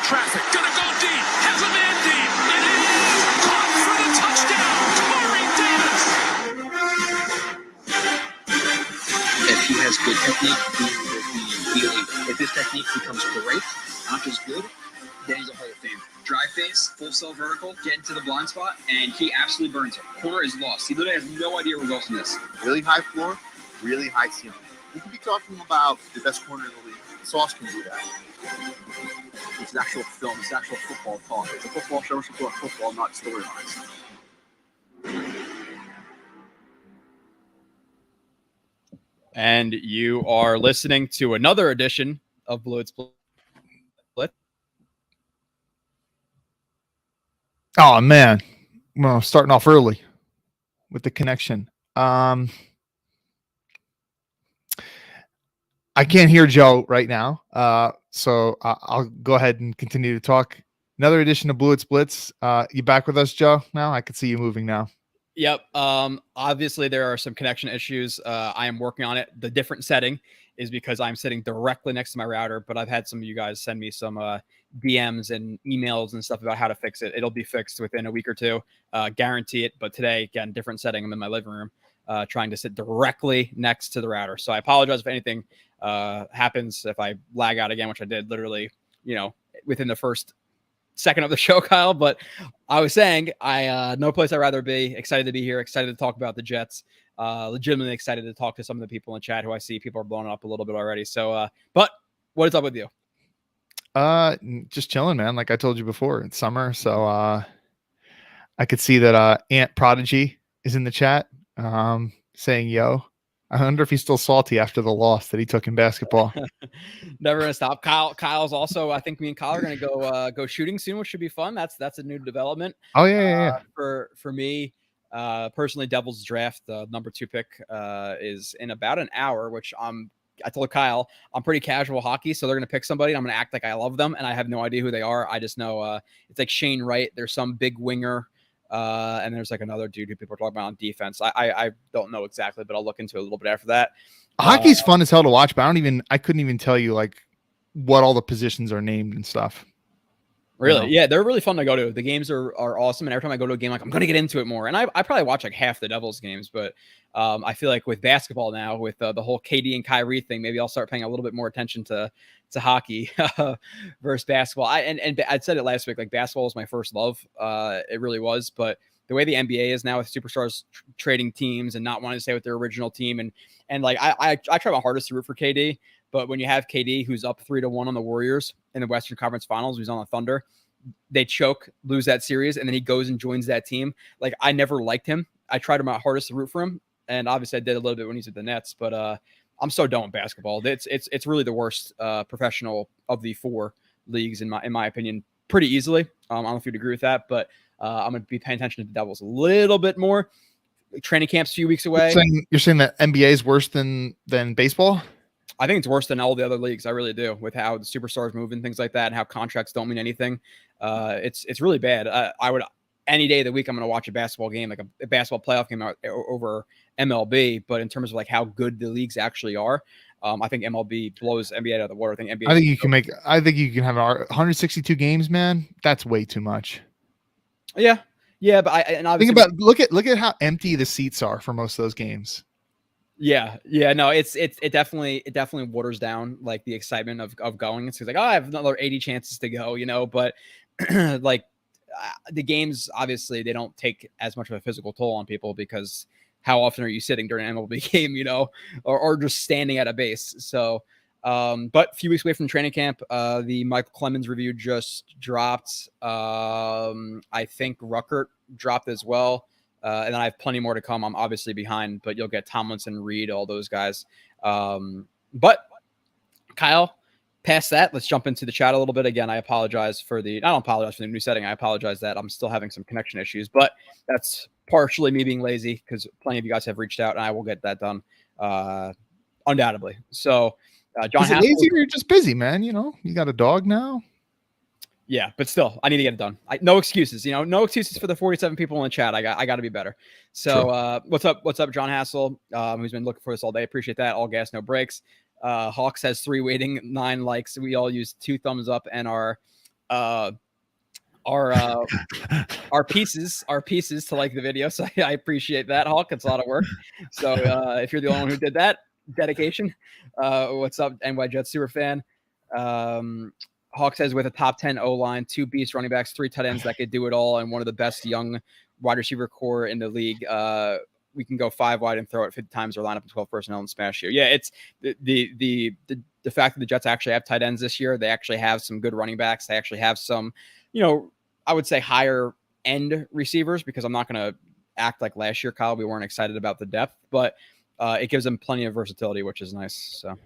traffic. Gonna go deep. Has a man deep. It is caught for the touchdown. Corey Davis. If he has good technique, he will be really. If his technique becomes great, not just good, then he's a Hall of Fame. Drive face, full cell vertical, get into the blind spot, and he absolutely burns it. Corner is lost. He literally has no idea where to go from this. Really high floor, really high ceiling. We could be talking about the best corner in the league. Sauce can do that. It's an actual film. It's actual football talk. It's a football show. It's about football, not storylines. And you are listening to another edition of Blewett's Blitz. Oh, man. Well, starting off early with the connection. I can't hear Joe right now, so I'll go ahead and continue to talk. Another edition of Blewett's Blitz. You back with us, Joe? Now I can see you moving now. Yep. Obviously, there are some connection issues. I am working on it. The different setting is because I'm sitting directly next to my router, but I've had some of you guys send me some DMs and emails and stuff about how to fix it. It'll be fixed within a week or two. Guarantee it. But today, again, different setting. I'm in my living room trying to sit directly next to the router. So I apologize if anything happens, if I lag out again, which I did literally, within the first second of the show, Kyle. But I was saying, no place I'd rather be. Excited to be here. Excited to talk about the Jets. Legitimately excited to talk to some of the people in chat who I see people are blowing up a little bit already. So, but what is up with you? Just chilling, man. Like I told you before, it's summer. So, I could see that, Ant Prodigy is in the chat, saying, yo, I wonder if he's still salty after the loss that he took in basketball. Never gonna stop. Kyle's also, I think me and Kyle are gonna go shooting soon, which should be fun. That's a new development. Oh yeah. For me, personally, Devils draft, the number 2 pick, is in about an hour, which I told Kyle I'm pretty casual hockey, so they're gonna pick somebody. I'm gonna act like I love them, and I have no idea who they are. I just know it's like Shane Wright. There's some big winger. And there's like another dude who people are talking about on defense. I don't know exactly, but I'll look into it a little bit after that. Hockey's fun as hell to watch, but I couldn't even tell you like what all the positions are named and stuff. Really? Yeah, they're really fun to go to. The games are awesome. And every time I go to a game, like I'm going to get into it more. And I probably watch like half the Devils games, but I feel like with basketball now, with the whole KD and Kyrie thing, maybe I'll start paying a little bit more attention to hockey versus basketball. And I said it last week, like basketball was my first love. It really was. But the way the NBA is now with superstars trading teams and not wanting to stay with their original team. And like, I try my hardest to root for KD, but when you have KD, who's up 3-1 on the Warriors in the Western Conference Finals, who's on the Thunder, they choke, lose that series, and then he goes and joins that team. Like, I never liked him. I tried my hardest to root for him. And obviously I did a little bit when he's at the Nets, but I'm so done with basketball. It's really the worst professional of the 4 leagues in my opinion, pretty easily. I don't know if you'd agree with that, but I'm going to be paying attention to the Devils a little bit more. Training camp's a few weeks away. You're saying that NBA is worse than baseball? I think it's worse than all the other leagues. I really do, with how the superstars move and things like that, and how contracts don't mean anything. It's really bad. I would any day of the week I'm going to watch a basketball game, like a basketball playoff game over MLB. But in terms of like how good the leagues actually are, I think MLB blows NBA out of the water. I think NBA. I think you can have 162 games, man. That's way too much. Yeah, but think about look at how empty the seats are for most of those games. Yeah, no, it definitely waters down like the excitement of going. It's like, oh, I have another 80 chances to go, but like the games, obviously they don't take as much of a physical toll on people because how often are you sitting during an MLB game, or just standing at a base? So, but a few weeks away from training camp, the Michael Clemens review just dropped. I think Ruckert dropped as well. And then I have plenty more to come. I'm obviously behind, but you'll get Tomlinson, Reed, all those guys. But Kyle, past that, let's jump into the chat a little bit. Again, I apologize for I don't apologize for the new setting. I apologize that I'm still having some connection issues, but that's partially me being lazy because plenty of you guys have reached out and I will get that done undoubtedly. So John, is it lazy or you're just busy, man? You got a dog now. Yeah, but still, I need to get it done. No excuses, no excuses for the 47 people in the chat. I got to be better. So, what's up, John Hassel, who's been looking for this all day. Appreciate that. All gas, no breaks. Hawks has 3 waiting, 9 likes. We all use 2 thumbs up and our our pieces to like the video. So I appreciate that, Hawk. It's a lot of work. So if you're the only one who did that, dedication. What's up, NY Jets super fan? Hawk says with a top 10 O-line, 2 beast running backs, 3 tight ends that could do it all, and one of the best young wide receiver core in the league. We can go 5 wide and throw it 50 times or line up in 12 personnel and smash you. Yeah, it's the fact that the Jets actually have tight ends this year. They actually have some good running backs. They actually have some, I would say higher end receivers, because I'm not going to act like last year, Kyle. We weren't excited about the depth, but it gives them plenty of versatility, which is nice. So.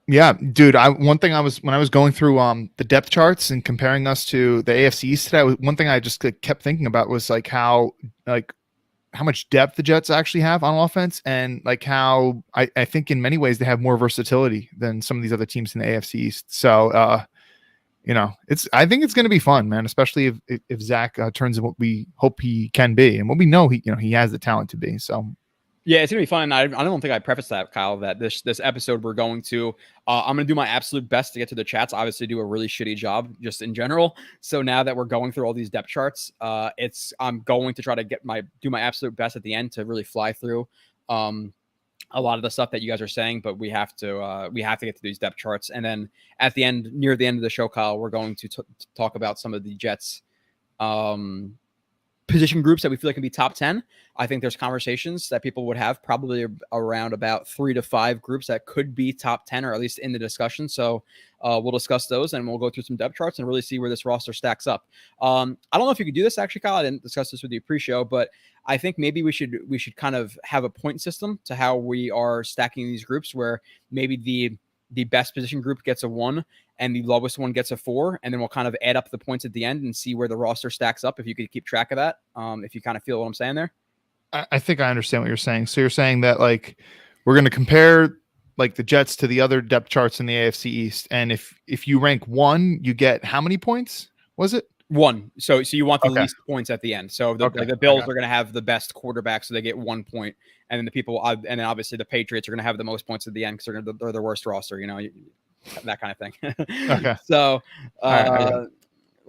Yeah, dude. One thing when I was going through the depth charts and comparing us to the AFC East today, one thing I just kept thinking about was how much depth the Jets actually have on offense, and how I think in many ways they have more versatility than some of these other teams in the AFC East. So I think it's going to be fun, man. Especially if Zach turns in what we hope he can be, and what we know he has the talent to be. So. Yeah, it's gonna be fun. I don't think I prefaced that, Kyle, that this episode we're going to. I'm gonna do my absolute best to get to the chats. Obviously, do a really shitty job just in general. So now that we're going through all these depth charts, I'm going to try to do my absolute best at the end to really fly through a lot of the stuff that you guys are saying. But we have to get to these depth charts, and then at the end, near the end of the show, Kyle, we're going to talk about some of the Jets. Position groups that we feel like can be top 10. I think there's conversations that people would have probably around about 3 to 5 groups that could be top 10, or at least in the discussion. So we'll discuss those, and we'll go through some depth charts and really see where this roster stacks up. I don't know if you could do this actually, Kyle. I didn't discuss this with you pre-show, but I think maybe we should kind of have a point system to how we are stacking these groups, where maybe the best position group gets a 1 and the lowest one gets a 4, and then we'll kind of add up the points at the end and see where the roster stacks up, if you could keep track of that. If you kind of feel what I'm saying there. I think I understand what you're saying. So you're saying that we're going to compare the Jets to the other depth charts in the AFC East, and if you rank 1, you get how many points? Was it 1? So you want the least points at the end. So the Bills are going to have the best quarterback, so they get 1 point, and then the people, and then obviously the Patriots are going to have the most points at the end because they're the worst roster. That kind of thing. Okay. So,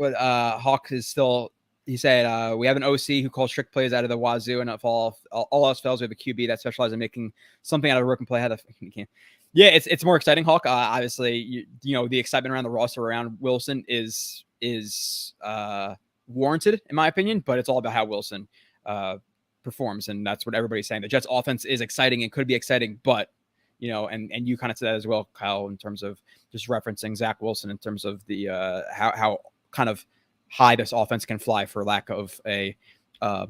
Hawk is still. He said we have an OC who calls trick plays out of the wazoo, and if all else fails, we have a QB that specializes in making something out of a broken play. Yeah, it's more exciting, Hawk. Obviously, the excitement around the roster around Wilson is warranted in my opinion, but it's all about how Wilson performs, and that's what everybody's saying. The Jets' offense is exciting and could be exciting, but and you kind of said that as well, Kyle, in terms of just referencing Zach Wilson in terms of the how kind of high this offense can fly, for lack of a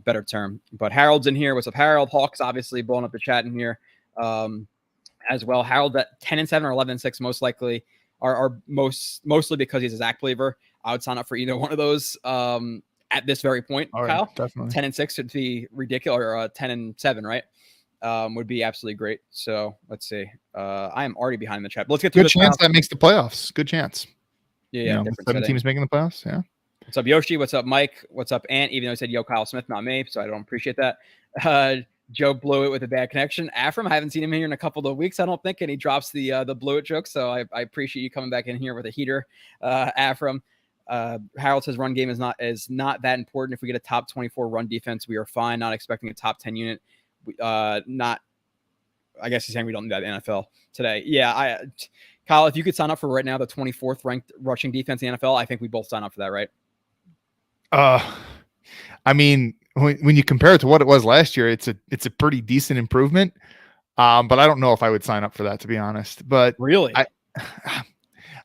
better term. But Harold's in here. What's up, Harold? Hawks obviously blowing up the chat in here as well. Harold at 10-7 or 11-6 most likely are mostly because he's a Zach believer. I would sign up for either one of those at this very point, Kyle. Definitely 10-6 would be ridiculous, or 10-7, right? Would be absolutely great. So let's see. I am already behind the chat. But let's get to good chance that makes the playoffs. Good chance. Yeah. 7 teams making the playoffs. Yeah. What's up, Yoshi? What's up, Mike? What's up, Ant? Even though he said yo, Kyle Smith, not me, so I don't appreciate that. Joe Blewett with a bad connection. Afram, I haven't seen him here in a couple of weeks, I don't think, and he drops the Blewett joke. So I appreciate you coming back in here with a heater, Afram. Harold says run game is not that important. If we get a top 24 run defense, we are fine. Not expecting a top 10 unit. I guess he's saying we don't need that in the NFL today. Yeah, Kyle, if you could sign up for right now the 24th ranked rushing defense in the NFL, I think we both sign up for that, right? I mean, when you compare it to what it was last year, it's a pretty decent improvement. But I don't know if I would sign up for that, to be honest. But really,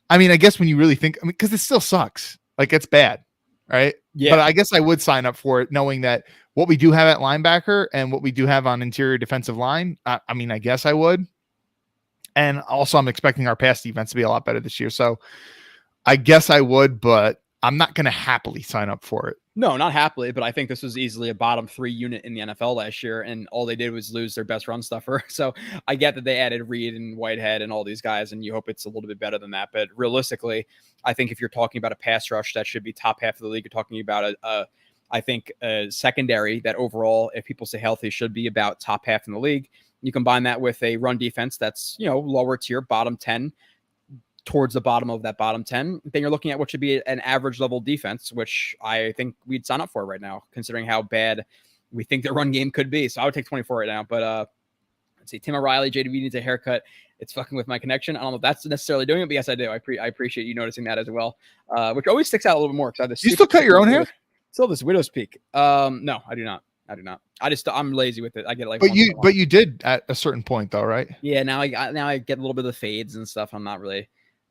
I mean, I guess when you really think, because it still sucks. It's bad, right? Yeah. But I guess I would sign up for it, knowing that what we do have at linebacker and what we do have on interior defensive line. I mean, I guess I would. And also, I'm expecting our pass defense to be a lot better this year. So I guess I would, but I'm not going to happily sign up for it. No, not happily, but I think this was easily a bottom 3 unit in the NFL last year, and all they did was lose their best run stuffer. So I get that they added Reed and Whitehead and all these guys, and you hope it's a little bit better than that. But realistically, I think if you're talking about a pass rush that should be top half of the league, you're talking about a secondary that overall, if people stay healthy, should be about top half in the league. You combine that with a run defense that's, lower tier, bottom 10, towards the bottom of that bottom 10, then you're looking at what should be an average level defense, which I think we'd sign up for right now, considering how bad we think the run game could be. So I would take 24 right now. But let's see, Tim O'Reilly, JDB needs a haircut. It's fucking with my connection. I don't know if that's necessarily doing it, but yes, I do. I appreciate you noticing that as well, which always sticks out a little bit more. You still cut your own hair? Still this widow's peak. No, I do not. I'm lazy with it. I get like, but you did at a certain point though, right? Yeah. Now I get a little bit of the fades and stuff. I'm not really,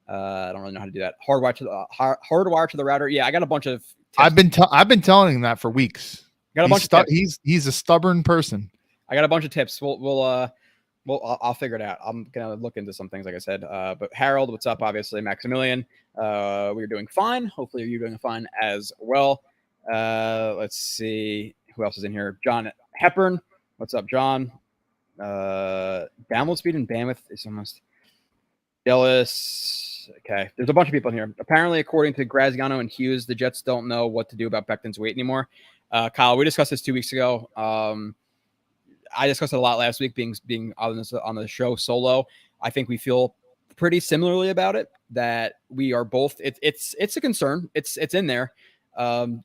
I don't really know how to do that. Hardwire to the router. Yeah. I got a bunch of tips. I've been telling him that for weeks. Got a bunch of tips. He's a stubborn person. I got a bunch of tips. I'll figure it out. I'm gonna look into some things, like I said. But Harold, what's up? Obviously, Maximilian. We're doing fine. Hopefully, you're doing fine as well. Let's see who else is in here. John Hepburn, what's up, John? Download speed and bandwidth is almost jealous. Okay, there's a bunch of people in here. Apparently, according to Graziano and Hughes, the Jets don't know what to do about Becton's weight anymore. Kyle, we discussed this 2 weeks ago. I discussed it a lot last week, being on the show solo. I think we feel pretty similarly about it. That we are both. It's a concern. It's in there,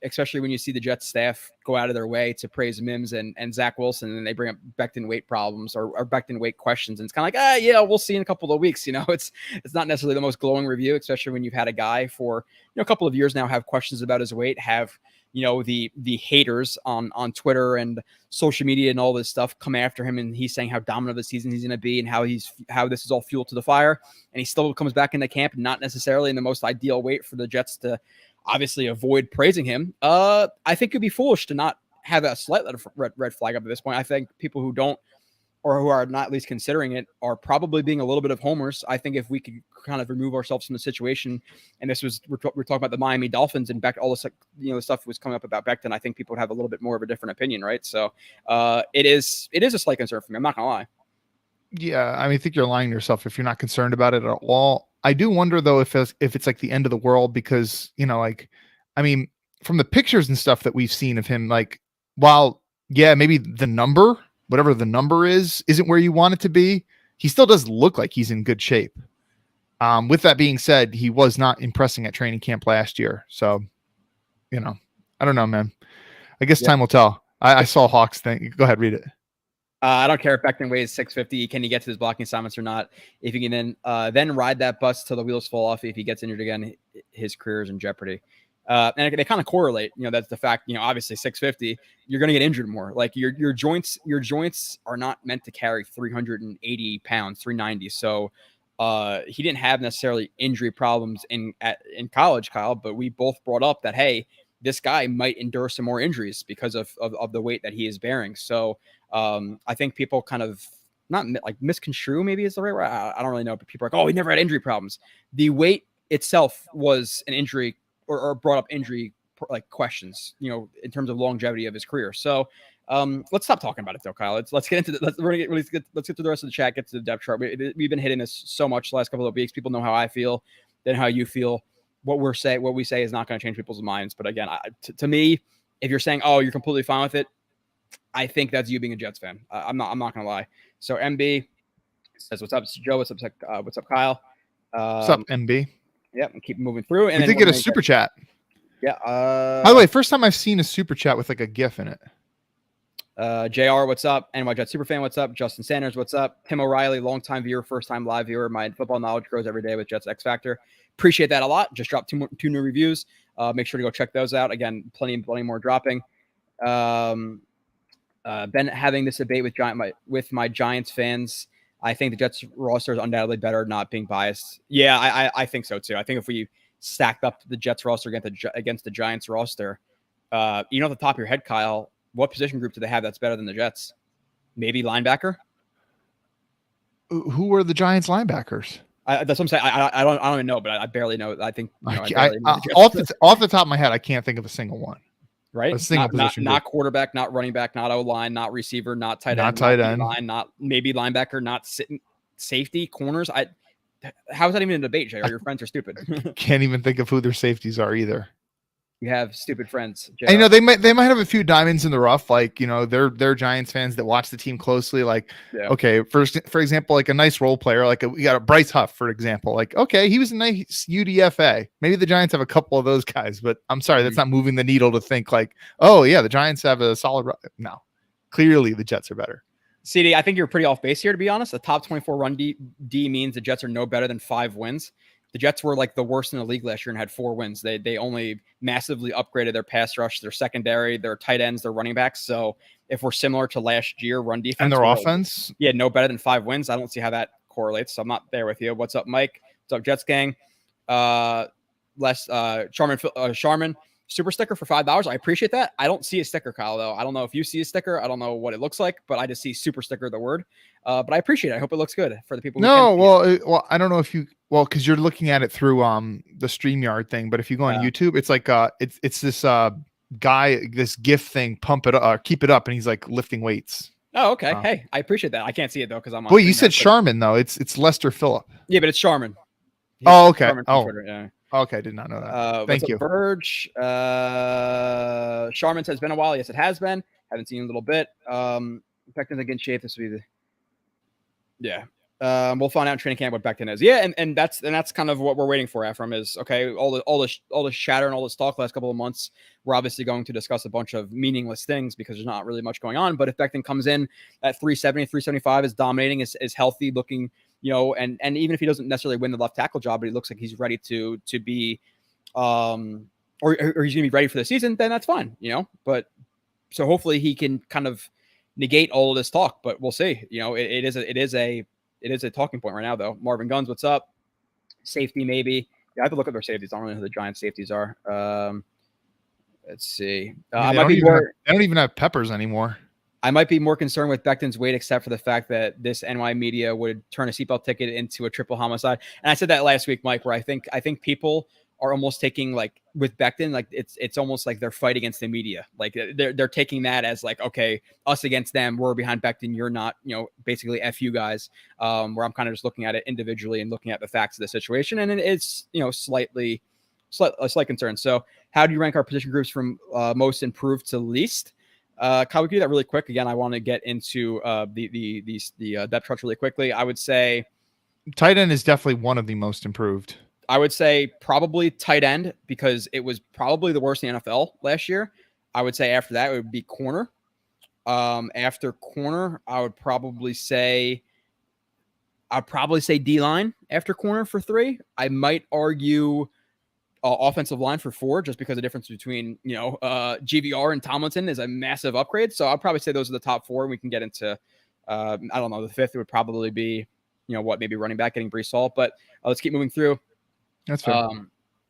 especially when you see the Jets staff go out of their way to praise Mims and Zach Wilson, and they bring up Becton weight problems or Becton weight questions, and it's kind of like, yeah, we'll see in a couple of weeks. It's not necessarily the most glowing review, especially when you've had a guy for a couple of years now have questions about his weight, have the haters on Twitter and social media and all this stuff come after him, and he's saying how dominant of a season he's going to be and how this is all fuel to the fire, and he still comes back into camp, not necessarily in the most ideal weight for the Jets to obviously avoid praising him. I think it'd be foolish to not have a slight red flag up at this point. I think people who don't, or who are not at least considering it, are probably being a little bit of homers. I think if we could kind of remove ourselves from the situation, and we're talking about the Miami Dolphins and all this, the stuff was coming up about Becton, I think people would have a little bit more of a different opinion, right? So it is a slight concern for me. I'm not gonna lie. Yeah, I think you're lying to yourself if you're not concerned about it at all. I do wonder though if it's like the end of the world, because from the pictures and stuff that we've seen of him, while maybe the number, whatever the number isn't where you want it to be, he still does look like he's in good shape. With that being said, he was not impressing at training camp last year. So, I don't know, man. I guess time will tell. I saw Hawks thing. Go ahead, read it. I don't care if Becton weighs 650. Can he get to his blocking assignments or not? If he can then ride that bus till the wheels fall off. If he gets injured again, his career is in jeopardy. And they kind of correlate. That's the fact. Obviously 650, you're going to get injured more. Like your joints are not meant to carry 380 pounds, 390. So he didn't have necessarily injury problems in college, Kyle. But we both brought up that, hey, this guy might endure some more injuries because of the weight that he is bearing. So I think people kind of not like misconstrue, maybe is the right word. I don't really know, but people are like, oh, he never had injury problems. The weight itself was an injury or brought up injury like questions, in terms of longevity of his career. So let's stop talking about it though, Kyle. Let's get into let's get to the rest of the chat, get to the depth chart. We've been hitting this so much the last couple of weeks. People know how I feel, then how you feel. What we say is not going to change people's minds. But again, to me, if you're saying, oh, you're completely fine with it, I think that's you being a Jets fan. I'm not going to lie. So MB says, what's up, Joe? What's up, Kyle? What's up, MB? Yeah, and keep moving through. And we did get a super chat. Yeah. By the way, first time I've seen a super chat with like a GIF in it. JR, what's up? NY Jet Superfan, what's up? Justin Sanders, what's up? Tim O'Reilly, longtime viewer, first time live viewer. My football knowledge grows every day with Jets X Factor. Appreciate that a lot. Just dropped two new reviews. Make sure to go check those out. Again, plenty more dropping. Been having this debate with my Giants fans. I think the Jets roster is undoubtedly better, not being biased. Yeah, I think so too. I think if we stacked up the Jets roster against the Giants roster, off the top of your head, Kyle, what position group do they have that's better than the Jets? Maybe linebacker. Who are the Giants linebackers? That's what I'm saying. I don't even know, but I barely know. I think off the top of my head, I can't think of a single one. Right? A single position not quarterback, not running back, not O-line, not receiver, not tight end, not tight end, line, not maybe linebacker, not safety, corners. How is that even a debate, Jay? Your friends are stupid. Can't even think of who their safeties are either. You have stupid friends. And, you know, they might have a few diamonds in the rough, like, you know, they're Giants fans that watch the team closely. Like, Yeah. okay, for example, like a nice role player, like we got a Bryce Huff, for example. Like, okay, he was a nice UDFA. Maybe the Giants have a couple of those guys, but I'm sorry, that's not moving the needle to think like, oh yeah, the Giants have a solid. No, clearly the Jets are better. CD, I think you're pretty off base here, to be honest. A top 24 run D means the Jets are no better than 5 wins. The Jets were like the worst in the league last year and had 4 wins. They only massively upgraded their pass rush, their secondary, their tight ends, their running backs. So if we're similar to last year, run defense and their offense, yeah, no better than 5 wins. I don't see how that correlates. So I'm not there with you. What's up, Mike? What's up, Jets gang? Charmin. Super sticker for $5. I appreciate that. I don't see a sticker, Kyle, though. I don't know if you see a sticker. I don't know what it looks like, but I just see super sticker, the word. But I appreciate it. I hope it looks good for the people. Well, I don't know if you, because you're looking at it through the StreamYard thing, but if you go on YouTube, it's like it's this guy, this GIF thing, pump it up, keep it up, and he's like lifting weights. Oh, okay. Hey, I appreciate that. I can't see it though because I'm on. Wait, you said Charmin though. It's Lester Phillip. Yeah, but it's Charmin. Oh, okay. Twitter, yeah. Okay, I did not know that. Thank you. Verge. Charmin says, it's been a while. Yes, it has been. Haven't seen a little bit. Becton's in good shape. This will be we'll find out in training camp what Becton is. Yeah, and that's kind of what we're waiting for, Ephraim, is okay, all the chatter and all this talk last couple of months, we're obviously going to discuss a bunch of meaningless things because there's not really much going on. But if Becton comes in at 370, 375, is dominating, is healthy looking, you know, and even if he doesn't necessarily win the left tackle job, but he looks like he's ready to be or he's gonna be ready for the season, then that's fine, you know. But so hopefully he can kind of negate all of this talk, but we'll see. You know, it is a talking point right now, though. Marvin Guns, what's up? Safety, maybe. Yeah, I have to look at their safeties. I don't know who the Giants safeties are. Let's see. They don't even have Peppers anymore. I might be more concerned with Becton's weight, except for the fact that this NY media would turn a seatbelt ticket into a triple homicide. And I said that last week, Mike, where I think people are almost taking, like, with Becton, like it's almost like they're fighting against the media. Like they're taking that as like, okay, us against them, we're behind Becton, you're not, you know, basically F you guys. Where I'm kind of just looking at it individually and looking at the facts of the situation, and it's, you know, a slight concern. So how do you rank our position groups from most improved to least? Kyle, we can do that really quick. Again, I want to get into the depth chart really quickly. I would say tight end is definitely one of the most improved. I would say probably tight end, because it was probably the worst in the NFL last year. I would say after that, it would be corner. After corner, I would probably say D-line after corner for 3. I might argue offensive line for 4, just because the difference between, you know, GVR and Tomlinson is a massive upgrade. So I'll probably say those are the top 4. And we can get into, I don't know, the 5th would probably be, you know, maybe running back, getting Breece Hall. But let's keep moving through. That's fair.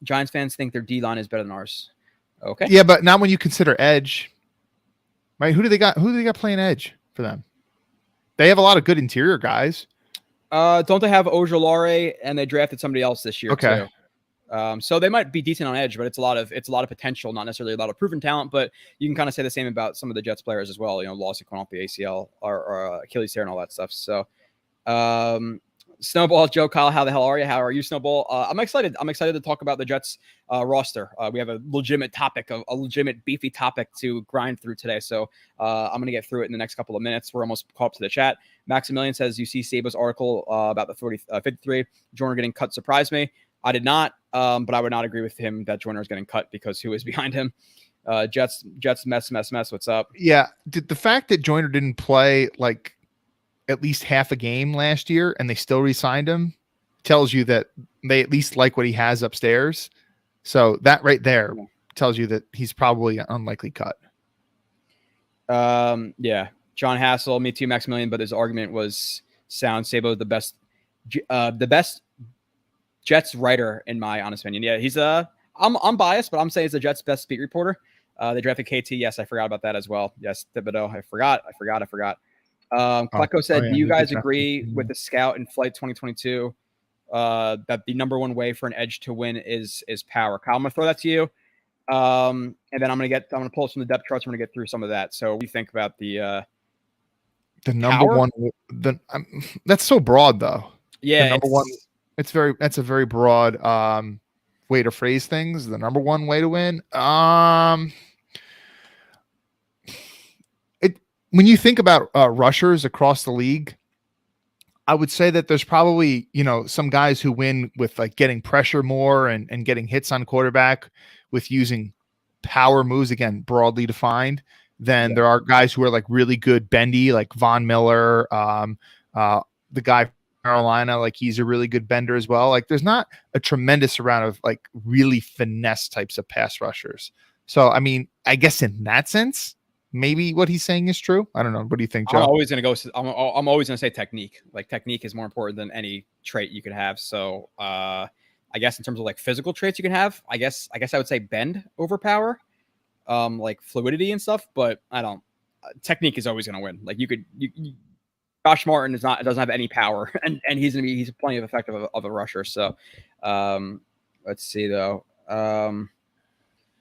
Giants fans think their D-line is better than ours. Okay. Yeah, but not when you consider edge. Right? Who do they got playing edge for them? They have a lot of good interior guys. Don't they have Ojolari, and they drafted somebody else this year too? So they might be decent on edge, but it's a lot of potential, not necessarily a lot of proven talent. But you can kind of say the same about some of the Jets players as well. You know, Lawson coming off the ACL or Achilles tear and all that stuff. So, Snowball, Joe, Kyle, how the hell are you? How are you, Snowball? I'm excited. I'm excited to talk about the Jets roster. We have a legitimate topic, a legitimate beefy topic to grind through today. So I'm going to get through it in the next couple of minutes. We're almost caught up to the chat. Maximilian says, you see Sabo's article about the 53. Joyner getting cut surprised me. I did not, but I would not agree with him that Joyner is getting cut because who is behind him? Jets mess. What's up? Yeah. The fact that Joyner didn't play like at least half a game last year and they still re-signed him tells you that they at least like what he has upstairs. So that right there tells you that he's probably an unlikely cut. Yeah. John Hassel, me too, Maximilian, but his argument was sound. Sabo, the best Jets writer in my honest opinion. Yeah. He's I'm biased, but I'm saying he's the Jets best beat reporter. They drafted KT. Yes. I forgot about that as well. Yes. Thibodeau. I forgot. Klecko said, do you guys agree with the scout in flight 2022 that the number one way for an edge to win is power? Kyle, I'm gonna throw that to you. And then I'm gonna pull some of the depth charts. I'm gonna get through some of that. So what do you think about the number power? one? That's so broad though. Yeah. The number one. That's a very broad. way to phrase things, the number one way to win. When you think about rushers across the league, I would say that there's probably, some guys who win with like getting pressure more and getting hits on quarterback with using power moves, again, broadly defined. Then there are guys who are like really good bendy, like Von Miller, the guy from Carolina, like he's a really good bender as well. Like there's not a tremendous amount of like really finesse types of pass rushers. So, I mean, I guess in that sense, maybe what he's saying is true. I don't know. What do you think, Joe? I'm always going to say technique. Like technique is more important than any trait you could have. So I guess in terms of like physical traits you can have, I guess I would say bend over power, like fluidity and stuff. But I don't. Technique is always going to win. Like Josh Martin doesn't have any power, and he's plenty of effective of a rusher. So let's see though.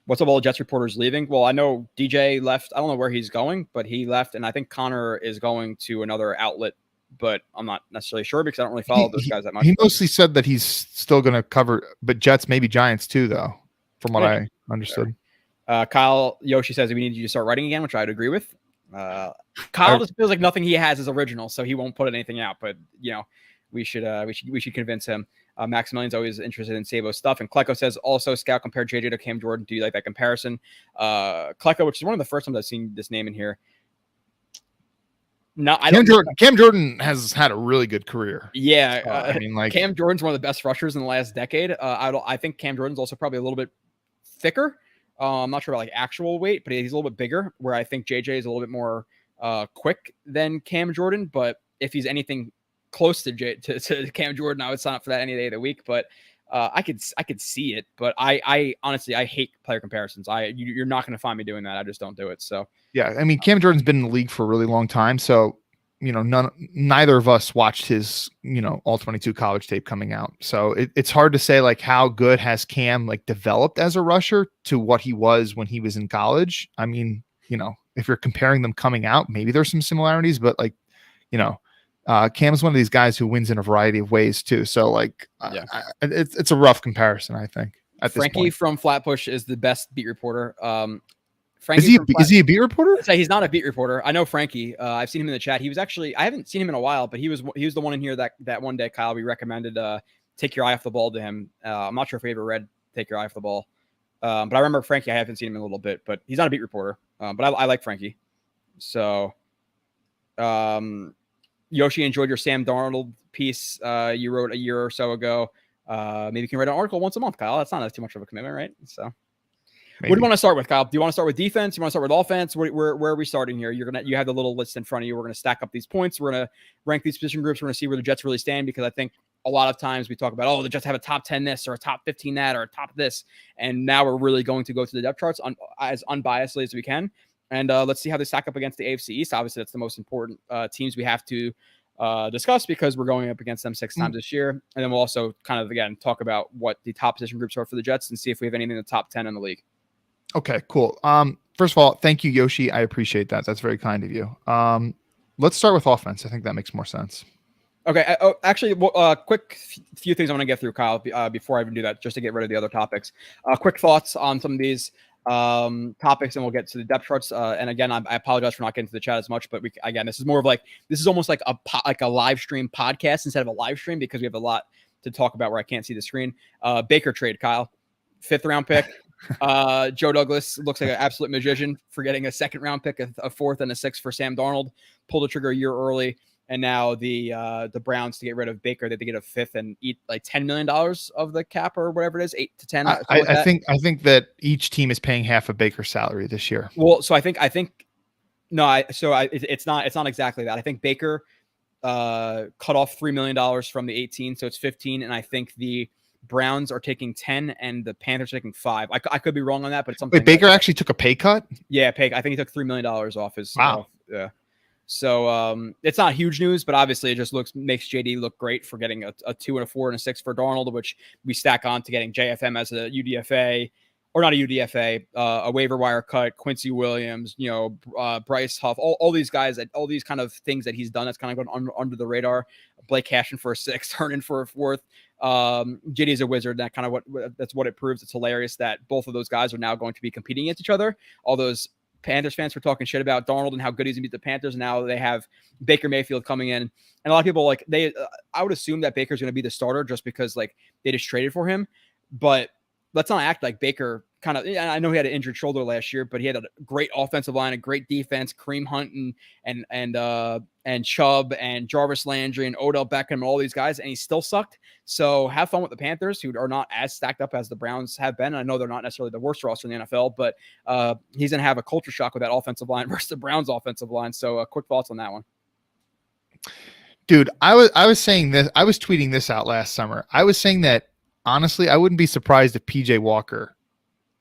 What's up, all the Jets reporters leaving? Well, I know DJ left. I don't know where he's going, but he left. And I think Connor is going to another outlet, but I'm not necessarily sure because I don't really follow those guys that much. He mostly said that he's still going to cover, but Jets, maybe Giants too, though, from what I understood. Kyle Yoshi says we need you to start writing again, which I'd agree with. Kyle just feels like nothing he has is original, so he won't put anything out. But we should convince him. Maximilian's always interested in Sabo stuff. And Klecko says also Scout compared JJ to Cam Jordan. Do you like that comparison? Klecko, which is one of the first times I've seen this name in here. No, Cam Jordan has had a really good career. Yeah. I mean, like Cam Jordan's one of the best rushers in the last decade. I think Cam Jordan's also probably a little bit thicker. I'm not sure about like actual weight, but he's a little bit bigger, where I think JJ is a little bit more quick than Cam Jordan. But if he's anything close to Cam Jordan, I would sign up for that any day of the week. But I could see it. But I honestly, I hate player comparisons. You're not going to find me doing that. I just don't do it. So yeah, I mean, Cam Jordan's been in the league for a really long time. So neither of us watched his all 22 college tape coming out. So it's hard to say like how good has Cam like developed as a rusher to what he was when he was in college. I mean, if you're comparing them coming out, maybe there's some similarities, but like Cam is one of these guys who wins in a variety of ways too. So like, it's a rough comparison, I think. Frankie from Flatbush is the best beat reporter. Frankie is he a beat reporter? He's not a beat reporter. I know Frankie. I've seen him in the chat. He was actually, I haven't seen him in a while, but he was the one in here that one day, Kyle, we recommended Take Your Eye Off the Ball to him. I'm not sure if he ever read Take Your Eye Off the Ball. But I remember Frankie. I haven't seen him in a little bit, but he's not a beat reporter. But I like Frankie. So Yoshi enjoyed your Sam Darnold piece you wrote a year or so ago. Maybe you can write an article once a month, Kyle. That's not too much of a commitment, right? So maybe. What do you want to start with, Kyle? Do you want to start with defense? You want to start with offense? Where are we starting here? You have the little list in front of you. We're going to stack up these points. We're going to rank these position groups. We're going to see where the Jets really stand, because I think a lot of times we talk about, the Jets have a top 10 this or a top 15 that or a top this. And now we're really going to go to the depth charts as unbiasedly as we can. And let's see how they stack up against the AFC East. Obviously, that's the most important teams we have to discuss, because we're going up against them 6 times this year. And then we'll also kind of, again, talk about what the top position groups are for the Jets and see if we have anything in the top 10 in the league. Okay, cool. First of all, thank you, Yoshi. I appreciate that. That's very kind of you. Let's start with offense. I think that makes more sense. Okay. Actually, quick few things I want to get through, Kyle, before I even do that, just to get rid of the other topics. Quick thoughts on some of these topics, and we'll get to the depth charts. And again, I apologize for not getting to the chat as much, but this is more of this is almost like a live stream podcast instead of a live stream, because we have a lot to talk about where I can't see the screen. Baker trade, Kyle, 5th round pick. Joe Douglas looks like an absolute magician for getting a 2nd round pick, a 4th and a 6th for Sam Darnold. Pulled the trigger a year early. And now the Browns, to get rid of Baker, they get a 5th and eat like $10 million of the cap or whatever it is, 8 to 10. I think that each team is paying half of Baker's salary this year. Well, so it's not exactly that. I think Baker cut off $3 million from the 18, so it's 15, and I think the Browns are taking 10 and the Panthers are taking 5. I could be wrong on that, but it's something. Wait, Baker actually took a pay cut? Yeah, I think he took $3 million off his. Wow. Yeah. So it's not huge news, but obviously it just makes JD look great for getting a 2 and a 4 and a 6 for Darnold, which we stack on to getting JFM as a UDFA, or not a UDFA, a waiver wire cut, Quincy Williams, Bryce Huff, all these guys, all these kind of things that he's done that's kind of gone under the radar. Blake Cashman for a 6th, Hernan for a 4th. JD's a wizard. That's what it proves. It's hilarious that both of those guys are now going to be competing against each other. All those Panthers fans were talking shit about Darnold and how good he's gonna beat the Panthers. Now they have Baker Mayfield coming in, and a lot of people I would assume that Baker's gonna be the starter just because they just traded for him, but let's not act like Baker I know he had an injured shoulder last year, but he had a great offensive line, a great defense, Kareem Hunt and Chubb and Jarvis Landry and Odell Beckham and all these guys, and he still sucked. So have fun with the Panthers, who are not as stacked up as the Browns have been. I know they're not necessarily the worst roster in the NFL, but he's going to have a culture shock with that offensive line versus the Browns offensive line. So quick thoughts on that one. Dude, I was saying this. I was tweeting this out last summer. I was saying that, honestly, I wouldn't be surprised if PJ Walker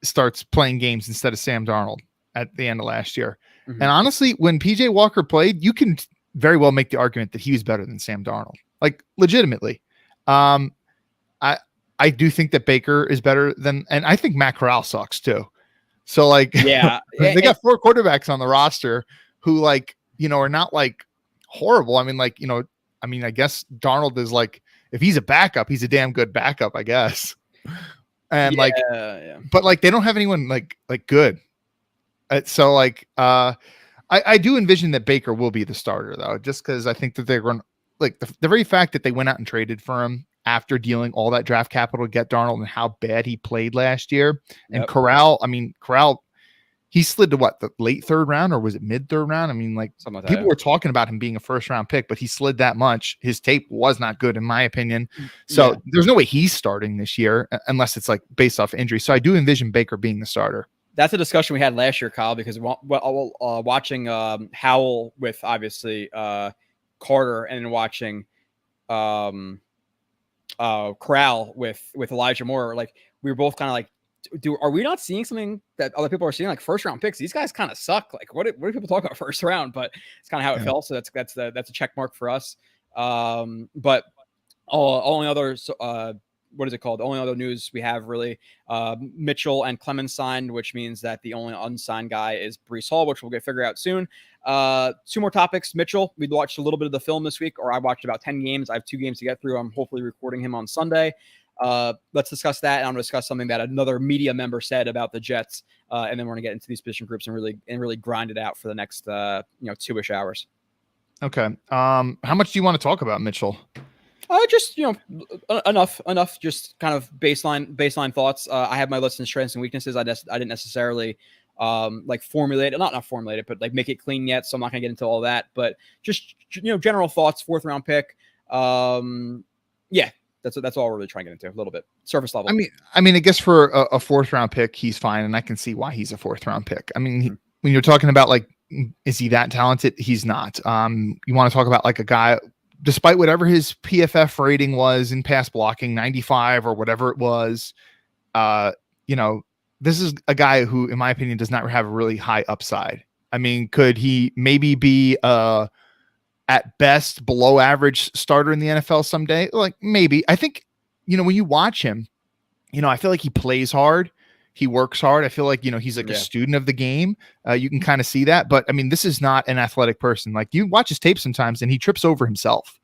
starts playing games instead of Sam Darnold at the end of last year. Mm-hmm. And honestly, when PJ Walker played, you can very well make the argument that he was better than Sam Darnold, legitimately. I do think that Baker is better than, and I think Matt Corral sucks too. So yeah, they got 4 quarterbacks on the roster who are not horrible. I guess Darnold is if he's a backup, he's a damn good backup, I guess. And but they don't have anyone good. So I do envision that Baker will be the starter though, just because I think that they're going the very fact that they went out and traded for him after dealing all that draft capital to get Darnold and how bad he played last year. And yep. Corral, he slid to the late 3rd round, or was it mid 3rd round? Something like people were talking about him being a 1st round pick, but he slid that much. His tape was not good, in my opinion. So there's no way he's starting this year unless it's based off injury. So I do envision Baker being the starter. That's a discussion we had last year, Kyle, because watching Howell with obviously Carter and then watching Corral with Elijah Moore, we were both kind of are we not seeing something that other people are seeing, 1st round picks? These guys kind of suck. What do people talk about 1st round? But it's kind of how it felt. So that's a check mark for us. But only other what is it called? The only other news we have really, Mitchell and Clemens signed, which means that the only unsigned guy is Breece Hall, which we'll get figured out soon. 2 more topics. Mitchell, we watched a little bit of the film this week, or I watched about 10 games. I have 2 games to get through. I'm hopefully recording him on Sunday. Let's discuss that. And I'm going to discuss something that another media member said about the Jets. And then we're going to get into these position groups and really grind it out for the next, 2-ish hours. Okay. How much do you want to talk about Mitchell? Just, enough, just kind of baseline thoughts. I have my lists and strengths and weaknesses. I didn't necessarily, formulate it, not formulate it, but make it clean yet. So I'm not going to get into all that, but just, general thoughts, 4th round pick. That's all we're really trying to get into a little bit surface level. I guess for a 4th round pick, he's fine. And I can see why he's a 4th round pick. When you're talking about is he that talented? He's not. You want to talk about a guy, despite whatever his PFF rating was in pass blocking, 95 or whatever it was, this is a guy who, in my opinion, does not have a really high upside. Could he maybe be at best below average starter in the NFL someday? Maybe. I think, when you watch him, I feel like he plays hard. He works hard. I feel like, he's a student of the game. You can kind of see that. But this is not an athletic person. You watch his tape sometimes and he trips over himself.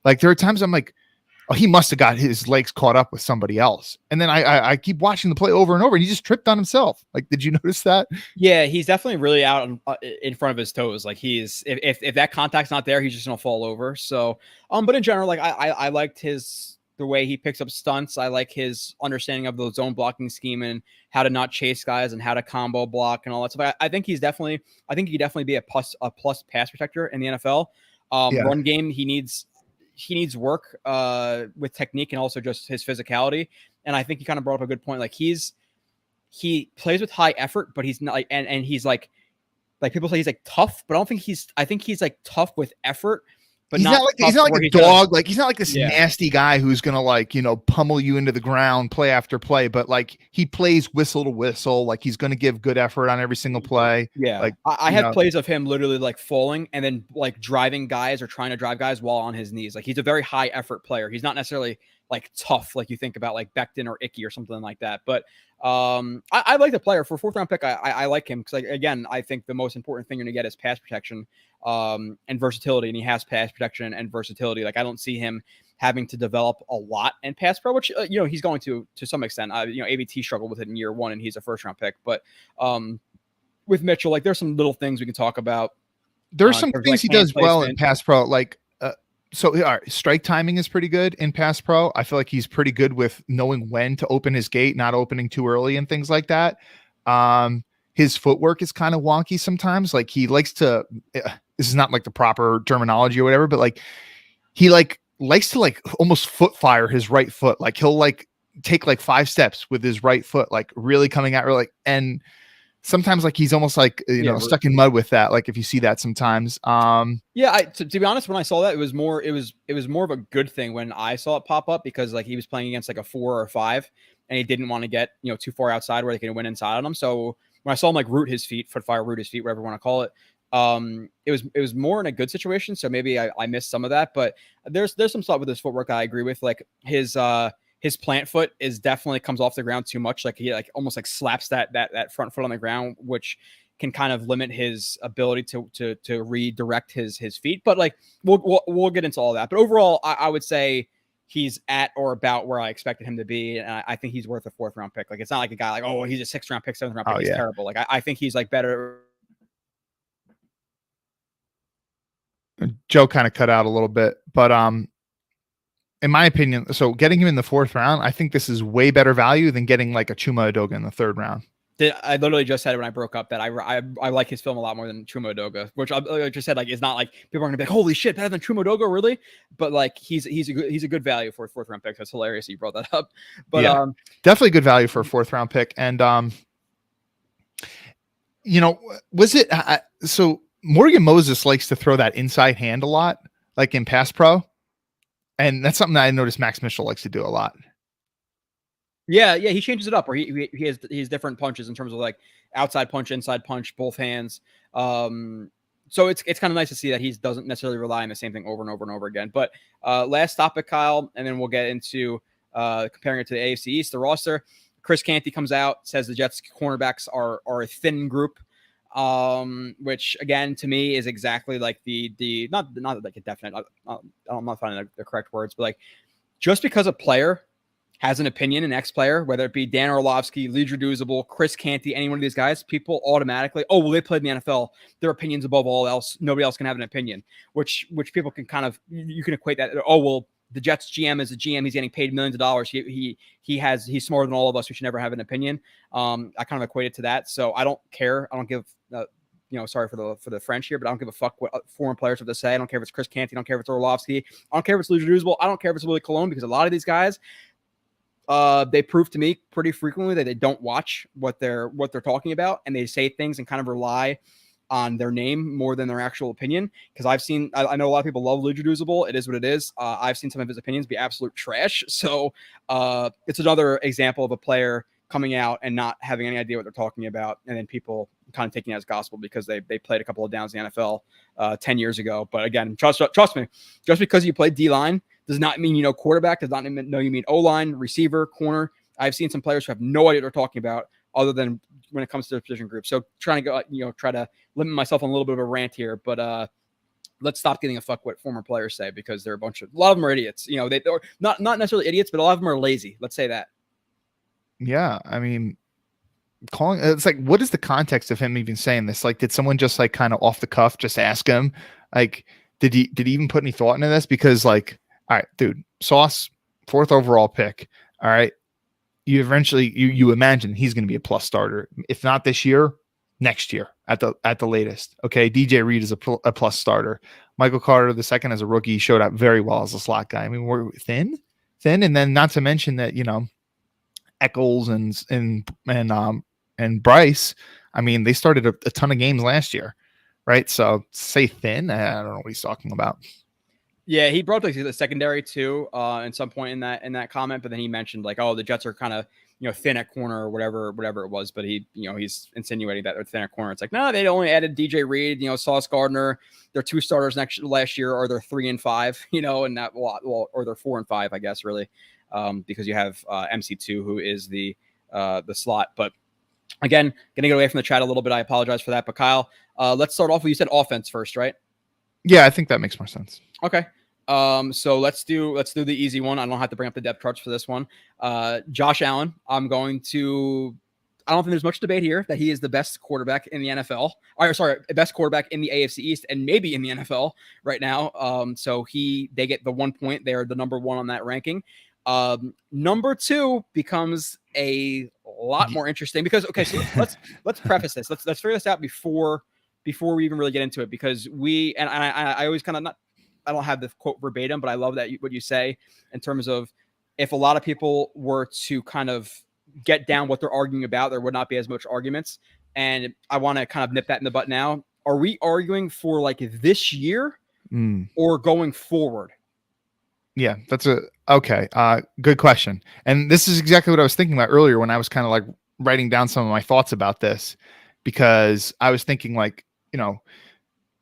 There are times I'm oh, he must have got his legs caught up with somebody else. And then I keep watching the play over and over and he just tripped on himself. Did you notice that? Yeah, he's definitely really out in front of his toes. He's, if that contact's not there, he's just going to fall over. So, but in general, I liked the way he picks up stunts. I like his understanding of the zone blocking scheme and how to not chase guys and how to combo block and all that stuff. I think he definitely be a plus pass protector in the NFL. Run game, he needs work with technique and also just his physicality. And I think he kind of brought up a good point. He plays with high effort, but he's not and he's people say he's tough, but I think he's tough with effort. But he's not like a dog. He's not like this nasty guy who's gonna pummel you into the ground play after play. But he plays whistle to whistle. He's gonna give good effort on every single play. Yeah. I have plays of him literally falling and then driving guys or trying to drive guys while on his knees. He's a very high effort player. He's not necessarily like tough, like you think about like Becton or Icky or something like that. But I like the player for 4th round pick. I like him because, like, again, I think the most important thing you're gonna get is pass protection and versatility, and he has pass protection and versatility. Like, I don't see him having to develop a lot in pass pro, which he's going to some extent. AVT struggled with it in year 1, and he's a 1st round pick. But with Mitchell, like, there's some little things we can talk about. There's some things like he does well in placement. pass pro, like so all right, strike timing is pretty good in pass pro. I feel like he's pretty good with knowing when to open his gate, not opening too early and things like that. His footwork is kind of wonky sometimes. Like, he likes to, this is not like the proper terminology or whatever, but like he likes to like almost foot fire his right foot. Like, he'll like take like 5 steps with his right foot, like really coming out really, and sometimes like he's almost like stuck in mud with that. Like, if you see that sometimes. To be honest, when I saw that, it was more of a good thing when I saw it pop up, because like he was playing against like a 4 or a 5, and he didn't want to get too far outside where they can win inside on him. So when I saw him like root his feet, whatever you want to call it, it was more in a good situation. So maybe I missed some of that, but there's some stuff with his footwork I agree with. Like, his plant foot is definitely comes off the ground too much. Like, he like almost like slaps that front foot on the ground, which can kind of limit his ability to redirect his feet. But like, we'll get into all that. But overall, I would say he's at or about where I expected him to be. And I think he's worth a 4th round pick. Like, it's not like a guy like, oh, he's a 6th round pick, 7th round pick. He's terrible. Like, I think he's like better. Joe kind of cut out a little bit, but in my opinion, so getting him in the 4th round, I think this is way better value than getting like a Chuma Edoga in the 3rd round. I literally just said it when I broke up that I like his film a lot more than Chuma Edoga, which I just said, like, it's not like people are gonna be like, holy shit, better than Chuma Edoga, really? But like, he's a good value for a 4th round pick. That's hilarious you brought that up. But yeah, definitely good value for a 4th round pick. And was it so Morgan Moses likes to throw that inside hand a lot, like in pass pro. And that's something that I noticed Max Mitchell likes to do a lot. Yeah, he changes it up, or he has different punches in terms of like outside punch, inside punch, both hands. So it's kind of nice to see that he doesn't necessarily rely on the same thing over and over and over again. But last topic, Kyle, and then we'll get into comparing it to the AFC East, the roster. Chris Canty comes out, says the Jets cornerbacks are a thin group, which again to me is exactly like the not like a definite. I'm not finding the correct words, but like, just because a player has an opinion, an ex-player, whether it be Dan Orlovsky, Lee Duzable, Chris Canty, any one of these guys, people automatically, oh, well, they played in the NFL. Their opinion's above all else. Nobody else can have an opinion, which people can kind of, you can equate that. Oh, well, the Jets GM is a GM. He's getting paid millions of dollars. He's smarter than all of us. We should never have an opinion. I kind of equate it to that. So I don't care. I don't give, sorry for the French here, but I don't give a fuck what foreign players have to say. I don't care if it's Chris Canty. I don't care if it's Orlovsky. I don't care if it's Lee Duzable. I don't care if it's Willie Colon, because a lot of these guys, they prove to me pretty frequently that they don't watch what they're talking about, and they say things and kind of rely on their name more than their actual opinion. Because I know a lot of people love Lee Duzable. It is what it is. I've seen some of his opinions be absolute trash. So it's another example of a player coming out and not having any idea what they're talking about, and then people kind of taking it as gospel because they played a couple of downs in the NFL 10 years ago. But again, trust me, just because you play D-line does not mean you know quarterback, does not know you mean O-line, receiver, corner. I've seen some players who have no idea what they're talking about other than when it comes to the position group. So trying to try to limit myself on a little bit of a rant here, but let's stop getting a fuck what former players say, because they're a lot of them are idiots. They're not necessarily idiots, but a lot of them are lazy. Let's say that. Yeah. I mean, it's like, what is the context of him even saying this? Like, did someone just like kind of off the cuff just ask him? Like, did he even put any thought into this? Because like, all right, dude, Sauce, 4th overall pick. All right. You eventually, you imagine he's going to be a plus starter. If not this year, next year at the latest. Okay. DJ Reed is a plus starter. Michael Carter II as a rookie showed up very well as a slot guy. I mean, we're thin. And then not to mention that, Eccles and Bryce, I mean, they started a ton of games last year, right? So say thin, I don't know what he's talking about. Yeah, he brought up the secondary too, at some point in that comment, but then he mentioned like, oh, the Jets are kind of thin at corner or whatever it was, but he's insinuating that they're thin at corner. It's like, no, they only added DJ Reed, Sauce Gardner. Their 2 starters last year are their 3 and 5, and that or they're 4 and 5, I guess, really. because you have MC2, who is the slot. But again, going to get away from the chat a little bit. I apologize for that. But Kyle, let's start off with, you said offense first, right? Yeah, I think that makes more sense. Okay. So let's do the easy one. I don't have to bring up the depth charts for this one. Josh Allen, I don't think there's much debate here that he is the best quarterback in the NFL. Best quarterback in the AFC East and maybe in the NFL right now. So they get the 1 point. They're the number one on that ranking. Number two becomes a lot more interesting because, okay, so let's preface this. Let's figure this out before we even really get into it, because I always kind of I don't have the quote verbatim, but I love that what you say in terms of, if a lot of people were to kind of get down what they're arguing about, there would not be as much arguments. And I want to kind of nip that in the butt now. Are we arguing for like this year or going forward? Yeah, that's okay. Good question. And this is exactly what I was thinking about earlier when I was kind of like writing down some of my thoughts about this, because I was thinking like,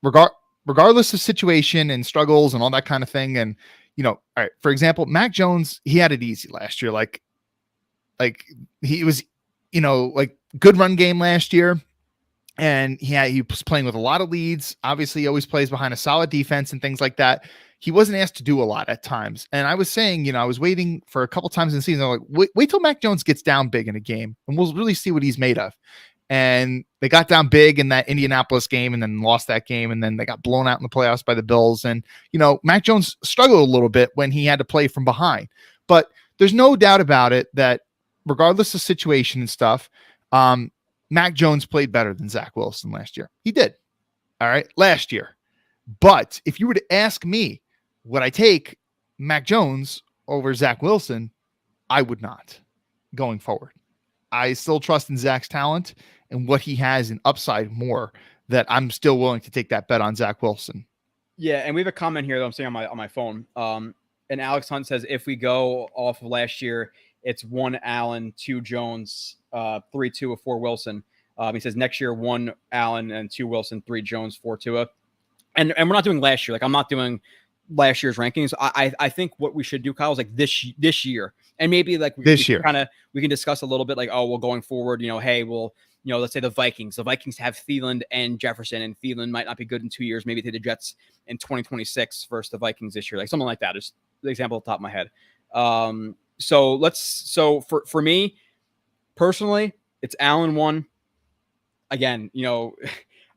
regardless of situation and struggles and all that kind of thing. And, all right, for example, Mac Jones, he had it easy last year. Like he was, like good run game last year. And he was playing with a lot of leads. Obviously, he always plays behind a solid defense and things like that. He wasn't asked to do a lot at times. And I was saying, I was waiting for a couple times in the season. I'm like, wait till Mac Jones gets down big in a game and we'll really see what he's made of. And they got down big in that Indianapolis game and then lost that game. And then they got blown out in the playoffs by the Bills. And, Mac Jones struggled a little bit when he had to play from behind. But there's no doubt about it that regardless of situation and stuff, Mac Jones played better than Zach Wilson last year. He did. All right. Last year. But if you were to ask me, would I take Mac Jones over Zach Wilson? I would not going forward. I still trust in Zach's talent and what he has in upside more, that I'm still willing to take that bet on Zach Wilson. Yeah. And we have a comment here that I'm seeing on my phone. And Alex Hunt says, if we go off of last year, it's 1 Allen, 2 Jones, 3 Tua, 4 Wilson. He says next year 1 Allen and 2 Wilson, 3 Jones, 4 Tua. And we're not doing last year. Like, I'm not doing last year's rankings. I think what we should do, Kyle, is like this year, and maybe like this year we can discuss a little bit like, going forward, hey, well, let's say the Vikings have Thielen and Jefferson, and Thielen might not be good in 2 years. Maybe take the Jets in 2026 versus the Vikings this year, like something like that. Just the example off the top of my head. So for me personally, it's Allen 1. Again,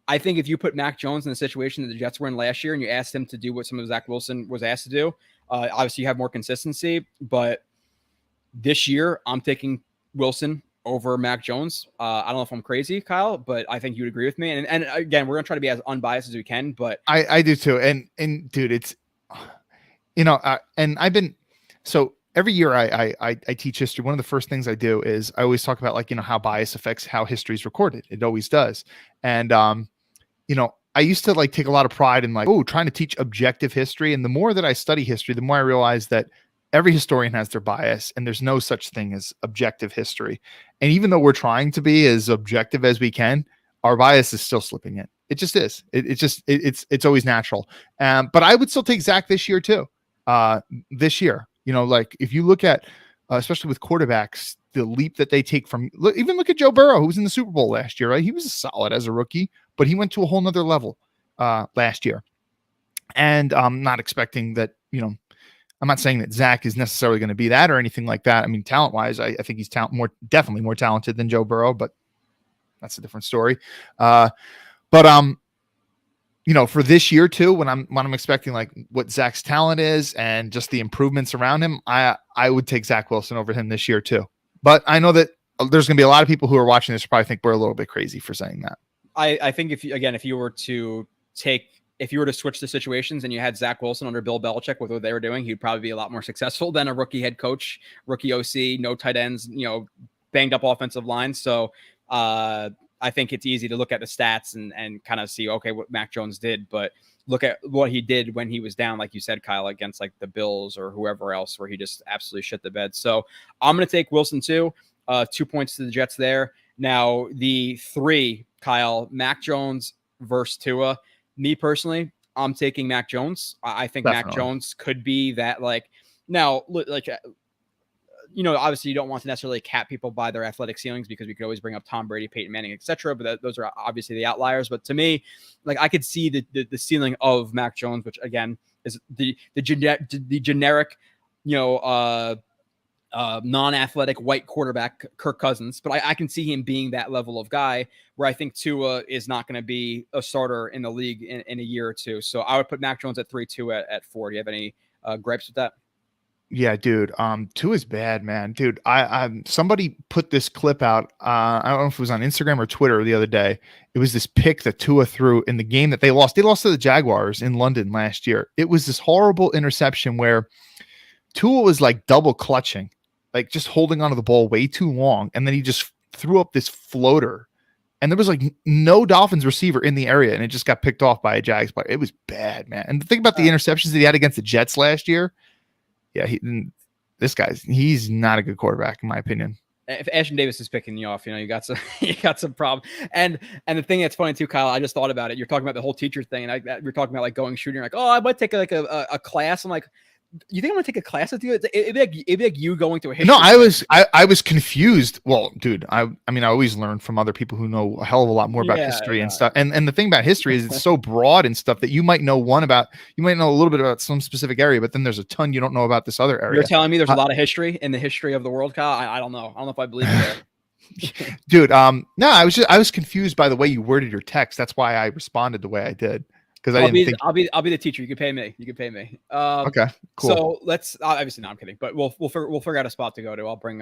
I think if you put Mac Jones in the situation that the Jets were in last year and you asked him to do what some of Zach Wilson was asked to do, obviously you have more consistency. But this year, I'm taking Wilson over Mac Jones. I don't know if I'm crazy, Kyle, but I think you'd agree with me. And again, we're going to try to be as unbiased as we can. But I do too. And dude, it's, and I've been, so every year I teach history. One of the first things I do is I always talk about like, how bias affects how history is recorded. It always does. And, I used to like take a lot of pride in like, trying to teach objective history. And the more that I study history, the more I realize that every historian has their bias and there's no such thing as objective history. And even though we're trying to be as objective as we can, our bias is still slipping in. It just is. It's always natural. But I would still take Zach this year too. This year, like if you look at, especially with quarterbacks, the leap that they take from, even look at Joe Burrow, who was in the Super Bowl last year, right? He was solid as a rookie, but he went to a whole nother level last year. And I'm not expecting that, I'm not saying that Zach is necessarily going to be that or anything like that. I mean, talent wise, I think he's definitely more talented than Joe Burrow, but that's a different story. For this year too, when I'm expecting like what Zach's talent is and just the improvements around him, I would take Zach Wilson over him this year too. But I know that there's going to be a lot of people who are watching this who probably think we're a little bit crazy for saying that. I think if you were to switch the situations and you had Zach Wilson under Bill Belichick with what they were doing, he'd probably be a lot more successful than a rookie head coach, rookie OC, no tight ends, banged up offensive line. So I think it's easy to look at the stats and kind of see, okay, what Mac Jones did, but look at what he did when he was down, like you said, Kyle, against like the Bills or whoever else, where he just absolutely shit the bed. So I'm going to take Wilson too. 2 points to the Jets there. Now the 3, Kyle, Mac Jones versus Tua. Me personally, I'm taking Mac Jones. I think Definitely. Mac Jones could be that, like, now, like, obviously you don't want to necessarily cap people by their athletic ceilings because we could always bring up Tom Brady, Peyton Manning, etc. But those are obviously the outliers. But to me, like I could see the ceiling of Mac Jones, which again is the generic, non-athletic white quarterback Kirk Cousins, but I can see him being that level of guy where I think Tua is not going to be a starter in the league in a year or two. So I would put Mac Jones at 3-2 at 4. Do you have any gripes with that? Yeah, dude. Tua is bad, man. Dude, I somebody put this clip out. I don't know if it was on Instagram or Twitter the other day. It was this pick that Tua threw in the game that they lost. They lost to the Jaguars in London last year. It was this horrible interception where Tua was like double clutching, like just holding onto the ball way too long, and then he just threw up this floater. And there was like no Dolphins receiver in the area, and it just got picked off by a Jags player. It was bad, man. And think about the interceptions that he had against the Jets last year. Yeah, he's not a good quarterback in my opinion. If Ashton Davis is picking you off, you got some problem. And the thing that's funny too, Kyle, I just thought about it. You're talking about the whole teacher thing, and you're talking about like going shooting. Like, oh, I might take like a class. I'm like, you think I'm gonna take a class with you? It'd be like you going to a history. No, I was confused. Well, dude, I mean, I always learn from other people who know a hell of a lot more about history and stuff. And the thing about history is it's so broad and stuff that you might know a little bit about some specific area, but then there's a ton you don't know about this other area. You're telling me there's a lot of history in the history of the world, Kyle? I don't know. I don't know if I believe it there. Dude, no, I was confused by the way you worded your text. That's why I responded the way I did. Because I'll be the teacher. You can pay me. Okay, cool. So let's obviously, no, I'm kidding, but we'll figure out a spot to go to. I'll bring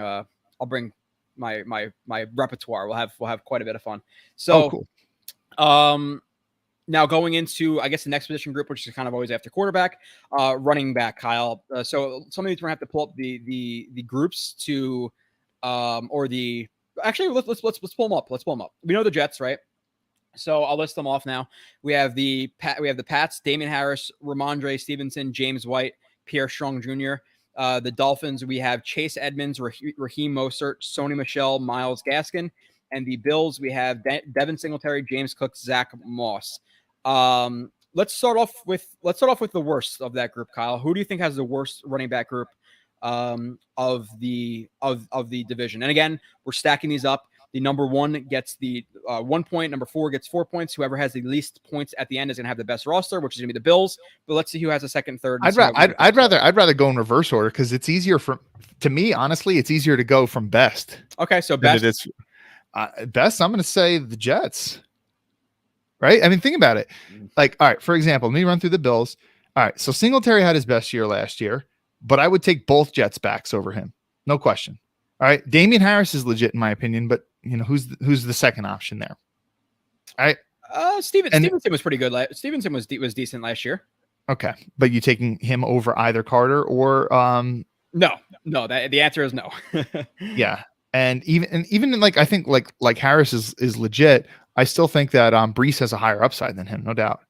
my repertoire. We'll have quite a bit of fun. So, cool. Now going into, I guess, the next position group, which is kind of always after quarterback, running back, Kyle. So some of you are gonna have to pull up the groups to, actually let's pull them up. Let's pull them up. We know the Jets, right? So I'll list them off now. We have the Pats, Damian Harris, Ramondre Stevenson, James White, Pierre Strong Jr. The Dolphins, we have Chase Edmonds, Raheem Mostert, Sony Michel, Myles Gaskin. And the Bills, we have Devin Singletary, James Cook, Zach Moss. Let's start off with the worst of that group, Kyle. Who do you think has the worst running back group of the division? And again, we're stacking these up. The number 1 gets the 1 point. Number 4 gets 4 points. Whoever has the least points at the end is going to have the best roster, which is going to be the Bills. But let's see who has a second, third. I'd rather go in reverse order because it's easier to me. Honestly, it's easier to go from best. Okay, so best. Best. I'm going to say the Jets. Right? I mean, think about it. Like, all right. For example, let me run through the Bills. All right. So Singletary had his best year last year, but I would take both Jets backs over him. No question. All right. Damian Harris is legit in my opinion, but who's the second option there? All right. Stevenson was pretty good. Stevenson was decent last year. Okay. But you taking him over either Carter or No, the answer is no. Yeah. And even like I think like Harris is legit. I still think that Brees has a higher upside than him, no doubt.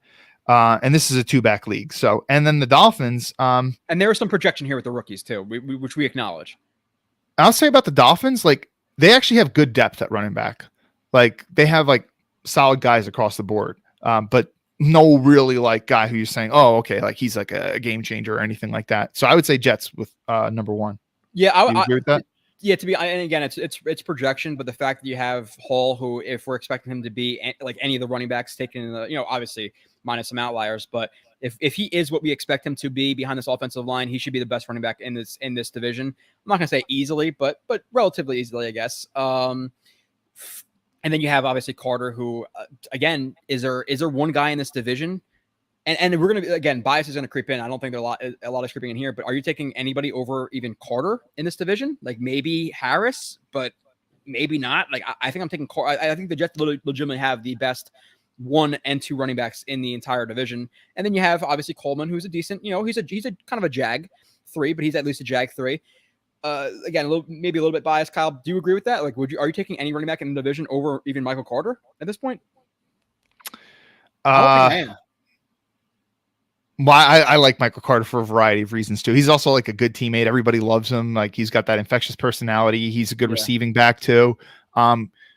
And this is a 2-back league. So, and then the Dolphins. And there was some projection here with the rookies too, which we acknowledge. I'll say about the Dolphins, like they actually have good depth at running back. Like they have like solid guys across the board, but no really like guy who you're saying, oh, okay, like he's like a game changer or anything like that. So I would say Jets with number 1. Yeah, I agree with that. Yeah, and again, it's projection, but the fact that you have Hall, who if we're expecting him to be like any of the running backs taken in the, obviously minus some outliers, but if he is what we expect him to be behind this offensive line, he should be the best running back in this division. I'm not gonna say easily, but relatively easily, I guess. And then you have obviously Carter, who again is there one guy in this division? And we're going to, again, bias is going to creep in. I don't think there are a lot of creeping in here, but are you taking anybody over even Carter in this division? Like maybe Harris, but maybe not. Like I think I'm taking Carter. I think the Jets legitimately have the best 1 and 2 running backs in the entire division. And then you have obviously Coleman, who's a decent, he's a kind of a Jag 3, but he's at least a Jag 3. Again, maybe a little bit biased. Kyle, do you agree with that? Like, are you taking any running back in the division over even Michael Carter at this point? Well, I like Michael Carter for a variety of reasons too. He's also like a good teammate. Everybody loves him. Like he's got that infectious personality. He's a good receiving back too.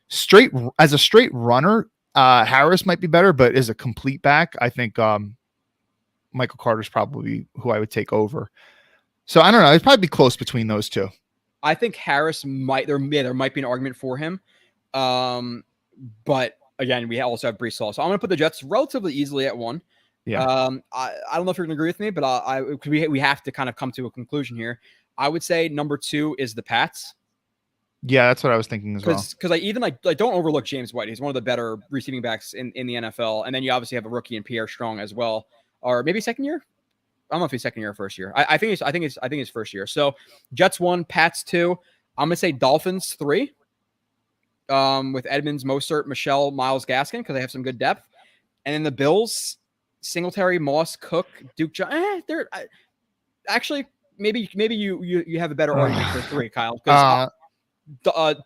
Straight runner, Harris might be better, but as a complete back, I think Michael Carter's probably who I would take over. So I don't know. It'd probably be close between those two. I think Harris might there might be an argument for him. But again, we also have Brees Hall. So I'm going to put the Jets relatively easily at 1. Yeah. I don't know if you're going to agree with me, but we have to kind of come to a conclusion here. I would say number 2 is the Pats. Yeah, that's what I was thinking as well. Because I don't overlook James White. He's one of the better receiving backs in the NFL. And then you obviously have a rookie in Pierre Strong as well, or maybe second year. I don't know if he's second year or first year. I think it's first year. So Jets 1, Pats 2. I'm gonna say Dolphins 3. With Edmonds, Mostert, Michelle, Myles Gaskin, because they have some good depth. And then the Bills, Singletary, Moss, Cook, Duke Johnson. They're actually maybe you have a better argument for 3, Kyle.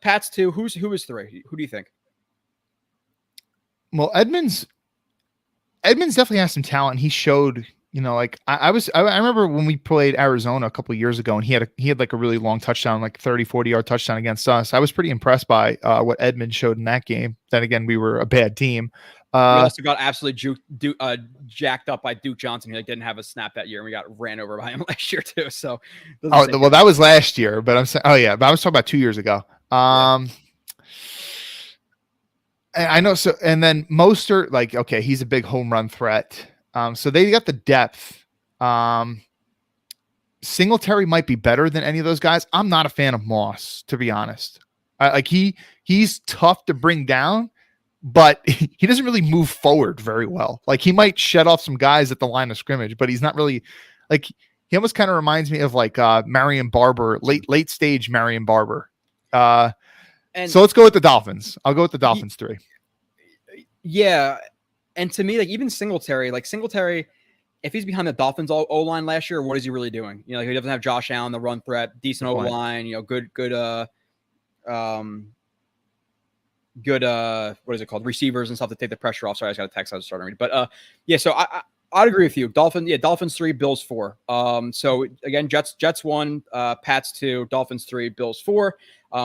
Pats 2. Who is 3? Who do you think? Well, Edmonds definitely has some talent. He showed, like I remember when we played Arizona a couple of years ago, and he had like a really long touchdown, like 30, 40-yard touchdown against us. I was pretty impressed by what Edmonds showed in that game. Then again, we were a bad team. We also got absolutely jacked up by Duke Johnson. He didn't have a snap that year, and we got ran over by him last year too. So, that was last year, but I'm saying, but I was talking about 2 years ago. I know. So, and then Mostert, like, okay, he's a big home run threat. So they got the depth. Singletary might be better than any of those guys. I'm not a fan of Moss, to be honest. He's tough to bring down, but he doesn't really move forward very well. Like, he might shed off some guys at the line of scrimmage, but he's not really like, he almost kind of reminds me of like Marion Barber, late stage Marion Barber. So let's go with the Dolphins. I'll go with the Dolphins 3. Yeah. And to me, like, even Singletary, if he's behind the Dolphins O-line last year, what is he really doing? He doesn't have Josh Allen, the run threat, decent O-line, good what is it called? Receivers and stuff to take the pressure off. Sorry, I just got a text I was starting to read. But so I'd agree with you. Dolphins 3, Bills 4. So again, Jets 1, Pats 2, Dolphins 3, Bills 4,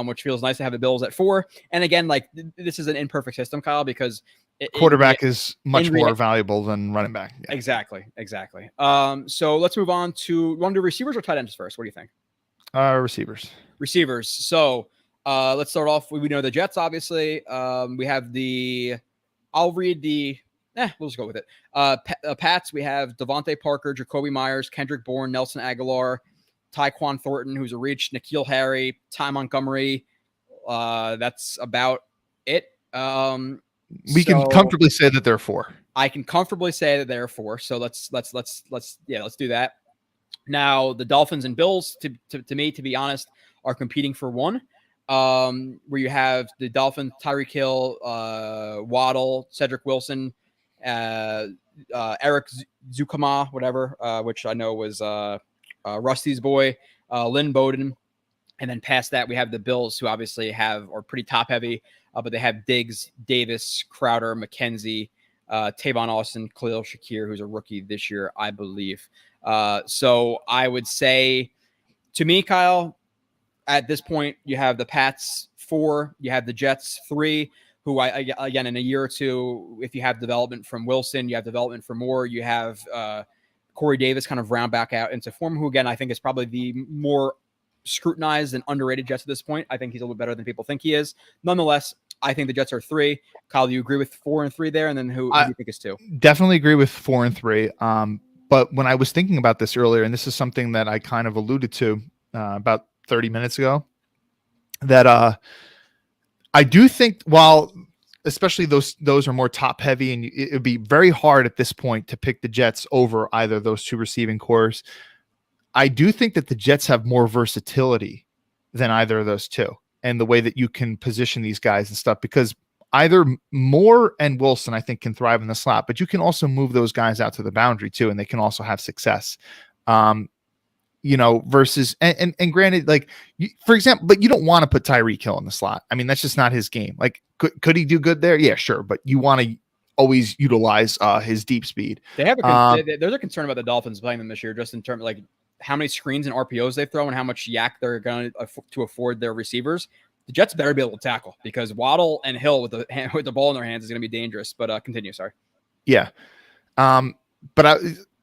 which feels nice to have the Bills at 4. And again, like, this is an imperfect system, Kyle, because quarterback is much more valuable than running back. Yeah. Exactly. So let's move on to, you want to do receivers or tight ends first? What do you think? Receivers. So let's start off. We know the Jets, obviously. We have I'll read we'll just go with it. Pats, we have Devontae Parker, Jacoby Myers, Kendrick Bourne, Nelson Aguilar, Tyquan Thornton, who's a reach, N'Keal Harry, Ty Montgomery. That's about it. We can comfortably say that they're 4. I can comfortably say that they're 4. So let's do that. Now the Dolphins and Bills, to me, to be honest, are competing for 1. Where you have the Dolphins, Tyreek Hill, Waddle, Cedric Wilson, Eric Zukama, whatever, which I know was Rusty's boy, Lynn Bowden. And then past that, we have the Bills, who obviously are pretty top heavy, but they have Diggs, Davis, Crowder, McKenzie, Tavon Austin, Khalil Shakir, who's a rookie this year, I believe. So I would say, to me, Kyle, at this point, you have the Pats 4, you have the Jets 3, who again, in a year or two, if you have development from Wilson, you have development from Moore, you have Corey Davis kind of round back out into form, who again, I think is probably the more scrutinized and underrated Jets at this point. I think he's a little bit better than people think he is. Nonetheless, I think the Jets are 3. Kyle, do you agree with 4 and 3 there? And then who do you think is 2? Definitely agree with 4 and 3. But when I was thinking about this earlier, and this is something that I kind of alluded to about 30 minutes ago, that I do think, while especially those are more top heavy, and it would be very hard at this point to pick the Jets over either of those 2 receiving cores, I do think that the Jets have more versatility than either of those 2, and the way that you can position these guys and stuff, because either Moore and Wilson, I think, can thrive in the slot, but you can also move those guys out to the boundary too, and they can also have success. Versus, and granted, like, for example, but you don't want to put Tyreek Hill in the slot. I mean, that's just not his game. Like, could he do good there? Yeah, sure. But you want to always utilize his deep speed. There's a concern about the Dolphins playing them this year, just in terms of like how many screens and RPOs they throw and how much yak they're going to afford their receivers. The Jets better be able to tackle, because Waddle and Hill with the ball in their hands is going to be dangerous. But continue. Sorry. Yeah.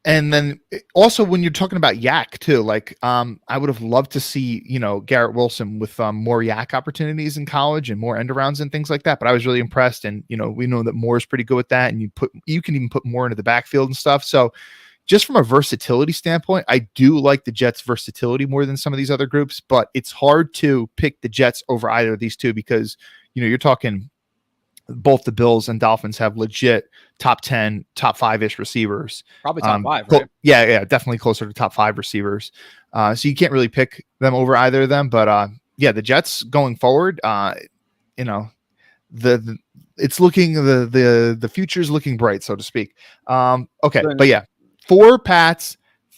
And then also when you're talking about Yak too, like I would have loved to see, Garrett Wilson with more Yak opportunities in college and more end arounds and things like that. But I was really impressed. And, we know that Moore is pretty good with that. And you can even put more into the backfield and stuff. So just from a versatility standpoint, I do like the Jets' versatility more than some of these other groups, but it's hard to pick the Jets over either of these two because, you're talking both the Bills and Dolphins have legit top 10, top 5-ish receivers. Probably top 5, right? Yeah, definitely closer to top 5 receivers. So you can't really pick them over either of them. But the Jets going forward, it's looking the future's looking bright, so to speak. Okay, but yeah, 4 Pats,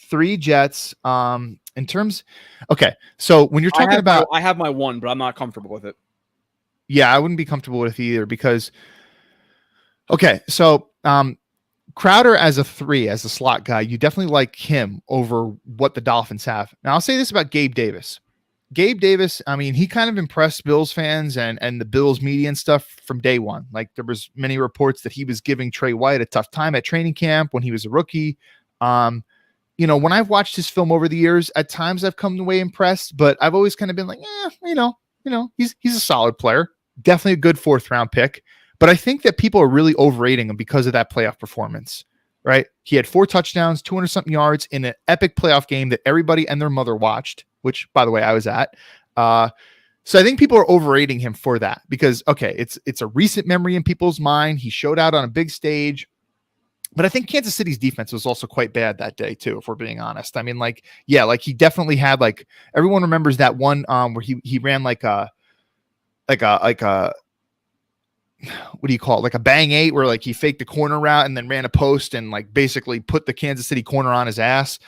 3 Jets. In terms, okay, so when you're talking about, I have my 1, but I'm not comfortable with it. Yeah, I wouldn't be comfortable with it either because, okay, so Crowder as a 3, as a slot guy, you definitely like him over what the Dolphins have. Now, I'll say this about Gabe Davis. Gabe Davis, I mean, he kind of impressed Bills fans and the Bills media and stuff from day one. Like there was many reports that he was giving Trey White a tough time at training camp when he was a rookie. When I've watched his film over the years, at times I've come away impressed, but I've always kind of been like, he's a solid player. Definitely a good 4th round pick, but I think that people are really overrating him because of that playoff performance, right? He had 4 touchdowns, 200 something yards in an epic playoff game that everybody and their mother watched, which by the way, I was at. So I think people are overrating him for that because, okay, it's a recent memory in people's mind. He showed out on a big stage, but I think Kansas City's defense was also quite bad that day too, if we're being honest. I mean, he definitely had everyone remembers that one where he ran like a what do you call it? Like a bang 8 where he faked the corner route and then ran a post and basically put the Kansas City corner on his ass.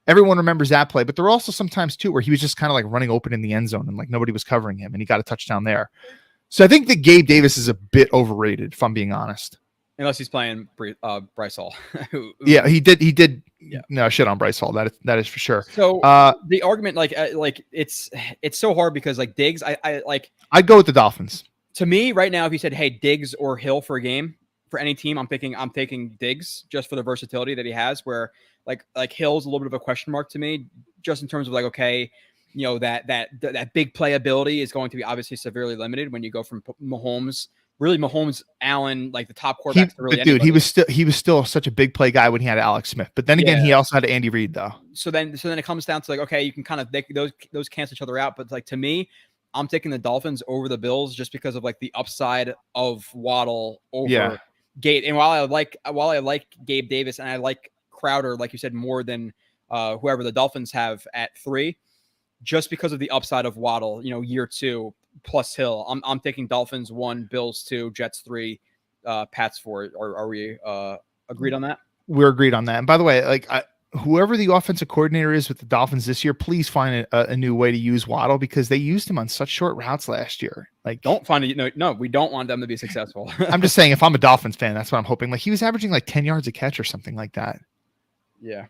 Everyone remembers that play, but there were also some times too where he was just kind of running open in the end zone and nobody was covering him and he got a touchdown there. So I think that Gabe Davis is a bit overrated, if I'm being honest. Unless he's playing Bryce Hall. Yeah, he did. Yeah. No, shit on Bryce Hall. That is for sure. So the argument, it's so hard because Diggs, I'd go with the Dolphins. To me, right now, if you said, "Hey, Diggs or Hill for a game for any team," I'm taking Diggs just for the versatility that he has. Where Hill's a little bit of a question mark to me, just in terms of okay, that big playability is going to be obviously severely limited when you go from Mahomes. Really, Mahomes, Allen, the top quarterbacks. He was still such a big play guy when he had Alex Smith. But then again, he also had Andy Reid though. So then it comes down to okay, you can kind of those cancel each other out. But to me, I'm taking the Dolphins over the Bills just because of the upside of Waddle over Gabe. And while I like Gabe Davis and I like Crowder, like you said, more than whoever the Dolphins have at 3, just because of the upside of Waddle, year 2. Plus Hill. I'm taking Dolphins 1, Bills 2, Jets 3, Pats 4. Are we agreed on that? We're agreed on that. And by the way, whoever the offensive coordinator is with the Dolphins this year, please find a new way to use Waddle because they used him on such short routes last year. Don't find it. No, we don't want them to be successful. I'm just saying, if I'm a Dolphins fan, that's what I'm hoping. He was averaging 10 yards a catch or something like that. Yeah.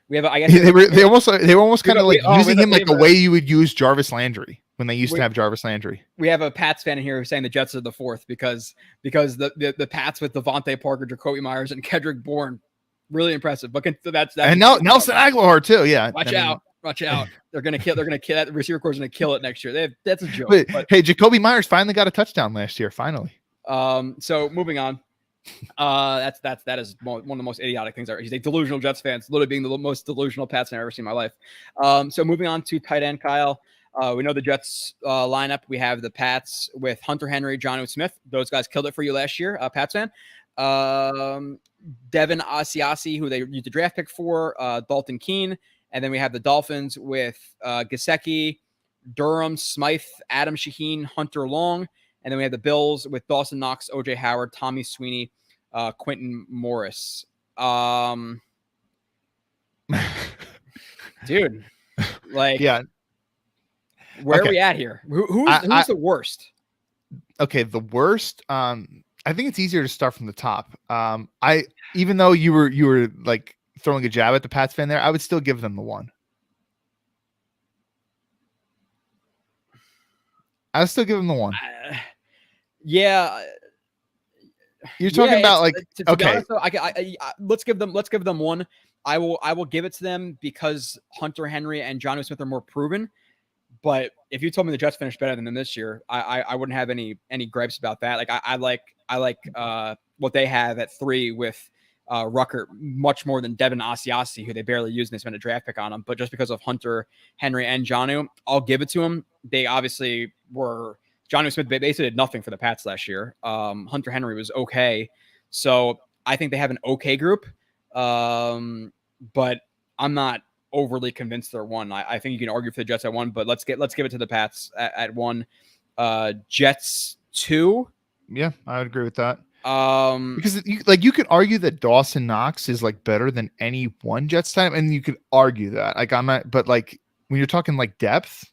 We have, I guess they were almost kind of using him the way you would use Jarvis Landry when they used to have Jarvis Landry. We have a Pats fan in here who's saying the Jets are the 4th because the Pats with Devontae Parker, Jacoby Myers, and Kendrick Bourne, really impressive. But that's and Nelson Aguilar too. Yeah, watch out! They're gonna kill. That receiver corps is gonna kill it next year. That's a joke. But hey, Jacoby Myers finally got a touchdown last year. Finally. So moving on. That is one of the most idiotic things ever. He's a delusional Jets fan, literally being the most delusional Pats fan I've ever seen in my life. So moving on to tight end, Kyle. We know the Jets lineup. We have the Pats with Hunter Henry, Jonnu Smith. Those guys killed it for you last year, Pats fan. Devin Asiasi, who they used the draft pick for, Dalton Keene. And then we have the Dolphins with Gesicki, Durham, Smythe, Adam Shaheen, Hunter Long. And then we have the Bills with Dawson Knox, OJ Howard, Tommy Sweeney, Quentin Morris. Dude, yeah. Where are we at here? Who's the worst? Okay, the worst. I think it's easier to start from the top. Even though you were throwing a jab at the Pats fan there, I would still give them the 1. I would still give them the 1. Yeah. You're talking about like to be okay, honest, though, let's give them one. I will give it to them because Hunter Henry and Jonnu Smith are more proven. But if you told me the Jets finished better than them this year, I wouldn't have any gripes about that. Like I like what they have at 3 with Ruckert much more than Devin Asiasi, who they barely used and they spent a draft pick on him. But just because of Hunter Henry and Jonnu, I'll give it to him. They obviously were Jonnu Smith. They basically did nothing for the Pats last year. Hunter Henry was okay, so I think they have an okay group. But I'm not overly convinced they're 1. I think you can argue for the Jets at 1, but let's give it to the Pats at 1. Jets 2. Yeah, I would agree with that. Because you could argue that Dawson Knox is like better than any one Jets time, and you could argue that. Like I'm not, but like when you're talking like depth,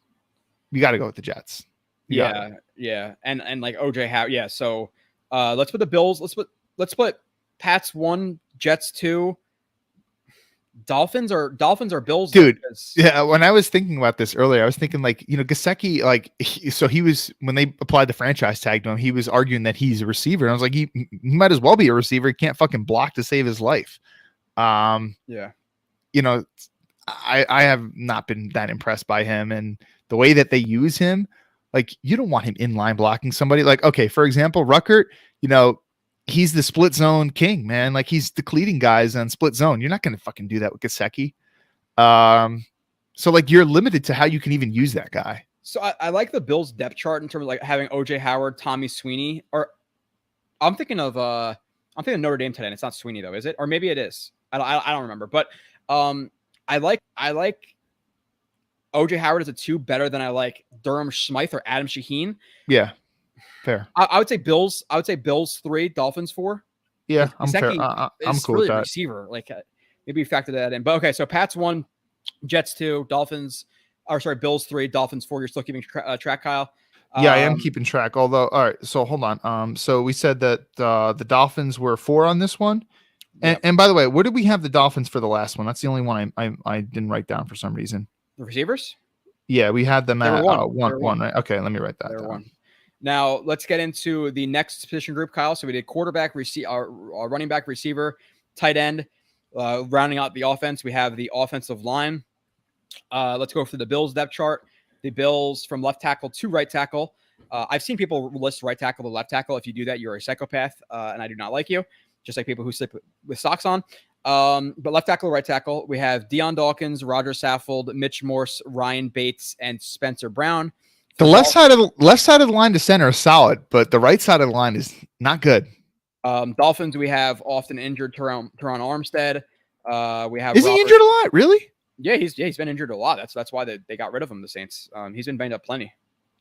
you got to go with the Jets. Yeah, and like OJ Howard. Yeah, so let's put the Bills. Let's put Pats 1, Jets 2. Dolphins or Bills, dude. Yeah, when I was thinking about this earlier, I was thinking like, Gesicki, like he was, when they applied the franchise tag to him, he was arguing that he's a receiver. And I was like, he might as well be a receiver. He can't fucking block to save his life. Yeah. I have not been that impressed by him and the way that they use him. Like, you don't want him in line blocking somebody. Like, okay, for example, Ruckert, he's the split zone king, man. Like he's depleting guys on split zone. You're not going to fucking do that with Gesicki. So like you're limited to how you can even use that guy. So I like the Bills depth chart in terms of like having OJ Howard, Tommy Sweeney, or I'm thinking of Notre Dame today. And it's not Sweeney though, is it? Or maybe it is. I don't remember. But I like OJ Howard as a 2 better than I like Durham Smythe or Adam Shaheen. Yeah. Fair. I would say Bills. I would say Bills 3, Dolphins 4. Yeah, I'm fair. I'm cool really with that. Receiver, like maybe factor that in. But okay, so Pats 1, Jets 2, Bills 3, Dolphins 4. You're still keeping track, Kyle. Yeah, I am keeping track. Although, all right. So hold on. So we said that the Dolphins were 4 on this one. And by the way, where did we have the Dolphins for the last one? That's the only one I didn't write down for some reason. The receivers. Yeah, we had them at 1, right? Okay, let me write that down. 1. Now, let's get into the next position group, Kyle. So we did quarterback, running back, receiver, tight end. Rounding out the offense, we have the offensive line. Let's go through the Bills depth chart. The Bills from left tackle to right tackle. I've seen people list right tackle to left tackle. If you do that, you're a psychopath, and I do not like you, just like people who sleep with socks on. But left tackle, right tackle, we have Deion Dawkins, Roger Saffold, Mitch Morse, Ryan Bates, and Spencer Brown. The left side of the line to center is solid, but the right side of the line is not good. Dolphins, we have often injured Teron Armstead. We have he injured a lot? Really? Yeah, he's been injured a lot. That's why they got rid of him. The Saints. He's been banged up plenty.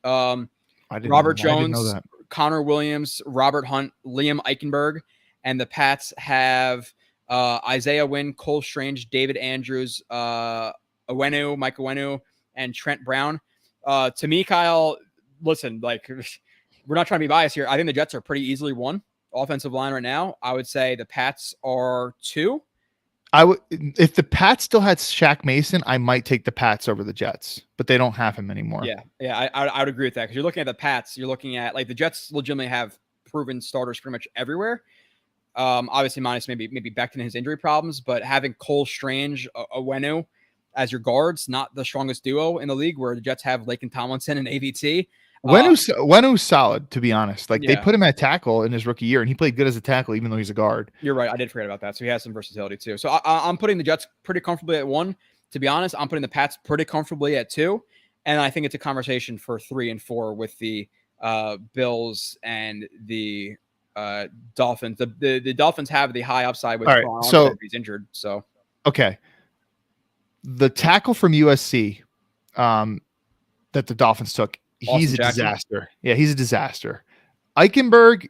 Robert Jones, Connor Williams, Robert Hunt, Liam Eichenberg, and the Pats have Isaiah Wynn, Cole Strange, David Andrews, Mike Owenu, and Trent Brown. To me, Kyle, listen, like we're not trying to be biased here. I think the Jets are pretty easily 1 offensive line right now. I would say the Pats are 2. If the Pats still had Shaq Mason, I might take the Pats over the Jets, but they don't have him anymore. Yeah, I would agree with that because you're looking at the Pats. You're looking at like the Jets legitimately have proven starters pretty much everywhere. Obviously minus maybe Becton and his injury problems, but having Cole Strange, Owenu as your guards, not the strongest duo in the league where the Jets have Laken Tomlinson and AVT. Wenu's solid, to be honest. Like they Yeah. put him at tackle in his rookie year and he played good as a tackle, even though he's a guard. You're right. I did forget about that. So he has some versatility too. So I'm putting the Jets pretty comfortably at 1. To be honest, I'm putting the Pats pretty comfortably at 2. And I think it's a conversation for 3 and 4 with the Bills and the Dolphins. The Dolphins have the high upside with All right, so he's injured. So okay. The tackle from USC that the Dolphins took, he's a disaster. Yeah, he's a disaster. Eichenberg,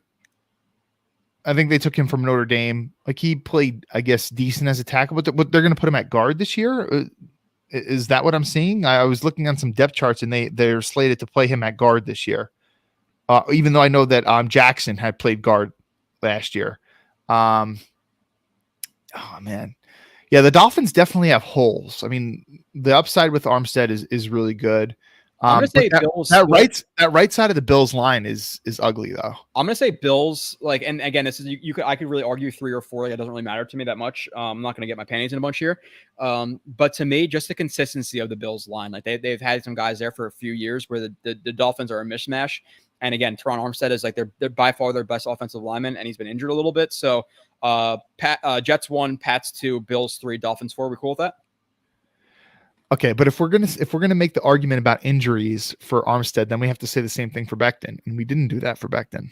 I think they took him from Notre Dame. Like he played, I guess, decent as a tackle, but they're going to put him at guard this year. Is that what I'm seeing? I was looking on some depth charts and they're slated to play him at guard this year. Even though I know that Jackson had played guard last year. Oh man. Yeah, the Dolphins definitely have holes. I mean, the upside with Armstead is really good. I'm gonna say But Bills. that right side of the Bills line is ugly though. I'm gonna say Bills. Like, and again, this is I could really argue 3 or 4. Like, it doesn't really matter to me that much. I'm not gonna get my panties in a bunch here. But to me, just the consistency of the Bills line. Like they've had some guys there for a few years where the Dolphins are a mishmash. And again, Teron Armstead is like they're by far their best offensive lineman, and he's been injured a little bit. So Jets 1, Pats 2, Bills 3, Dolphins 4. We cool with that? Okay, but if we're gonna make the argument about injuries for Armstead, then we have to say the same thing for Becton, and we didn't do that for Becton.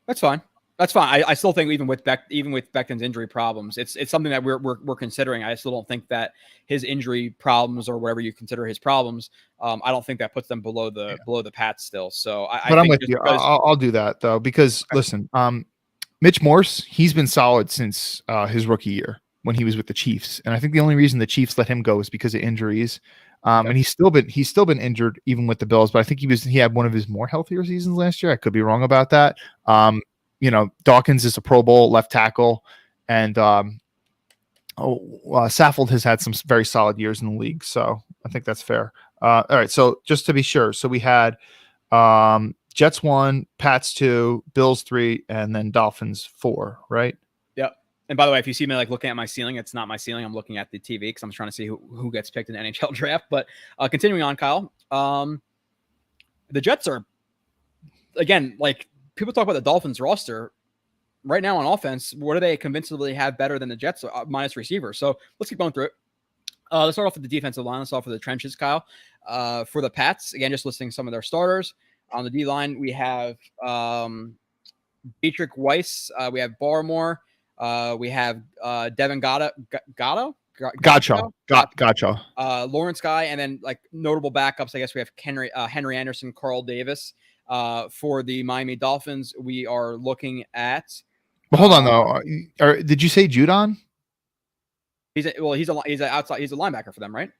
That's fine. That's fine. I still think even with Becton's injury problems, it's something that we're considering. I still don't think that his injury problems or whatever you consider his problems, I don't think that puts them below the Pats still. So I'm with you. I'll do that though because listen, Mitch Morse, he's been solid since his rookie year when he was with the Chiefs, and I think the only reason the Chiefs let him go is because of injuries. And he's still been injured even with the Bills, but I think he had one of his more healthier seasons last year. I could be wrong about that. Dawkins is a Pro Bowl left tackle, and Saffold has had some very solid years in the league, so I think that's fair. All right, so just to be sure, so we had Jets 1, Pats 2, Bills 3, and then Dolphins 4, right? Yep. And by the way, if you see me like looking at my ceiling, it's not my ceiling. I'm looking at the TV because I'm trying to see who gets picked in the NHL draft. But continuing on, Kyle, the Jets are, again, like people talk about the Dolphins roster right now on offense. What do they convincingly have better than the Jets minus receiver? So let's keep going through it. Let's start off with the defensive line. Let's start off with the trenches, Kyle. For the Pats, again, just listing some of their starters. On the D line, we have Dietrich Weiss. We have Barmore. We have Devin Gotcha. Lawrence Guy, and then like notable backups. I guess we have Henry Anderson, Carl Davis. For the Miami Dolphins, we are looking at. But hold on though. Did you say Judon? He's a linebacker for them, right?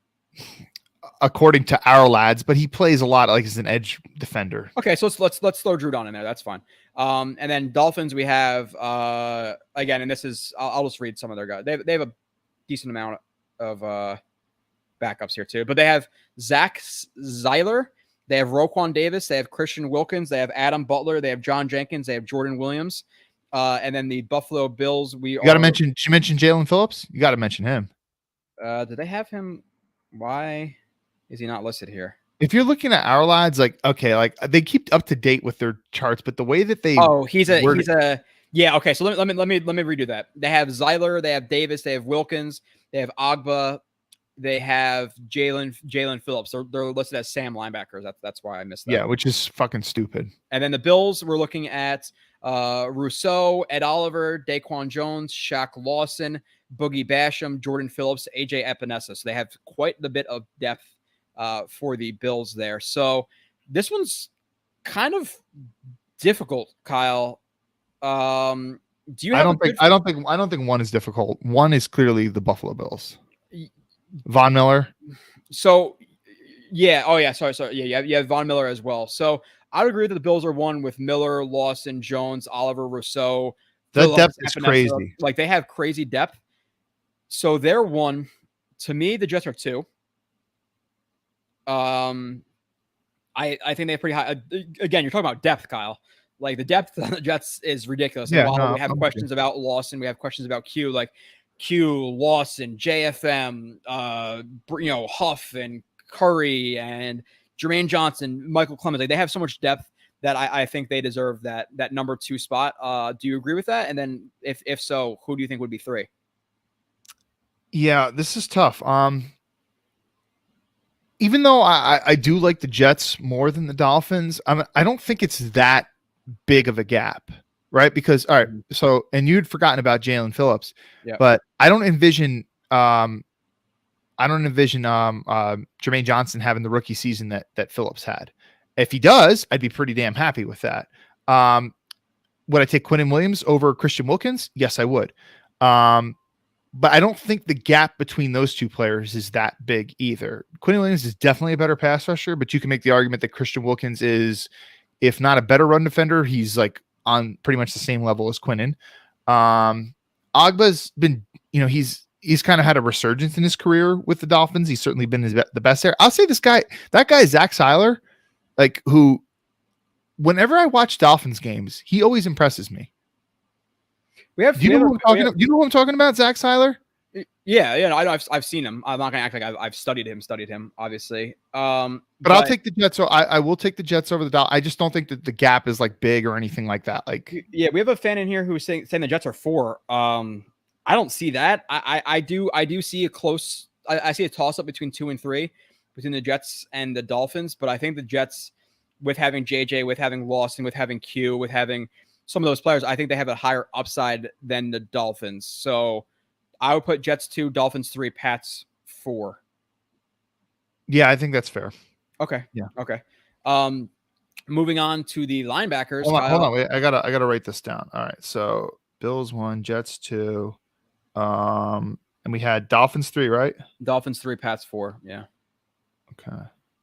According to our lads, but he plays a lot like as an edge defender. Okay, so let's throw Judon in there. That's fine. And then Dolphins, we have again, and this is I'll just read some of their guys. They have a decent amount of backups here too, but they have Zach Zeiler, they have Roquan Davis, they have Christian Wilkins, they have Adam Butler, they have John Jenkins, they have Jordan Williams, and then the Buffalo Bills. You got to mention. Did you mention Jalen Phillips? You got to mention him. Did they have him? Why is he not listed here? If you're looking at our lads, like they keep up to date with their charts, but the way that they yeah, okay. So let me redo that. They have Zeiler, they have Davis, they have Wilkins, they have Agba, they have Jalen Phillips. They're listed as Sam linebackers. That's why I missed that. Yeah, which is fucking stupid. And then the Bills, we're looking at Rousseau, Ed Oliver, Daquan Jones, Shaq Lawson, Boogie Basham, Jordan Phillips, AJ Epinesa. So they have quite the bit of depth for the Bills there. So this one's kind of difficult, Kyle. Do you have I don't think one is difficult. One is clearly the Buffalo Bills. Von Miller. So yeah. Oh yeah. Sorry. Yeah. You have Von Miller as well. So I would agree that the Bills are one with Miller, Lawson, Jones, Oliver, Rousseau. The depth is crazy. Like they have crazy depth. So they're one. To me, the Jets are two. I think they have pretty high. Again, you're talking about depth, Kyle. Like the depth on the Jets is ridiculous. Yeah, we have questions about Lawson. We have questions about Q, like Q, Lawson, JFM, Huff and Curry and Jermaine Johnson, Michael Clemens. Like they have so much depth that I think they deserve that number 2 spot. Do you agree with that? And then if so, who do you think would be 3? Yeah, this is tough. Even though I do like the Jets more than the Dolphins, I don't think it's that big of a gap, right? Because all right, so and you'd forgotten about Jalen Phillips, but I don't envision Jermaine Johnson having the rookie season that Phillips had. If he does, I'd be pretty damn happy with that. Would I take Quinnen Williams over Christian Wilkins? Yes, I would. But I don't think the gap between those two players is that big either. Quinnen Williams is definitely a better pass rusher, but you can make the argument that Christian Wilkins is, if not a better run defender, he's like on pretty much the same level as Quinnen. Agba's been, he's he's kind of had a resurgence in his career with the Dolphins. He's certainly been the best there. I'll say that guy, Zach Seiler, like who, whenever I watch Dolphins games, he always impresses me. Do you know who I'm talking about? Zach Seiler? Yeah, no, I know. I've seen him. I'm not gonna act like I've studied him, obviously. But I'll take the Jets. So I will take the Jets over the Dolphins. I just don't think that the gap is like big or anything like that. Like, yeah, we have a fan in here who's saying the Jets are 4. I don't see that. I do see a close. I see a toss up between 2 and 3 between the Jets and the Dolphins. But I think the Jets, with having JJ, with having Lawson, with having Q, with having some of those players, I think they have a higher upside than the Dolphins. So I would put Jets 2, Dolphins 3, Pats 4. Yeah, I think that's fair. Okay. Yeah. Okay. Moving on to the linebackers. Hold on. Wait, I gotta write this down. All right. So Bills 1, Jets 2. And we had Dolphins 3, right? Dolphins 3, Pats 4. Yeah. Okay.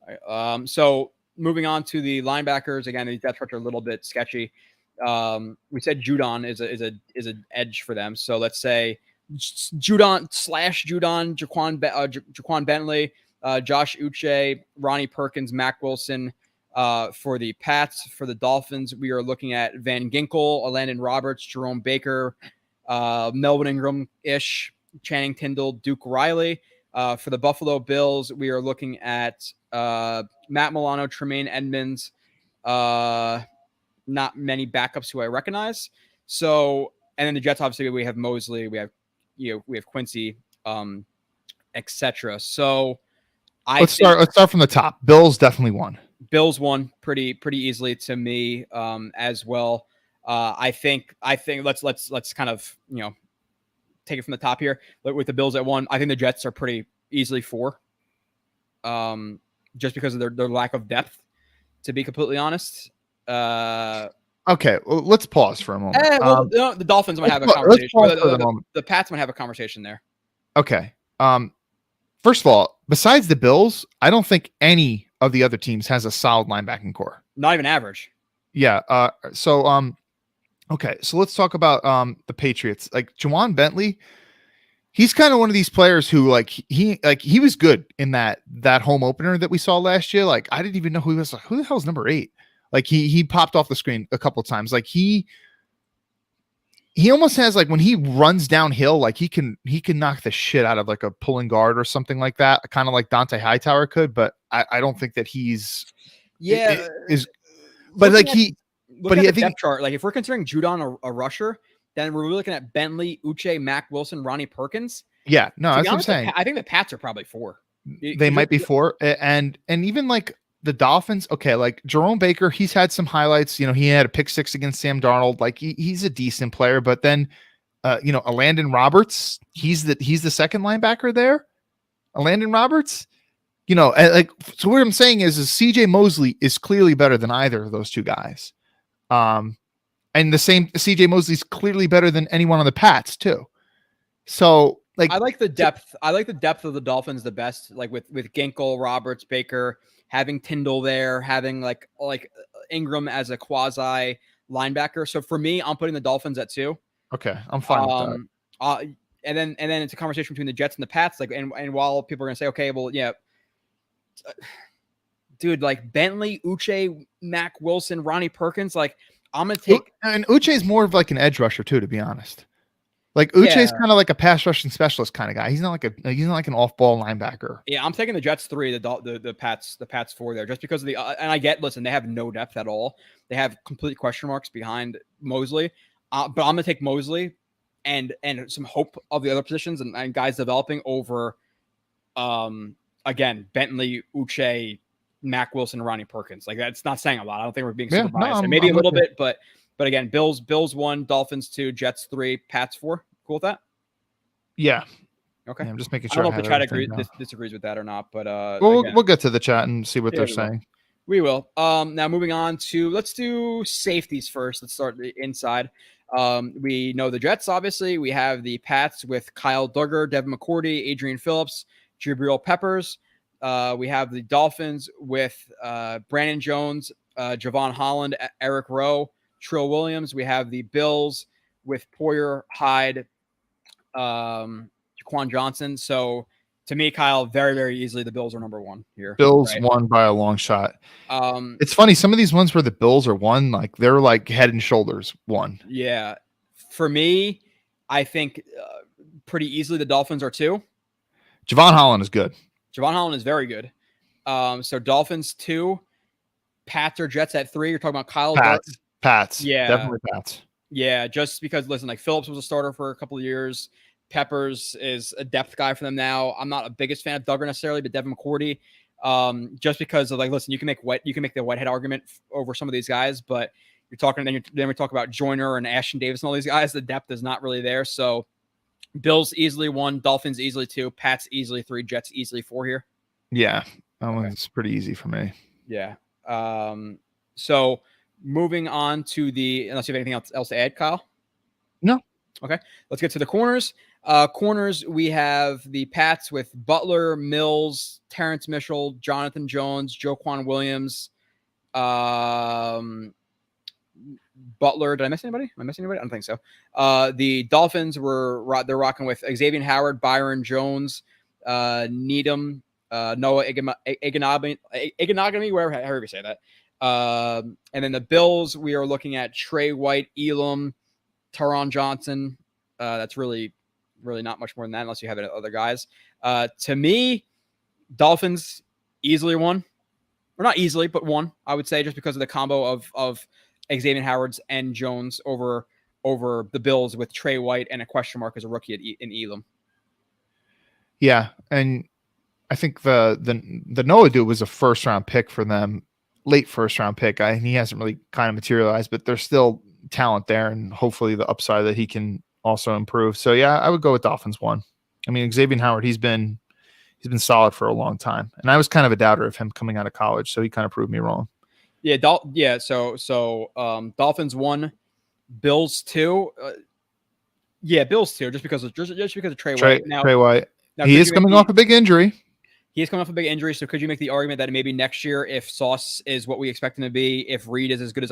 All right. So moving on to the linebackers. Again, the depth chart are a little bit sketchy. We said Judon is an edge for them. So let's say Judon, Jaquan Bentley, Josh Uche, Ronnie Perkins, Mack Wilson. For the Pats, for the Dolphins, we are looking at Van Ginkel, Landon Roberts, Jerome Baker, Melvin Ingram-ish, Channing Tindall, Duke Riley. For the Buffalo Bills, we are looking at Matt Milano, Tremaine Edmonds, not many backups who I recognize. So, and then the Jets, obviously, we have Mosley, we have Quincy, etc. So, let's start from the top. Bills definitely won. Bills won pretty easily to me as well. I think let's kind of take it from the top here. With the Bills at 1, I think the Jets are pretty easily 4. Just because of their lack of depth, to be completely honest. Okay, well, let's pause for a moment. The Dolphins might have a conversation. The Pats might have a conversation there. Okay. First of all, besides the Bills, I don't think any of the other teams has a solid linebacking core. Not even average. Yeah. Okay. So let's talk about the Patriots. Like Jaquan Bentley, he's kind of one of these players who he was good in that home opener that we saw last year. Like I didn't even know who he was. Like, who the hell is number 8? Like he popped off the screen a couple of times. Like he almost has, like, when he runs downhill, like he can knock the shit out of like a pulling guard or something like that, kind of like Dante Hightower could, but I don't think that he's but like the depth chart, like if we're considering Judon a rusher, then we're looking at Bentley, Uche, Mack Wilson, Ronnie Perkins. Yeah, no, that's what I'm saying. I think the Pats are probably 4. They might be 4, and even like the Dolphins, okay, like Jerome Baker, he's had some highlights. He had a pick 6 against Sam Darnold. Like he's a decent player, but then, Landon Roberts, he's the second linebacker there. Landon Roberts, like, so what I'm saying is CJ Mosley is clearly better than either of those two guys. And the same CJ Mosley's clearly better than anyone on the Pats too. So like, I like the depth. I like the depth of the Dolphins the best. Like with Ginkel, Roberts, Baker, having Tindall there, having like Ingram as a quasi linebacker. So for me, I'm putting the Dolphins at 2. Okay, I'm fine with that. And then it's a conversation between the Jets and the Pats. Like, and while people are gonna say, okay, well, yeah, dude, like Bentley, Uche, Mack Wilson, Ronnie Perkins, like I'm gonna take. And Uche is more of like an edge rusher too, to be honest. Like Uche is kind of like a pass rushing specialist kind of guy. He's not like an off ball linebacker. Yeah, I'm taking the Jets 3, the Pats 4 there, just because of and I get, listen, they have no depth at all. They have complete question marks behind Mosley, but I'm gonna take Mosley and some hope of the other positions and guys developing over, again, Bentley, Uche, Mack Wilson, Ronnie Perkins. Like that's not saying a lot. I don't think we're being super biased. No, maybe a little bit, but again, Bills 1, Dolphins 2, Jets 3, Pats 4. Cool with that? Yeah. Okay. Yeah, I'm just making sure. I don't know if the chat disagrees with that or not, but we'll get to the chat and see what they're saying. We will. Now moving on to, let's do safeties first. Let's start inside. We know the Jets, obviously. We have the Pats with Kyle Duggar, Devin McCourty, Adrian Phillips, Jabril Peppers. We have the Dolphins with Brandon Jones, Javon Holland, Eric Rowe, Trill Williams. We have the Bills with Poyer, Hyde, Jaquan Jaquan Johnson. So to me, Kyle, very, very easily the Bills are number one here. Bills right? won by a long shot. Um, It's funny. Some of these ones where the Bills are one, like they're like head and shoulders one. yeah. For me, I think pretty easily the Dolphins are two. Javon Holland is good. Javon Holland is very good. So Dolphins 2, Pats or Jets at 3. You're talking about Kyle. Pats. Yeah. Definitely Pats. Yeah, just because, listen, like Phillips was a starter for a couple of years. Peppers is a depth guy for them now. I'm not a biggest fan of Duggar necessarily, but Devin McCourty, just because of like, listen, you can make the Whitehead argument over some of these guys, but you're talking, then we talk about Joyner and Ashton Davis and all these guys. The depth is not really there. So Bills easily 1, Dolphins easily 2, Pats easily 3, Jets easily 4 here. Yeah, that one's pretty easy for me. Yeah. So moving on to unless you have anything else to add, Kyle? No. Okay. Let's get to the corners. Corners, we have the Pats with Butler, Mills, Terrence Mitchell, Jonathan Jones, Joquan Williams, Butler. Did I miss anybody? Am I missing anybody? I don't think so. The Dolphins they're rocking with Xavier Howard, Byron Jones, Needham, Noah Iganogamy, however you say that. And then the Bills, we are looking at Trey White, Elam, Taron Johnson. That's really not much more than that unless you have other guys. To me, Dolphins easily 1. Or not easily, but 1, I would say, just because of the combo of Xavier Howard's and Jones over the Bills with Trey White and a question mark as a rookie in Elam. Yeah, and I think the Noah dude was a first round pick for them, late first round pick. He hasn't really kind of materialized, but there's still talent there, and hopefully the upside that he can also improve. So yeah, I would go with Dolphins 1. I mean, Xavier Howard, he's been solid for a long time, and I was kind of a doubter of him coming out of college, so he kind of proved me wrong. Yeah, So Dolphins 1, Bills 2. Bills 2, just because of Trey White. Trey White. He is coming off a big injury. He is coming off a big injury, so could you make the argument that maybe next year, if Sauce is what we expect him to be, if Reed is as good as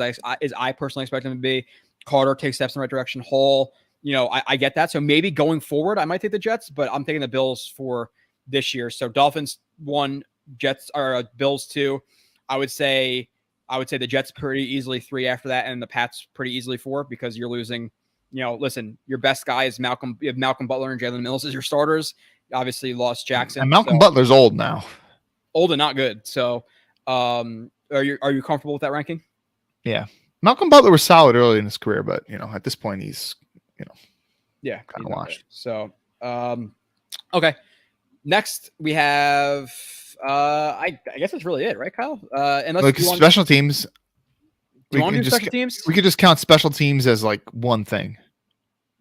I personally expect him to be, Carter takes steps in the right direction, Hall, I get that. So maybe going forward, I might take the Jets, but I'm taking the Bills for this year. So Dolphins 1, Jets or Bills 2. I would say the Jets pretty easily 3 after that, and the Pats pretty easily 4 because you're losing. Listen, your best guy is Malcolm. You have Malcolm Butler and Jalen Mills as your starters. Obviously, lost Jackson. And Malcolm Butler's old now. Old and not good. So, are you comfortable with that ranking? Yeah, Malcolm Butler was solid early in his career, but at this point he's kind of washed. So, okay. Next we have. I guess that's really it, right, Kyle? Unless like special teams. Do you want to do special teams? We could just count special teams as like one thing,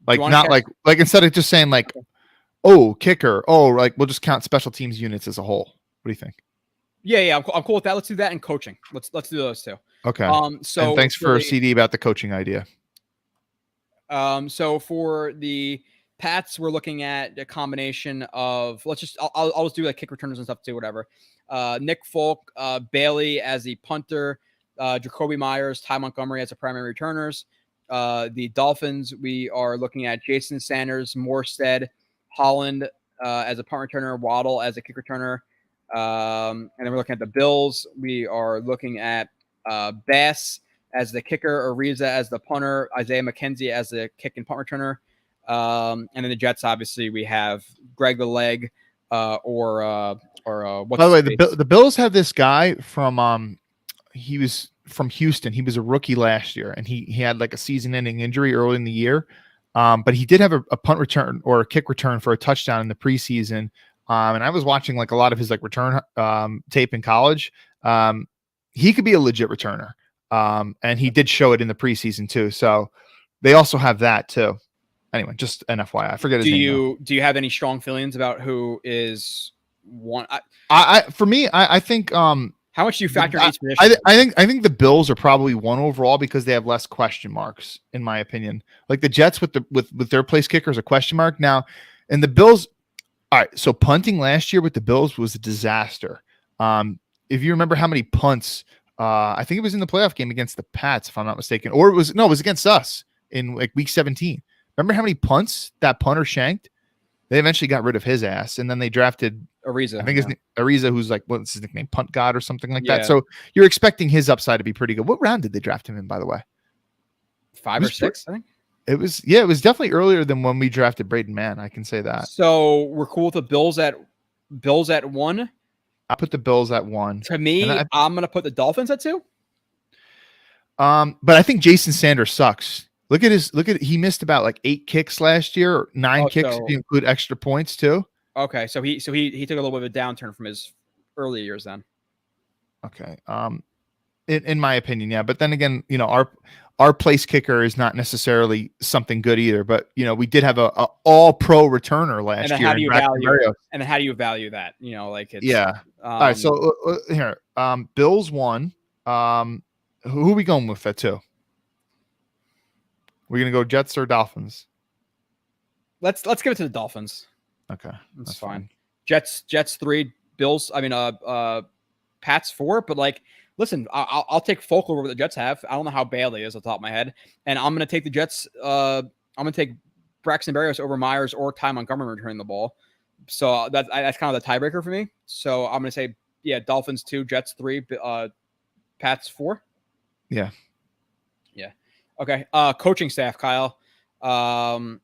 like not like instead of just saying like, oh, kicker, like we'll just count special teams units as a whole. What do you think? Yeah, I'm cool with that. Let's do that and coaching. Let's do those two. Okay. So and thanks for CD about the coaching idea. So for the Pats, we're looking at a combination of I'll just do like kick returners and stuff too, whatever. Nick Folk, Bailey as the punter, Jacoby Myers, Ty Montgomery as the primary returners. The Dolphins, we are looking at Jason Sanders, Morstead, Holland as a punt returner, Waddle as a kick returner. And then we're looking at the Bills. We are looking at Bass as the kicker, Ariza as the punter, Isaiah McKenzie as the kick and punt returner. And then the Jets, obviously, we have Greg the Leg or what's by the way, the Bills have this guy from he was from Houston. He was a rookie last year, and he had like a season-ending injury early in the year. But he did have a punt return or a kick return for a touchdown in the preseason. And I was watching like a lot of his like return tape in college. He could be a legit returner. And he did show it in the preseason too. So they also have that too. Anyway, just an FYI. I forget his name. Do you have any strong feelings about who is one? I think how much do you factor in each position? I think the Bills are probably 1 overall because they have less question marks, in my opinion. Like the Jets with their place kicker is a question mark now, and the Bills. All right, so punting last year with the Bills was a disaster. If you remember how many punts, I think it was in the playoff game against the Pats, if I'm not mistaken, or it was against us in like week 17. Remember how many punts that punter shanked? They eventually got rid of his ass, and then they drafted Ariza. I think his Ariza, who's like what's his nickname, Punt God or something like Yeah. that. So you're expecting his upside to be pretty good. What round did they draft him in, by the way? 5 or 6, I think. It was definitely earlier than when we drafted Braden Mann. I can say that. So we're cool with the Bills at 1. I put the Bills at 1. To me, I'm gonna put the Dolphins at 2. But I think Jason Sanders sucks. Look at he missed about like 8 kicks last year, or 9 kicks if you include extra points too. Okay, so he took a little bit of a downturn from his early years then. Okay. In my opinion, yeah. But then again, our place kicker is not necessarily something good either. But we did have a all pro returner last year. How do you value? And then how do you value that? Like it's yeah. All right. So here, Bills 1. Who are we going with at 2? We're gonna go Jets or Dolphins. Let's give it to the Dolphins. Okay, that's fine. Jets 3, Bills. I mean, Pats 4. But like, listen, I'll take Folk over what the Jets have. I don't know how Bailey is off the top of my head, and I'm gonna take the Jets. I'm gonna take Braxton Berrios over Myers or Ty Montgomery returning the ball. So that's kind of the tiebreaker for me. So I'm gonna say Dolphins 2, Jets 3, Pats 4. Yeah. Okay. Coaching staff, Kyle. To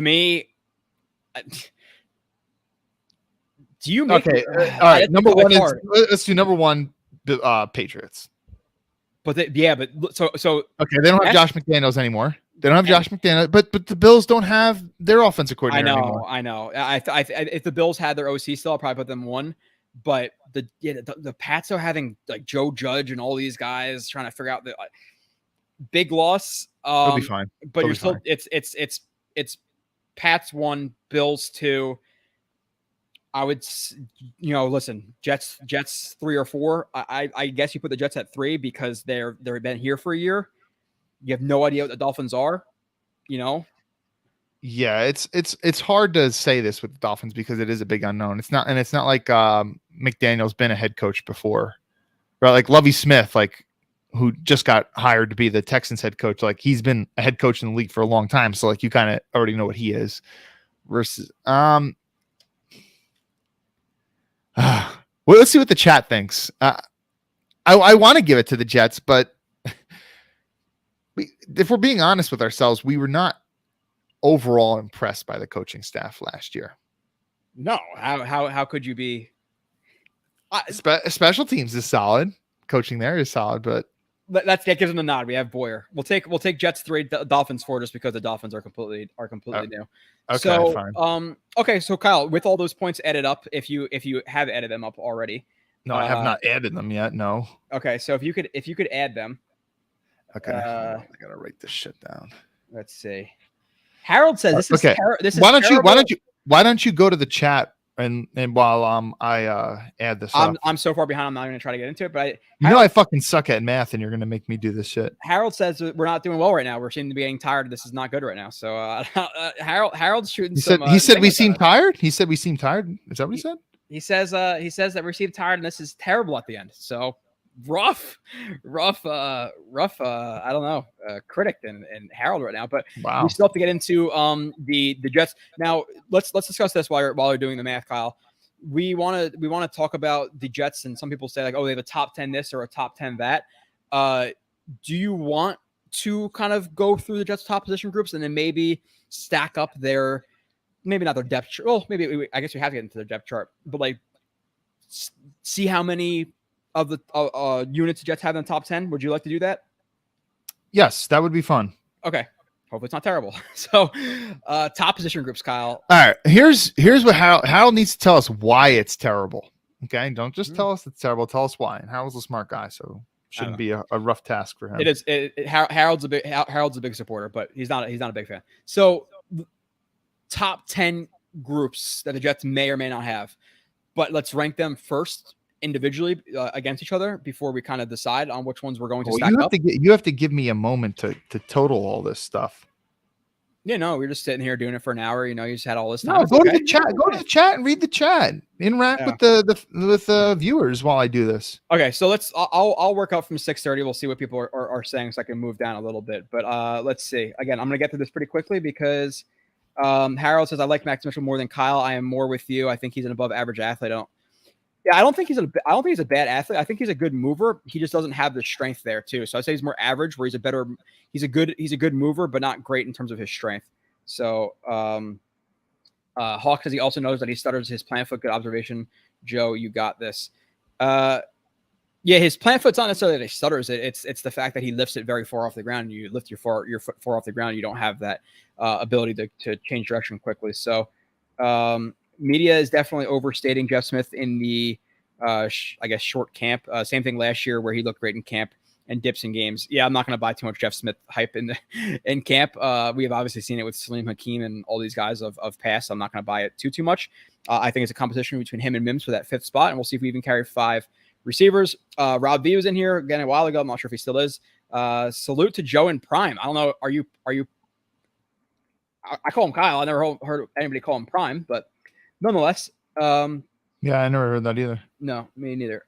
me, do you make okay? All right. Number 1 is let's do number 1. The Patriots. But so okay, they don't have Josh McDaniels anymore. They don't have Josh McDaniels, but the Bills don't have their offensive coordinator anymore. I know. If the Bills had their OC still, I'll probably put them 1. But the Pats are having like Joe Judge and all these guys trying to figure out the big loss. It'll be fine. But you're still it's Pats 1, Bills 2. I would, listen, Jets 3 or 4. I guess you put the Jets at 3 because they've been here for a year. You have no idea what the Dolphins are, Yeah, it's hard to say this with the Dolphins because it is a big unknown. It's not like McDaniel's been a head coach before, right? Like Lovie Smith, like who just got hired to be the Texans head coach. Like he's been a head coach in the league for a long time, so like you kind of already know what he is. Versus, well, let's see what the chat thinks. I want to give it to the Jets, but if we're being honest with ourselves, we were not overall impressed by the coaching staff last year. No, how could you be? Special teams is solid. Coaching there is solid, but that gives them the nod. We have Boyer. We'll take Jets 3, Dolphins 4, just because the Dolphins are completely new. Okay, so, fine. Okay, so Kyle, with all those points added up, if you have added them up already. No, I have not added them yet. No. Okay, so if you could add them. Okay. I gotta write this shit down. Let's see. Harold says this is okay. This is why don't you go to the chat and while I add this up. I'm so far behind. I'm not going to try to get into it, but I fucking suck at math, and you're going to make me do this shit. Harold says we're not doing well right now. We're seeming to be getting tired. This is not good right now. So Harold's shooting. He said we seem tired. He said we seem tired. Is that what he said? He says that we seem tired, and this is terrible at the end. So rough. I don't know, critic and Harold right now, but wow. We still have to get into the Jets. Now let's discuss this while you're doing the math, Kyle. We want to talk about the Jets, and some people say like, oh, they have a top 10 this or a top 10 that. Do you want to kind of go through the Jets top position groups and then maybe stack up their, maybe not their depth chart? Well, maybe I guess we have to get into their depth chart, but like see how many of the units the Jets have in the top 10. Would you like to do that? Yes, that would be fun. Okay. Hopefully it's not terrible. So top position groups, Kyle. All right. Here's what Harold needs to tell us why it's terrible. Okay. Don't just tell us it's terrible. Tell us why. And Harold's a smart guy, so shouldn't be a rough task for him. It is. Harold's a big supporter, but he's not a big fan. So top 10 groups that the Jets may or may not have, but let's rank them first individually against each other before we kind of decide on which ones we're going to stack up. You have to give me a moment to total all this stuff. Yeah, no, we're just sitting here doing it for an hour. You just had all this time. No, go to the chat. Go to the chat and read the chat. Interact with the viewers while I do this. Okay, so I'll work out from 6:30. We'll see what people are saying, so I can move down a little bit. But let's see. Again, I'm gonna get through this pretty quickly because Harold says, I like Max Mitchell more than Kyle. I am more with you. I think he's an above average athlete. I don't think he's a bad athlete. I think he's a good mover. He just doesn't have the strength there too. So I'd say he's more average, where he's a good mover, but not great in terms of his strength. So Hawk says he also knows that he stutters his plant foot. Good observation, Joe. You got this. Yeah, his plant foot's not necessarily that he stutters it. It's the fact that he lifts it very far off the ground. You lift your foot far off the ground. You don't have that ability to change direction quickly. So media is definitely overstating Jeff Smith in the, I guess, short camp. Same thing last year where he looked great in camp and dips in games. Yeah, I'm not going to buy too much Jeff Smith hype in camp. We have obviously seen it with Salim Hakeem and all these guys of past. So I'm not going to buy it too much. I think it's a competition between him and Mims for that 5th spot, and we'll see if we even carry 5 receivers. Rob V was in here again a while ago. I'm not sure if he still is. Salute to Joe in Prime. I don't know. Are you? I call him Kyle. I never heard anybody call him Prime, but nonetheless. Yeah, I never heard that either. No, me neither.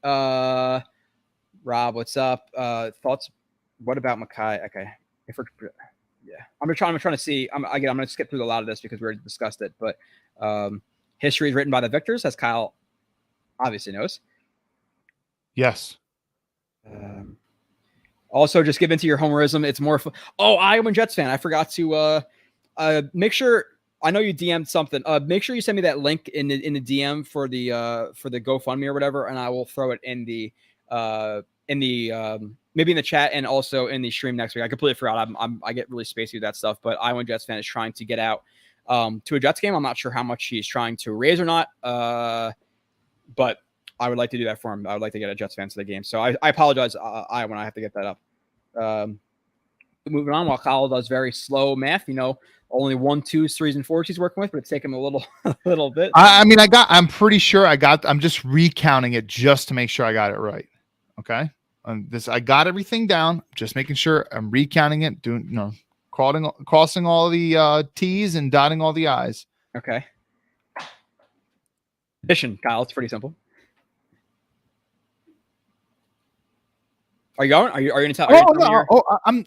Rob, what's up? Thoughts? What about Mackay? Okay, I'm trying to see. I'm going to skip through a lot of this because we already discussed it. But history is written by the victors, as Kyle obviously knows. Yes. Also, just give into your homerism. It's more fun. Oh, I am a Jets fan. I forgot to make sure. I know you DM'd something. Make sure you send me that link in the DM for the GoFundMe or whatever, and I will throw it in the maybe in the chat and also in the stream next week. I completely forgot. I get really spacey with that stuff, but I, one Jets fan, is trying to get out to a Jets game. I'm not sure how much he's trying to raise or not, but I would like to do that for him. I would like to get a Jets fan to the game. So I apologize when I have to get that up. Moving on, while Kyle does very slow math, only 1, 2, 3s, and 4s he's working with, but it's taken him a little bit. I'm pretty sure I'm just recounting it just to make sure I got it right. Okay. I got everything down, just making sure I'm recounting it, crossing all the T's and dotting all the I's. Okay. Addition, Kyle, it's pretty simple. Are you going? Are you going to tell? I'm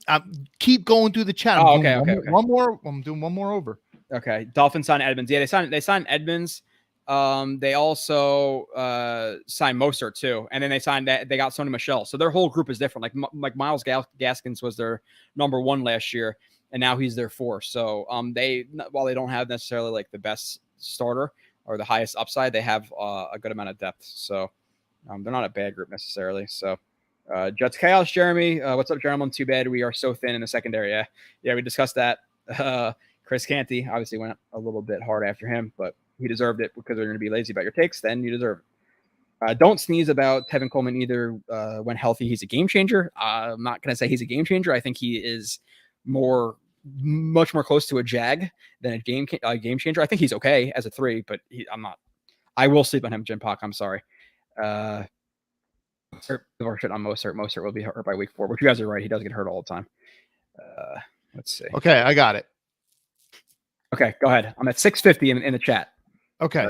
keep going through the chat. Okay. One more. I'm doing one more over. Okay. Dolphins signed Edmonds. Yeah, they signed Edmonds. They also signed Mostert too, and then they got Sony Michel. So their whole group is different. Like Miles Gaskins was their number 1 last year, and now he's their 4. So while they don't have necessarily like the best starter or the highest upside, they have a good amount of depth. So they're not a bad group necessarily. So. Jets Chaos, Jeremy. What's up, gentlemen? Too bad we are so thin in the secondary. Yeah, we discussed that. Chris Canty obviously went a little bit hard after him, but he deserved it because they're going to be lazy about your takes. Then you deserve it. Don't sneeze about Tevin Coleman either. When healthy, he's a game changer. I'm not going to say he's a game changer. I think he is much more close to a jag than a game changer. I think he's okay as a 3, but I'm not. I will sleep on him, Jim Pock. I'm sorry. Or shit on Mostert. Mostert will be hurt by week 4, but you guys are right. He does get hurt all the time. Let's see. Okay, I got it. Okay, go ahead. I'm at 650 in the chat. Okay.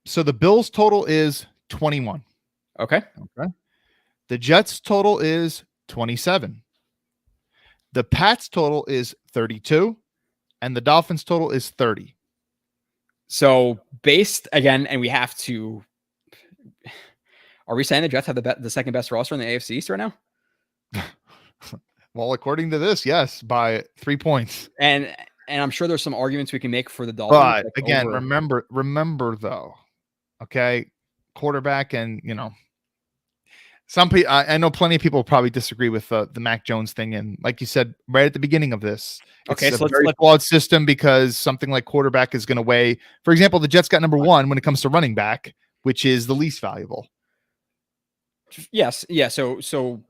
So the Bills total is 21. Okay. The Jets total is 27. The Pats total is 32, and the Dolphins total is 30. So based again, and we have to. Are we saying the Jets have the second best roster in the AFC East right now? Well, according to this, yes, by 3 points. And I'm sure there's some arguments we can make for the Dolphins. But again, remember though, okay, quarterback, and some people. I know plenty of people probably disagree with the Mac Jones thing, and like you said right at the beginning of this, it's a very flawed system because something like quarterback is going to weigh. For example, the Jets got number 1 when it comes to running back, which is the least valuable. Yes. Yeah. So,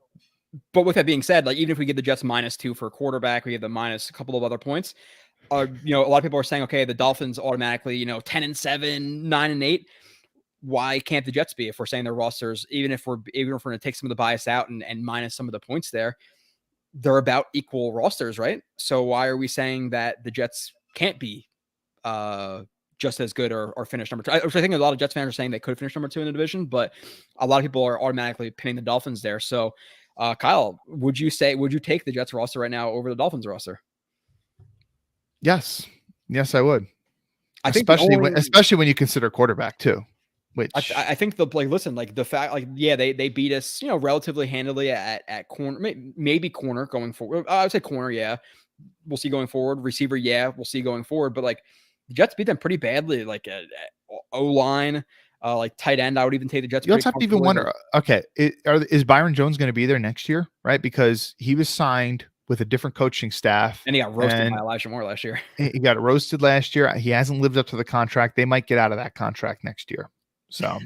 but with that being said, like even if we give the Jets -2 for a quarterback, we give them minus a couple of other points. A lot of people are saying, okay, the Dolphins automatically, 10-7, 9-8. Why can't the Jets be? If we're saying their rosters, even if we're going to take some of the bias out and minus some of the points there, they're about equal rosters, right? So why are we saying that the Jets can't be just as good or finish number 2? I think a lot of Jets fans are saying they could finish number 2 in the division, but a lot of people are automatically pinning the Dolphins there. So, Kyle, would you take the Jets roster right now over the Dolphins roster? Yes. Yes, I would. I think the especially when you consider quarterback too. Which I think listen, like the fact, like, yeah, they beat us, relatively handily at corner, maybe corner going forward. I would say corner, yeah. We'll see going forward. Receiver, yeah, we'll see going forward. But like the Jets beat them pretty badly, like at O-line, like tight end. I would even take the Jets. You also have to even wonder, okay, is Byron Jones going to be there next year, right? Because he was signed with a different coaching staff. And he got roasted by Elijah Moore last year. He got roasted last year. He hasn't lived up to the contract. They might get out of that contract next year. So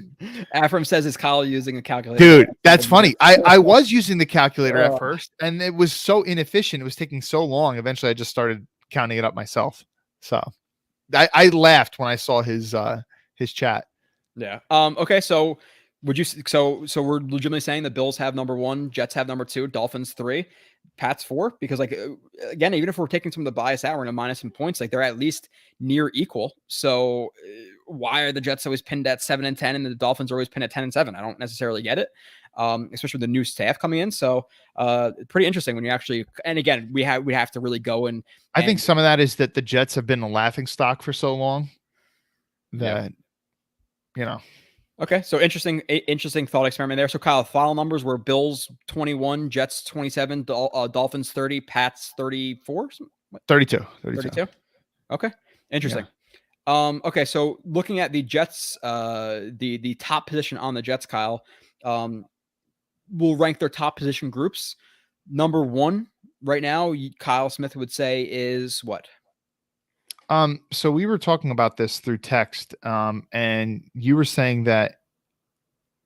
Afram says, is Kyle using a calculator? Dude, that's funny. I was using the calculator at first, and it was so inefficient. It was taking so long. Eventually, I just started counting it up myself. So I laughed when I saw his chat. Yeah. Okay. So would you? So we're legitimately saying the Bills have number 1, Jets have number 2, Dolphins 3, Pats 4. Because like again, even if we're taking some of the bias out, we're in minus some points. Like they're at least near equal. So why are the Jets always pinned at 7-10 and the Dolphins are always pinned at 10-7? I don't necessarily get it. Especially with the new staff coming in. So pretty interesting when you actually. And again, we have to really go and. I think some of that is that the Jets have been a laughing stock for so long that Okay, so interesting thought experiment there. So Kyle, final numbers were Bills 21, Jets 27, Dolphins 30, Pats 34, 32. Okay, interesting. Yeah. Okay, so looking at the Jets, the top position on the Jets, Kyle, we'll rank their top position groups. Number 1 right now, Kyle Smith would say is what? So we were talking about this through text, and you were saying that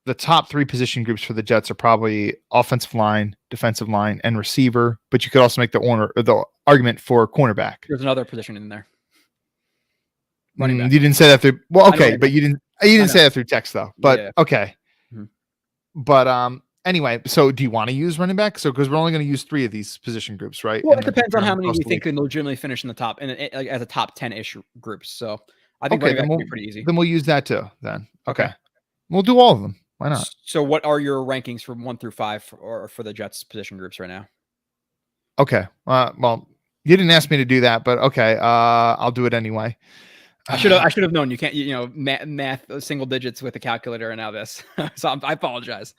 the top 3 position groups for the Jets are probably offensive line, defensive line, and receiver, but you could also make the argument for cornerback. There's another position in there. Running back. You didn't say that through. Well, okay, but you didn't say that through text though. But yeah. Okay. Mm-hmm. But anyway, so do you want to use running back? So because we're only going to use 3 of these position groups, right? Well, it depends on how many we think can legitimately finish in the top and like as a top 10-ish groups. So I think running back would be pretty easy. Then we'll use that too. Then okay, we'll do all of them. Why not? So what are your rankings from 1 through 5 for the Jets position groups right now? Okay. Well, you didn't ask me to do that, but okay. I'll do it anyway. I should have known. You can't, math single digits with a calculator and now this. So I apologize.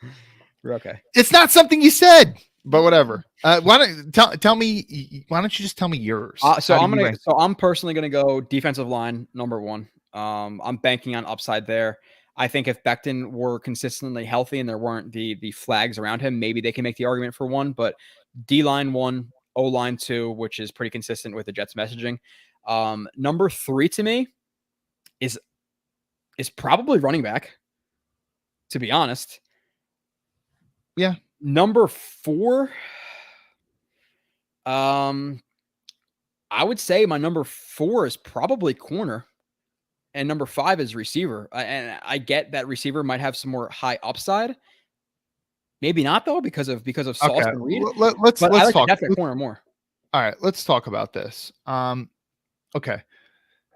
We're okay. It's not something you said, but whatever. Why don't tell me? Why don't you just tell me yours? I'm personally gonna go defensive line number 1. I'm banking on upside there. I think if Becton were consistently healthy and there weren't the flags around him, maybe they can make the argument for 1. But D-line 1, O-line 2, which is pretty consistent with the Jets messaging. Number 3 to me is probably running back, to be honest. Yeah. Number 4, I would say my number 4 is probably corner. And number 5 is receiver. And I get that receiver might have some more high upside. Maybe not though, because of Sauce and Reed. Let's talk that corner more. All right, let's talk about this. Okay.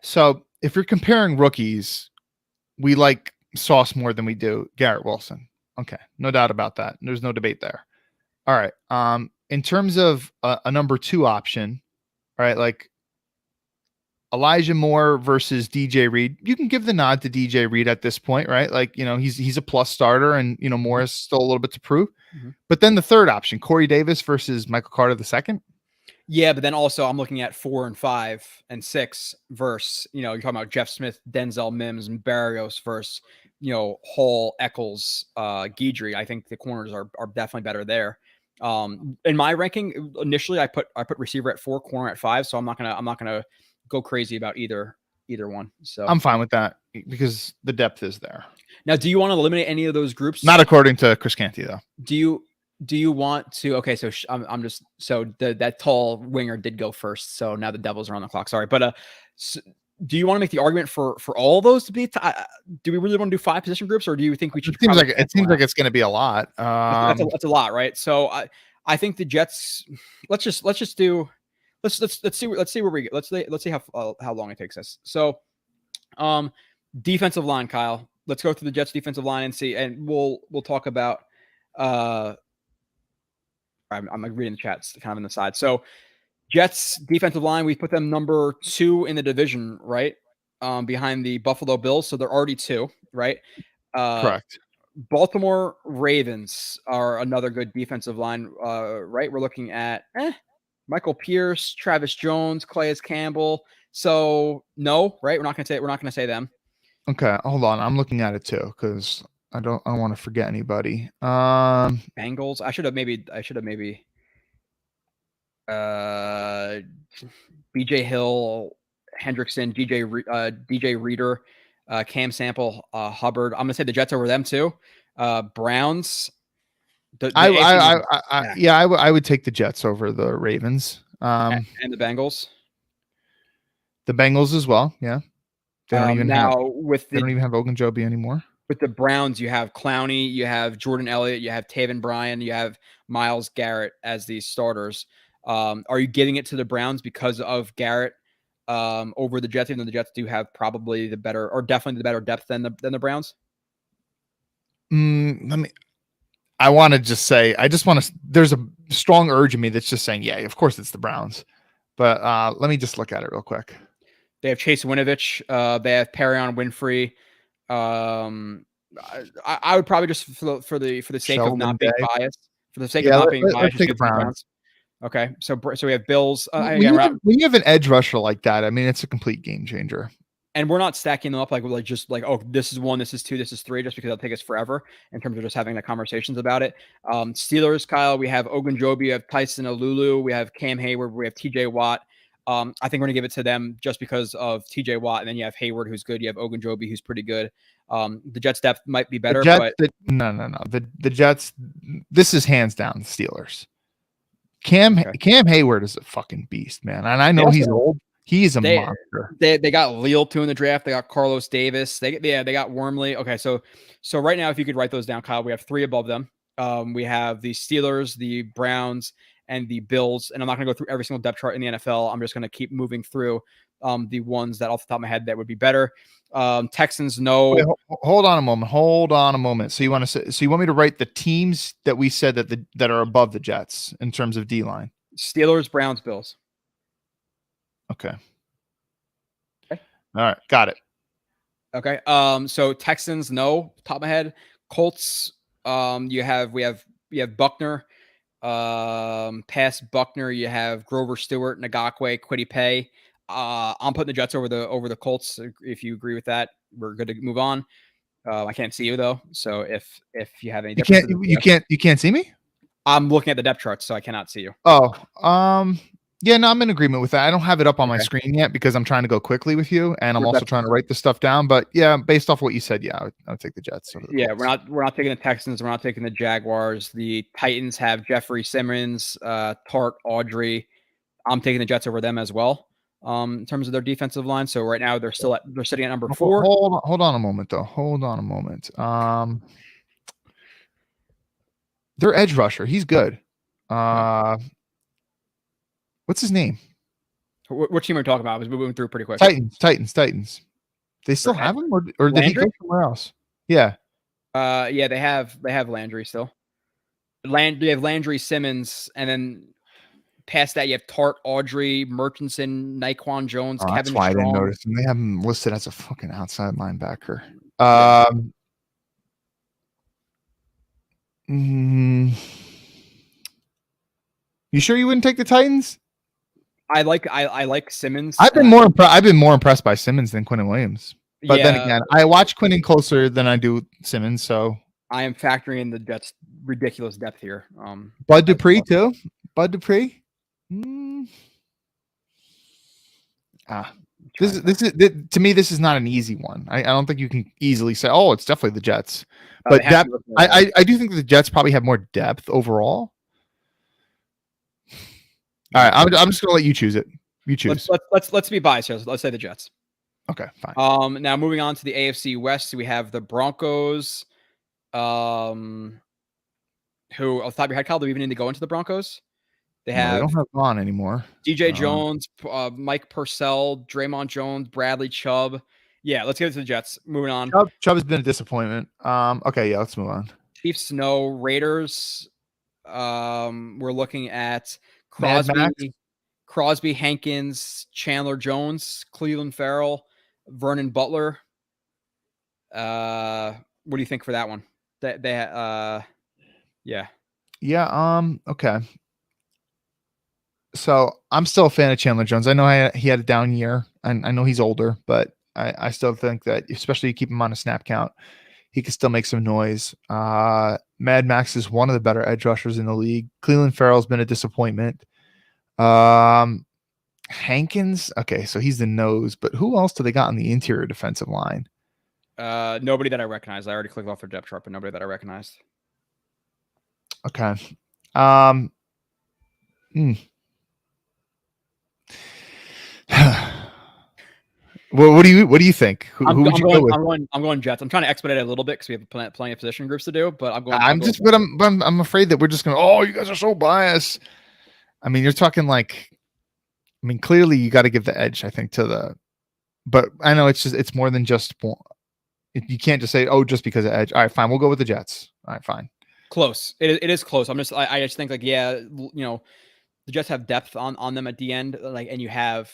So if you're comparing rookies, we like Sauce more than we do Garrett Wilson. Okay, no doubt about that. There's no debate there. All right. In terms of a number 2 option, all right, like Elijah Moore versus DJ Reed, you can give the nod to DJ Reed at this point, right? Like, he's a plus starter and, Moore has still a little bit to prove. Mm-hmm. But then the third option, Corey Davis versus Michael Carter II. Yeah, but then also I'm looking at 4 and 5 and 6 versus, you're talking about Jeff Smith, Denzel Mims, and Barrios versus, Hall, Eccles, Guidry. I think the corners are definitely better there. In my ranking, initially I put receiver at 4, corner at 5, so I'm not gonna go crazy about either one. So I'm fine with that because the depth is there. Now, do you want to eliminate any of those groups? Not according to Chris Canty, though. Do you want to? Okay, so I'm just that tall winger did go first, so now the Devils are on the clock. Sorry, but do you want to make the argument for all those to be? Do we really want to do 5 position groups, or do you think we should? It seems like it's going to be a lot. That's a lot, right? So I think the Jets. Let's see where we get. Let's see how long it takes us. So, defensive line, Kyle. Let's go through the Jets defensive line and see, and we'll talk about. I'm reading the chats kind of on the side. So, Jets defensive line, we put them number 2 in the division, right? Behind the Buffalo Bills, so they're already 2, right? Correct. Baltimore Ravens are another good defensive line, right? We're looking at Michael Pierce, Travis Jones, Calais Campbell. So no, right? We're not gonna say them. Okay, hold on. I'm looking at it too because I don't want to forget anybody. Bengals. I should have maybe BJ Hill, Hendrickson, DJ Reader, Cam Sample, Hubbard. I'm gonna say the Jets over them too. Browns. I would take the Jets over the Ravens. And the Bengals. The Bengals as well. Yeah. They don't even have Ogunjobi anymore. With the Browns, you have Clowney, you have Jordan Elliott, you have Taven Bryan, you have Myles Garrett as these starters. Are you getting it to the Browns because of Garrett over the Jets, even though the Jets do have probably definitely the better depth than the Browns? I want to just say, there's a strong urge in me that's just saying, yeah, of course it's the Browns. But let me just look at it real quick. They have Chase Winovich. They have Perrion Winfrey. I would probably just for the sake of not being biased, let's take the Browns. Okay, so we have Bills. When you have an edge rusher like that, I mean, it's a complete game changer. And we're not stacking them up like oh, this is 1, this is 2, this is 3, just because it'll take us forever in terms of just having the conversations about it. Steelers, Kyle, we have Ogunjobi, we have Tyson Alulu, we have Cam Hayward, we have TJ Watt. I think we're gonna give it to them just because of TJ Watt, and then you have Hayward, who's good. You have Ogunjobi, who's pretty good. The Jets' depth might be better, but no. The Jets. This is hands down the Steelers. Cam Hayward is a fucking beast, man, and I know he's old. He's a monster. They got Leal too in the draft. They got Carlos Davis. They got Wormley. Okay, so right now, if you could write those down, Kyle, we have 3 above them. We have the Steelers, the Browns, and the Bills. And I'm not going to go through every single depth chart in the NFL. I'm just going to keep moving through the ones that off the top of my head that would be better. Texans, no. Wait, hold on a moment. So you want me to write the teams that we said that are above the Jets in terms of D line? Steelers, Browns, Bills. Okay. All right, got it. Okay. So Texans, no, top of my head. Colts, we have Buckner. Past Buckner, you have Grover Stewart, Ngakoue, Kwity Paye. I'm putting the Jets over the Colts. If you agree with that, we're good to move on. I can't see you though, so if you have any, you can't see me. I'm looking at the depth charts, so I cannot see you. Oh, yeah, no, I'm in agreement with that. I don't have it up on my screen yet because I'm trying to go quickly with you, and I'm also trying to write the stuff down. But yeah, based off what you said, yeah, I would take the Jets. Yeah, we're not taking the Texans. We're not taking the Jaguars. The Titans have Jeffrey Simmons, Tart, Audrey. I'm taking the Jets over them as well. In terms of their defensive line, so right now they're sitting at number 4. Hold on a moment though. Their edge rusher, he's good. What's his name? What team are we talking about? I was moving through pretty quick. Titans. They still have him, or did he go somewhere else? Yeah. Yeah, they have Landry still. They have Landry, Simmons, and then past that you have Tart, Audrey, Murchison, Naquan Jones, Kevin that's why Strong. I didn't notice him. They have him listed as a fucking outside linebacker. You sure you wouldn't take the Titans? I like Simmons. I've been more impressed by Simmons than Quinnen Williams. But then again, I watch Quinnen closer than I do Simmons, so I am factoring in the Jets' ridiculous depth here. Bud Dupree too. Bud Dupree. This is to me. This is not an easy one. I don't think you can easily say, "Oh, it's definitely the Jets." But depth, I do think the Jets probably have more depth overall. All right, I'm just gonna let you choose it. You choose. Let's be biased here. Let's say the Jets. Okay, fine. Now moving on to the AFC West, we have the Broncos. Who off the top of your head, Kyle, do we even need to go into the Broncos? They don't have Vaughn anymore. DJ Jones, Mike Purcell, Draymond Jones, Bradley Chubb. Yeah, let's get into the Jets. Moving on. Chubb has been a disappointment. Okay, yeah, let's move on. Chiefs, no. Raiders. We're looking at Crosby, Crosby, Hankins, Chandler Jones, Cleveland Farrell, Vernon Butler. What do you think for that one? Yeah. Okay. So I'm still a fan of Chandler Jones. I know he had a down year, and I know he's older, but I still think that, especially you keep him on a snap count, he can still make some noise. Mad Max is one of the better edge rushers in the league. Cleveland Farrell's been a disappointment. Hankins, okay, so he's the nose, but who else do they got on the interior defensive line? Nobody that I recognize. I already clicked off their depth chart, but nobody that I recognized. Okay. Well, what do you think? Who would you go with? I'm going Jets. I'm trying to expedite it a little bit because we have plenty of position groups to do. But I'm afraid that we're just going. Oh, you guys are so biased. I mean, you're talking like. I mean, clearly you got to give the edge, I think, to the. But I know it's more than just. You can't just say, oh, just because of edge. All right, fine. We'll go with the Jets. All right, fine. Close. It is close. I just think like, yeah, the Jets have depth on them at the end, like, and you have,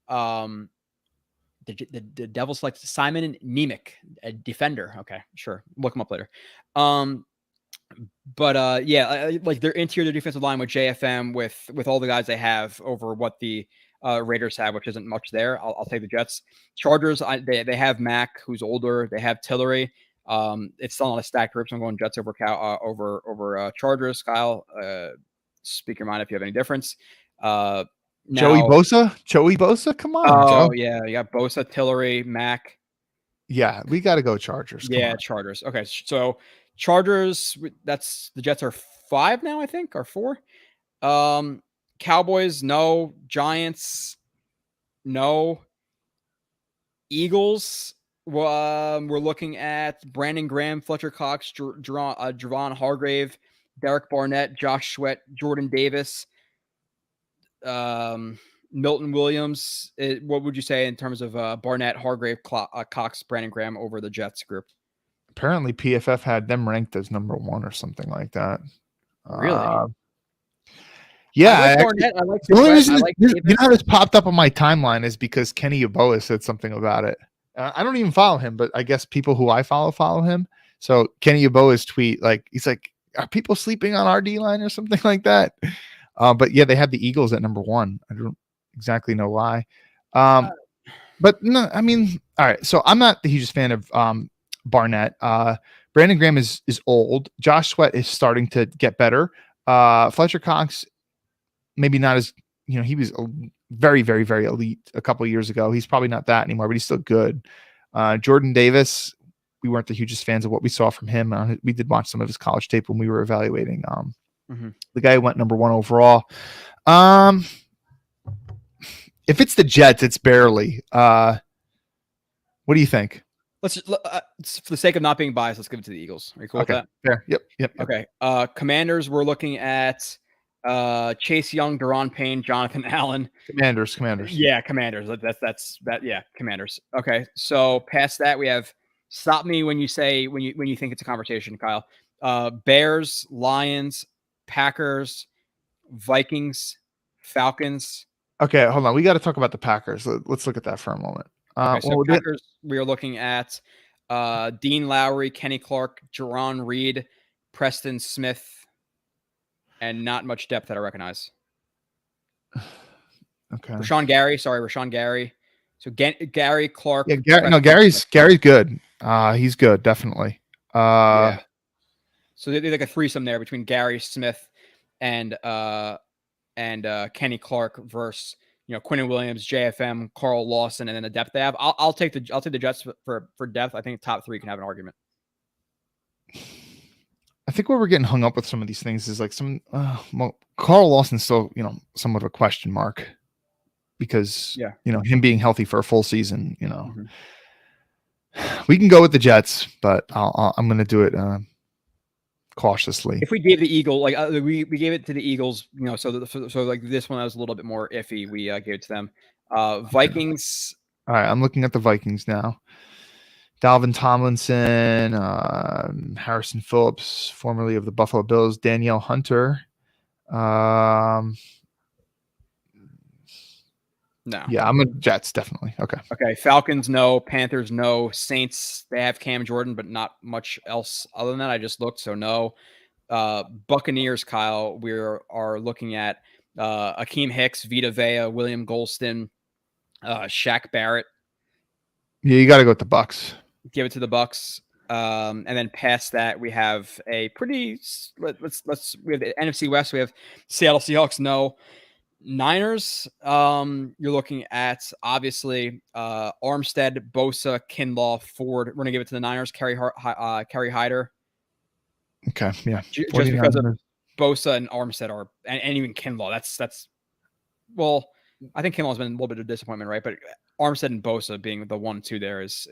the Devils select Simon Nemec, a defender. Okay, sure, look him up later. But yeah, like their interior defensive line with JFM with all the guys they have over what the Raiders have, which isn't much there. I'll take the Jets. Chargers, they have Mack, who's older. They have Tillery. It's still not a stacked group, so I'm going Jets over Chargers. Kyle, speak your mind if you have any difference. Joey Bosa, come on. Oh Joe. yeah, you got Bosa, Tillery, Mack. Yeah, we got to go Chargers. Yeah, Chargers. Okay, so Chargers. That's the Jets are 5 now, I think, or 4. Cowboys, no. Giants, no. Eagles. We're looking at Brandon Graham, Fletcher Cox, Javon Hargrave, Derek Barnett, Josh Sweat, Jordan Davis, Milton Williams. What would you say in terms of Barnett, Hargrave, Cox, Brandon Graham over the Jets group? Apparently PFF had them ranked as number 1 or something like that. Really? Yeah, I like Barnett. I like the only reason Davis. You know how this popped up on my timeline is because Kenny Yeboah said something about it. I don't even follow him, but I guess people who I follow him. So Kenny Yeboah's tweet, like he's like, "Are people sleeping on our D line or something like that?" But yeah, they had the Eagles at number 1. I don't exactly know why. But no, I mean, all right. So I'm not the hugest fan of Barnett. Brandon Graham is old. Josh Sweat is starting to get better. Fletcher Cox, maybe not as, he was very, very, very elite a couple of years ago. He's probably not that anymore, but he's still good. Jordan Davis, we weren't the hugest fans of what we saw from him. We did watch some of his college tape when we were evaluating the guy who went number 1 overall. If it's the Jets, it's barely. What do you think? Let's for the sake of not being biased, let's give it to the Eagles. Are you cool with that? Fair. Yep. Okay. Commanders, we're looking at Chase Young, Daron Payne, Jonathan Allen. Commanders. Yeah, Commanders. That's that. Yeah, Commanders. Okay. So past that, we have. Stop me when you say when you think it's a conversation, Kyle. Bears, Lions, Packers, Vikings, Falcons. Okay, hold on. We got to talk about the Packers. Let's look at that for a moment. Okay, so Packers, we are looking at Dean Lowry, Kenny Clark, Jerron Reed, Preston Smith, and not much depth that I recognize. Okay. Rashawn Gary. So Gary Clark. Yeah, Gary's good. He's good, definitely. Yeah. So there's like a threesome there between Gary Smith and Kenny Clark versus Quinnen Williams, JFM, Carl Lawson, and then the depth they have. I'll take the Jets for depth. I think top 3 can have an argument. I think where we're getting hung up with some of these things is like Carl Lawson's still somewhat of a question mark because him being healthy for a full season. We can go with the Jets, but I'm going to do it cautiously. If we gave the Eagle, like we gave it to the Eagles, so like this one I was a little bit more iffy. We gave it to them. Vikings. All right, I'm looking at the Vikings now. Dalvin Tomlinson, Harrison Phillips, formerly of the Buffalo Bills, Danielle Hunter. No. Yeah, I'm a Jets definitely. Okay. Okay. Falcons, no. Panthers, no. Saints, they have Cam Jordan, but not much else other than that. I just looked, so no. Buccaneers, Kyle, we are looking at Akeem Hicks, Vita Vea, William Golston, Shaq Barrett. Yeah, you got to go with the Bucks. Give it to the Bucks. And then past that, we have a pretty. Let's. We have the NFC West. We have Seattle Seahawks. No. Niners. You're looking at obviously Armstead, Bosa, Kinlaw, Ford. We're gonna give it to the Niners. Kerry Hyder. Okay. Yeah. Just because of 49ers. Bosa and Armstead are, and even Kinlaw. That's. Well, I think Kinlaw's been a little bit of a disappointment, right? But Armstead and Bosa being the 1-2 there is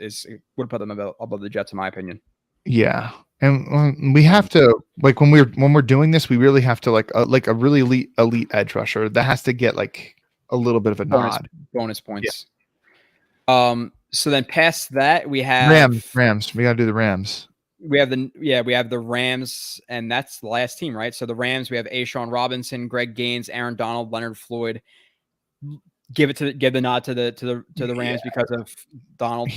would put them above the Jets in my opinion. Yeah, and we have to like when we're doing this, we really have to like a really elite edge rusher that has to get like a little bit of a nod. Bonus points. Yeah. So then past that we have Rams. We got to do the Rams. We have the Rams, and that's the last team, right? So the Rams, we have Ashawn Robinson, Greg Gaines, Aaron Donald, Leonard Floyd. Give the nod to the Rams because of Donald.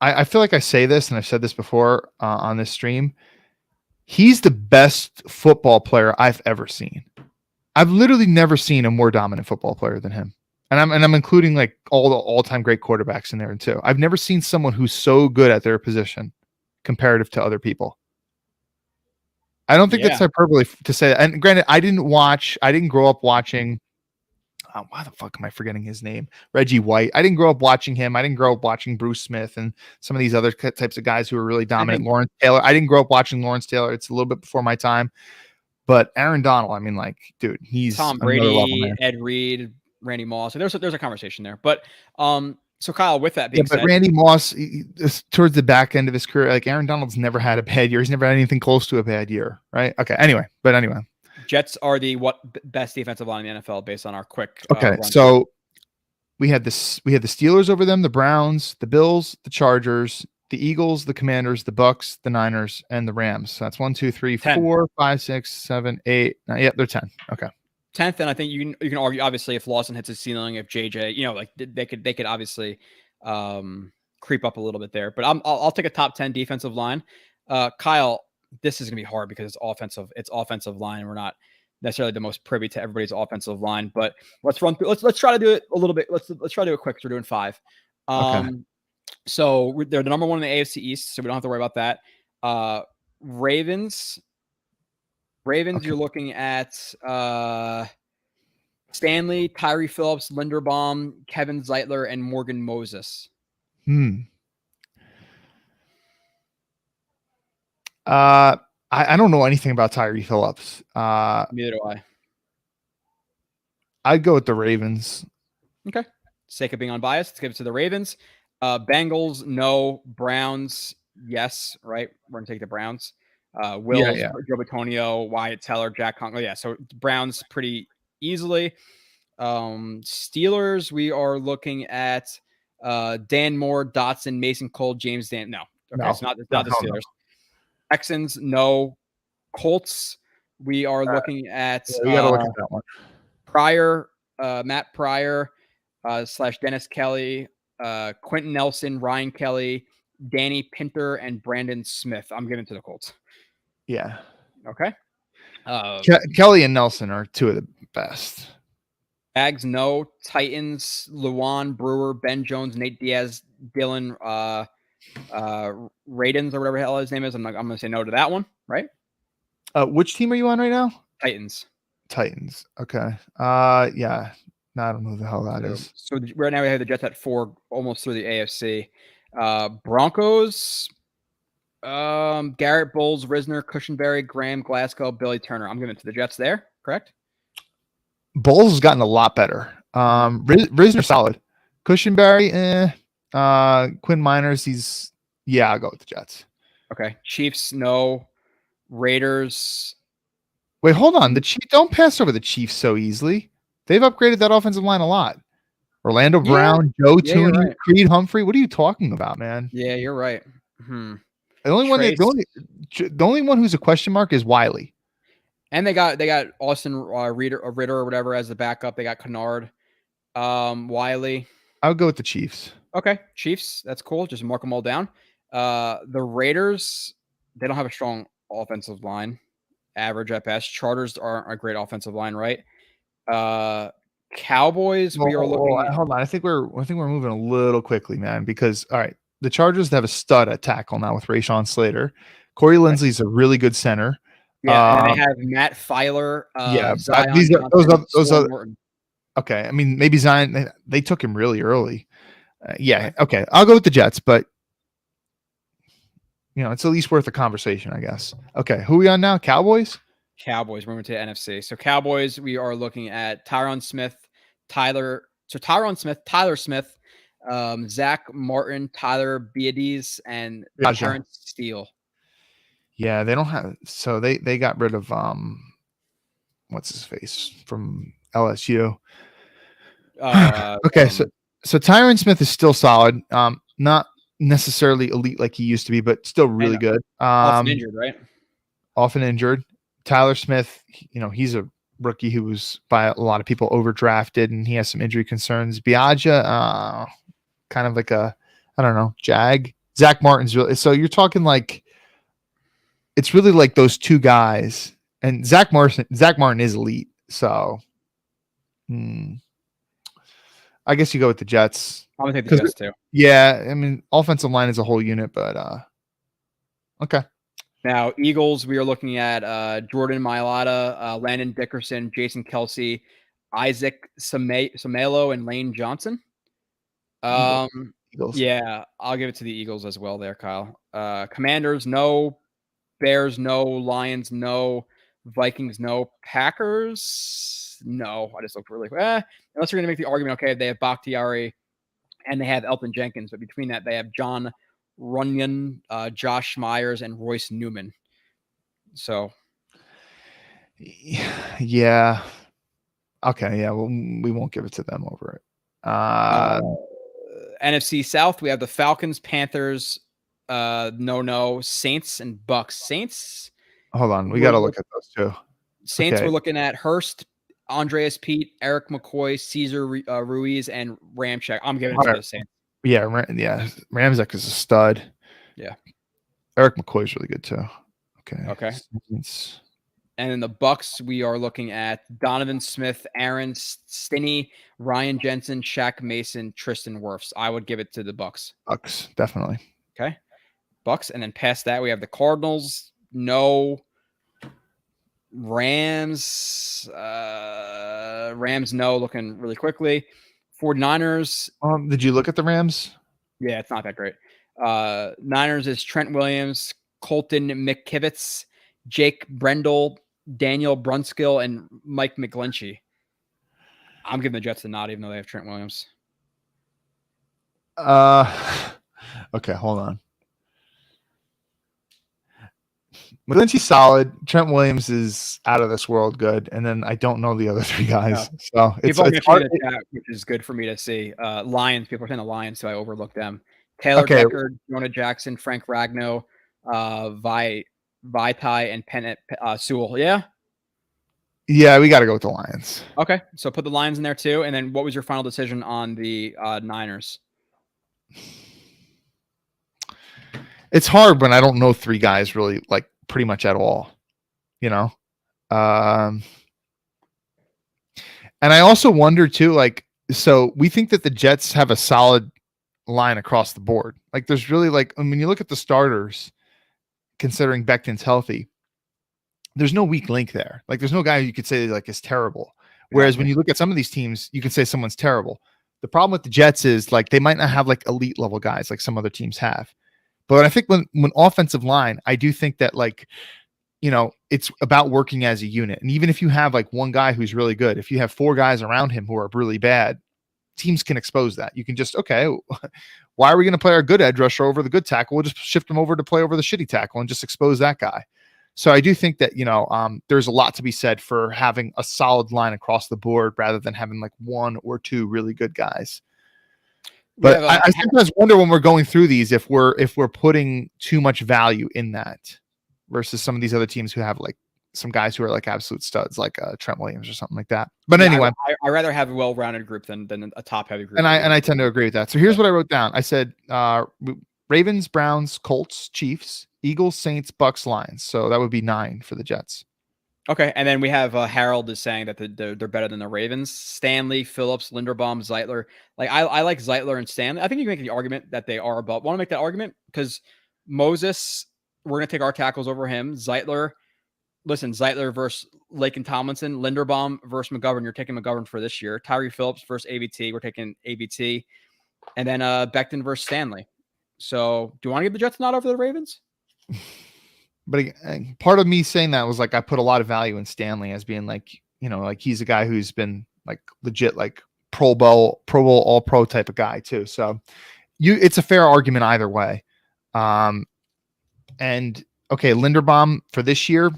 I feel like I say this, and I've said this before on this stream. He's the best football player I've ever seen. I've literally never seen a more dominant football player than him. And I'm including like all the all-time great quarterbacks in there too. I've never seen someone who's so good at their position comparative to other people. I don't think that's hyperbole to say that. And granted, I didn't grow up watching. Why the fuck am I forgetting his name? Reggie White. I didn't grow up watching him. I didn't grow up watching Bruce Smith and some of these other types of guys who are really dominant. Lawrence Taylor. I didn't grow up watching Lawrence Taylor. It's a little bit before my time. But Aaron Donald, I mean, like, dude, he's Tom Brady, Ed Reed, Randy Moss. So there's a conversation there. But so Kyle, with that being said, Randy Moss towards the back end of his career, like Aaron Donald's never had a bad year. He's never had anything close to a bad year, right? Okay. Anyway. Jets are the best defensive line in the NFL based on our quick. Okay, so we had the Steelers over them, the Browns, the Bills, the Chargers, the Eagles, the Commanders, the Bucks, the Niners, and the Rams. So that's 1, 2, 3, 10. 4, 5, 6, 7, 8, 9. Yeah, they're 10. Okay. 10th, and I think you can argue obviously if Lawson hits his ceiling, if JJ, like they could obviously creep up a little bit there. But I'll take a top 10 defensive line. Kyle, this is gonna be hard because it's offensive line. We're not necessarily the most privy to everybody's offensive line, but let's run through. Let's try to do it a little bit. Let's try to do it quick. We're doing 5. Okay. So they're the number 1 in the AFC East, so we don't have to worry about that. Ravens. Okay. You're looking at Stanley, Tyree Phillips, Linderbaum, Kevin Zeitler, and Morgan Moses. I don't know anything about Tyree Phillips. Neither do I. I'd go with the Ravens. Okay. Sake of being unbiased, let's give it to the Ravens. Bengals, no. Browns, yes. Right? We're going to take the Browns. Wills, Joe Bitonio, Wyatt Teller, Jack Conklin. Yeah, so Browns pretty easily. Steelers, we are looking at Dan Moore, Dotson, Mason Cole, James Dan. No. Okay, no, it's not the Steelers. No. Texans, no. Colts, we are looking at we gotta look at that one. Pryor, Matt Pryor, / Dennis Kelly, Quentin Nelson, Ryan Kelly, Danny Pinter, and Brandon Smith. I'm giving to the Colts. Yeah. Okay. Kelly and Nelson are 2 of the best. Jags, no. Titans, Luan Brewer, Ben Jones, Nate Diaz, Dylan Radins or whatever the hell his name is. I'm going to say no to that one, right? Which team are you on right now? Titans. Okay. Yeah. No, I don't know who the hell that is. So right now we have the Jets at 4, almost through the AFC. Broncos, Garrett Bowles, Risner, Cushenberry, Graham, Glasgow, Billy Turner. I'm giving it to the Jets there, correct? Bowles has gotten a lot better. Risner solid. Cushenberry, Quinn Miners, I'll go with the Jets. Okay. Chiefs, no. Raiders. Wait, hold on. The Chiefs don't pass over the Chiefs so easily. They've upgraded that offensive line a lot. Orlando Brown, Joe Tooney, right. Creed Humphrey. What are you talking about, man? Yeah, you're right. The only one who's a question mark is Wiley. And they got Austin Ritter or whatever as the backup. They got Kennard, Wiley. I would go with the Chiefs. Okay, Chiefs. That's cool. Just mark them all down. The Raiders, they don't have a strong offensive line. Average at best. Chargers aren't a great offensive line, right? Cowboys, we are looking at. Hold on. I think we're moving a little quickly, man, because all right, the Chargers have a stud at tackle now with Rashawn Slater. Corey Linsley's a really good center. Yeah, and they have Matt Filer. Zion those are okay. I mean, maybe Zion. They took him really early. Yeah. Okay. I'll go with the Jets, but it's at least worth a conversation, I guess. Okay. Who are we on now? Cowboys. We're moving to the NFC. So Cowboys, we are looking at Tyler Smith, Tyler Smith, Zach Martin, Tyler Beaties, and Terrence Steele. Yeah, they don't have. So they got rid of what's his face from LSU. Okay, so Tyron Smith is still solid. Not necessarily elite like he used to be, but still really good. Often injured, right? Often injured. Tyler Smith, he's a rookie who was by a lot of people overdrafted, and he has some injury concerns. Biaggia, kind of like I don't know, jag. Zach Martin's really. So you're talking like. It's really like those two guys, and Zach Martin is elite. So, I guess you go with the Jets. I'm gonna take the Jets too. Yeah, I mean, offensive line is a whole unit, but okay. Now, Eagles, we are looking at Jordan Mailata, Landon Dickerson, Jason Kelsey, Isaac Samelo, and Lane Johnson. Eagles. Yeah, I'll give it to the Eagles as well there, Kyle. Commanders, no. Bears, no. Lions, no. Vikings, no. Packers, no. I just looked really unless you're going to make the argument, okay, they have Bakhtiari and they have Elton Jenkins, but between that, they have John Runyon, Josh Myers, and Royce Newman. So, yeah. Okay, yeah, well, we won't give it to them over it. NFC South, we have the Falcons, Panthers, Saints and Bucks. Saints. Hold on, we got to look at those too. Saints, we're looking at Hurst, Andreas Pete, Eric McCoy, Caesar Ruiz, and Ramczyk. I'm giving it to the Saints. Yeah, Ramczyk is a stud. Yeah. Eric McCoy's really good too. Okay. And in the Bucks, we are looking at Donovan Smith, Aaron Stinney, Ryan Jensen, Shaq Mason, Tristan Wirfs. I would give it to the Bucks. Bucks, definitely. Okay. Bucks, and then past that we have the Cardinals, no. Rams, no, looking really quickly. 49ers. Did you look at the Rams? Yeah, it's not that great. Niners is Trent Williams, Colton McKivitz, Jake Brendel, Daniel Brunskill, and Mike McGlinchey. I'm giving the Jets a nod, even though they have Trent Williams. Okay, hold on. McGlinchey's solid. Trent Williams is out of this world good, and then I don't know the other three guys. So it's hard. Which is good for me to see. Lions, people are saying the Lions, so I overlooked them. Taylor Decker, Jonah Jackson, Frank Ragnow, Vaitai, and Pennant Sewell. Yeah, we got to go with the Lions. Okay, so put the Lions in there too. And then what was your final decision on the Niners? It's hard when I don't know three guys really like pretty much at all, And I also wonder too, like, so we think that the Jets have a solid line across the board. Like there's really when you look at the starters, considering Becton's healthy, there's no weak link there. Like there's no guy you could say like is terrible. Whereas when you look at some of these teams, you can say someone's terrible. The problem with the Jets is like they might not have like elite level guys like some other teams have. But I think when offensive line, I do think that it's about working as a unit. And even if you have like one guy who's really good, if you have four guys around him who are really bad, teams can expose that. You can just, okay, why are we going to play our good edge rusher over the good tackle? We'll just shift him over to play over the shitty tackle and just expose that guy. So I do think that, there's a lot to be said for having a solid line across the board rather than having like one or two really good guys. But I sometimes wonder when we're going through these if we're putting too much value in that versus some of these other teams who have like some guys who are like absolute studs, like Trent Williams or something like that. But Yeah, anyway, I rather have a well-rounded group than a top-heavy group. and I tend to agree with that. So here's what I wrote down. I said Ravens, Browns, Colts, Chiefs, Eagles, Saints, Bucks, Lions. So that would be 9 for the Jets. Okay, and then we have Harold is saying that they're better than the Ravens. Stanley, Phillips, Linderbaum, Zeitler. Like I like Zeitler and Stanley. I think you can make the argument that they are above. Want to make that argument because Moses, we're going to take our tackles over him. Zeitler versus Lake and Tomlinson. Linderbaum versus McGovern. You're taking McGovern for this year. Tyree Phillips versus ABT. We're taking ABT. And then Becton versus Stanley. So do you want to give the Jets a nod over the Ravens? But part of me saying that was like I put a lot of value in Stanley as being like, like he's a guy who's been like legit like Pro Bowl, All Pro type of guy too. So it's a fair argument either way. And okay, Linderbaum for this year,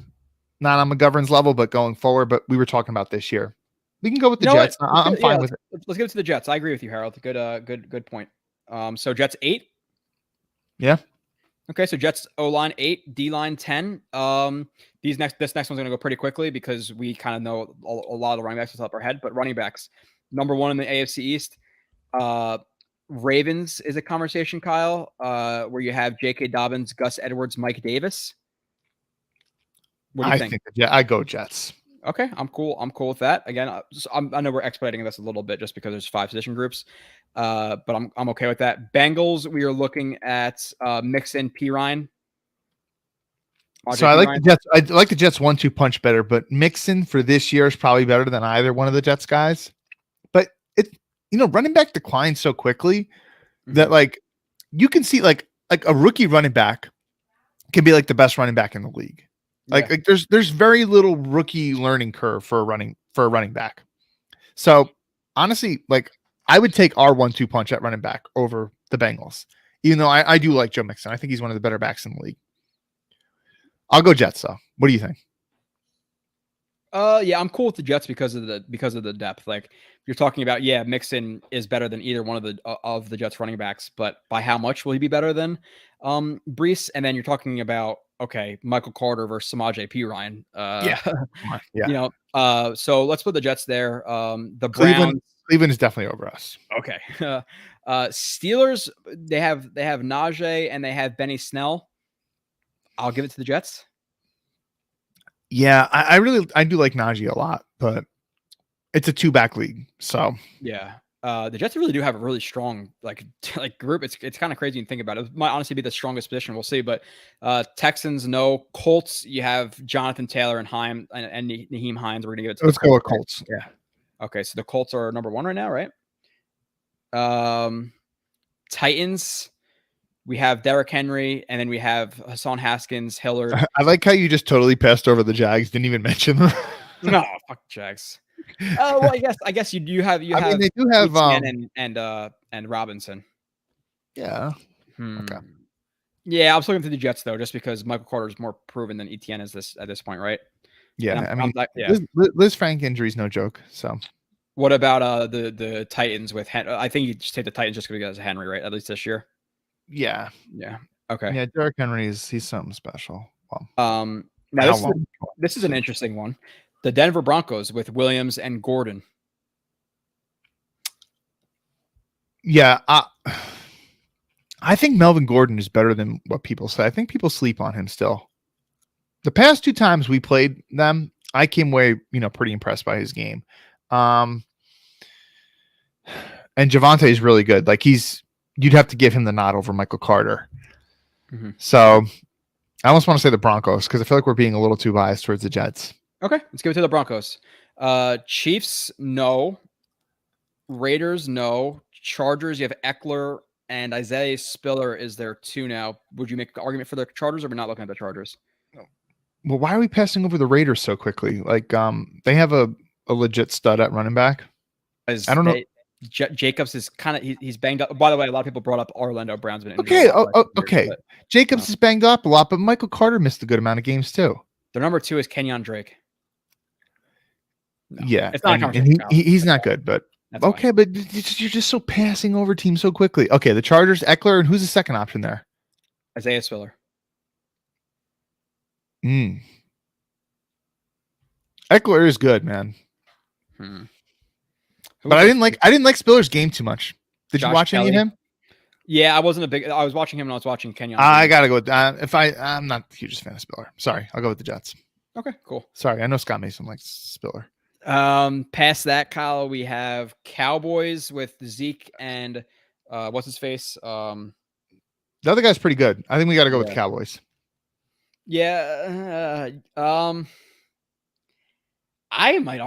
not on McGovern's level, but going forward. But we were talking about this year. We can go with the Jets. I'm fine with it. Let's give it to the Jets. I agree with you, Harold. Good point. So Jets 8. Yeah. Okay, so Jets O-line 8, D-line 10. This next one's going to go pretty quickly because we kind of know a lot of the running backs off the top of our head. But running backs, number 1 in the AFC East. Ravens is a conversation, Kyle, where you have J.K. Dobbins, Gus Edwards, Mike Davis. What do you think? I go Jets. Okay, I'm cool. I'm cool with that. Again, I know we're expediting this a little bit just because there's 5 position groups, but I'm okay with that. Bengals, we are looking at Mixon, Pirine. So I like the Jets. I like the Jets 1-2 punch better, but Mixon for this year is probably better than either one of the Jets guys. But running back declines so quickly that like you can see like a rookie running back can be like the best running back in the league. Like there's very little rookie learning curve for a running back. So honestly, like I would take our 1-2 punch at running back over the Bengals, even though I do like Joe Mixon. I think he's one of the better backs in the league. I'll go Jets though. What do you think? Yeah, I'm cool with the Jets because of the depth. Like you're talking about, Mixon is better than either one of the Jets running backs, but by how much will he be better than Brees? And then you're talking about Michael Carter versus Samaje Perine. So let's put the Jets there. The Browns, Cleveland is definitely over us. Okay. Steelers, they have Najee and they have Benny Snell. I'll give it to the Jets. Yeah, I do like Najee a lot, but it's a 2-back league. So yeah, the Jets really do have a really strong like group. It's kind of crazy to think about it. It might honestly be the strongest position. We'll see. But Texans, no. Colts, you have Jonathan Taylor and Nyheim Hines. We're gonna give it to. Let's go with Colts. Yeah. Okay, so the Colts are number 1 right now, right? Titans. We have Derrick Henry, and then we have Hassan Haskins, Hillard. I like how you just totally passed over the Jags. Didn't even mention them. No, fuck Jags. Well, I guess you have. I mean, they do have and Robinson. Yeah. Okay. Yeah, I'm looking through the Jets though, just because Michael Carter is more proven than Etienne is at this point, right? Yeah, Liz Frank injury is no joke. So, what about the Titans with Henry? I think you just take the Titans just because of Henry, right? At least this year. Yeah. Okay. Yeah, Derrick Henry he's something special. Well, now this is an interesting one. The Denver Broncos with Williams and Gordon. Yeah, I think Melvin Gordon is better than what people say. I think people sleep on him still. The past 2 times we played them, I came away, pretty impressed by his game. And Javonte is really good. Like you'd have to give him the nod over Michael Carter. Mm-hmm. So I almost want to say the Broncos because I feel like we're being a little too biased towards the Jets. Okay, let's give it to the Broncos. Chiefs, no. Raiders, no. Chargers, you have Eckler and Isaiah Spiller is there 2 now. Would you make the argument for the Chargers, or we're not looking at the Chargers? Well, why are we passing over the Raiders so quickly? Like, they have a legit stud at running back. I don't know. Jacobs is kind of he's banged up. By the way, a lot of people brought up Orlando Brown's been injured. Okay, okay. But, Jacobs is banged up a lot, but Michael Carter missed a good amount of games too. Their number 2 is Kenyon Drake. No, yeah, it's not. And he's not good, but okay. Fine. But you're just so passing over teams so quickly. Okay, the Chargers, Eckler, and who's the second option there? Isaiah Spiller. Eckler is good, man. Who But was I the- didn't like Spiller's game too much. Did you Josh watch any of Kelly? him? Yeah, I wasn't a big. I was watching him and I was watching Kenyon. I Green. gotta go with I'm not the hugest fan of Spiller. Sorry, I'll go with the Jets. Okay, cool. Sorry, I know Scott Mason likes Spiller. Past that, Kyle, we have Cowboys with Zeke and what's his face? The other guy's pretty good. I think we got to go with the Yeah. Cowboys. Yeah. I might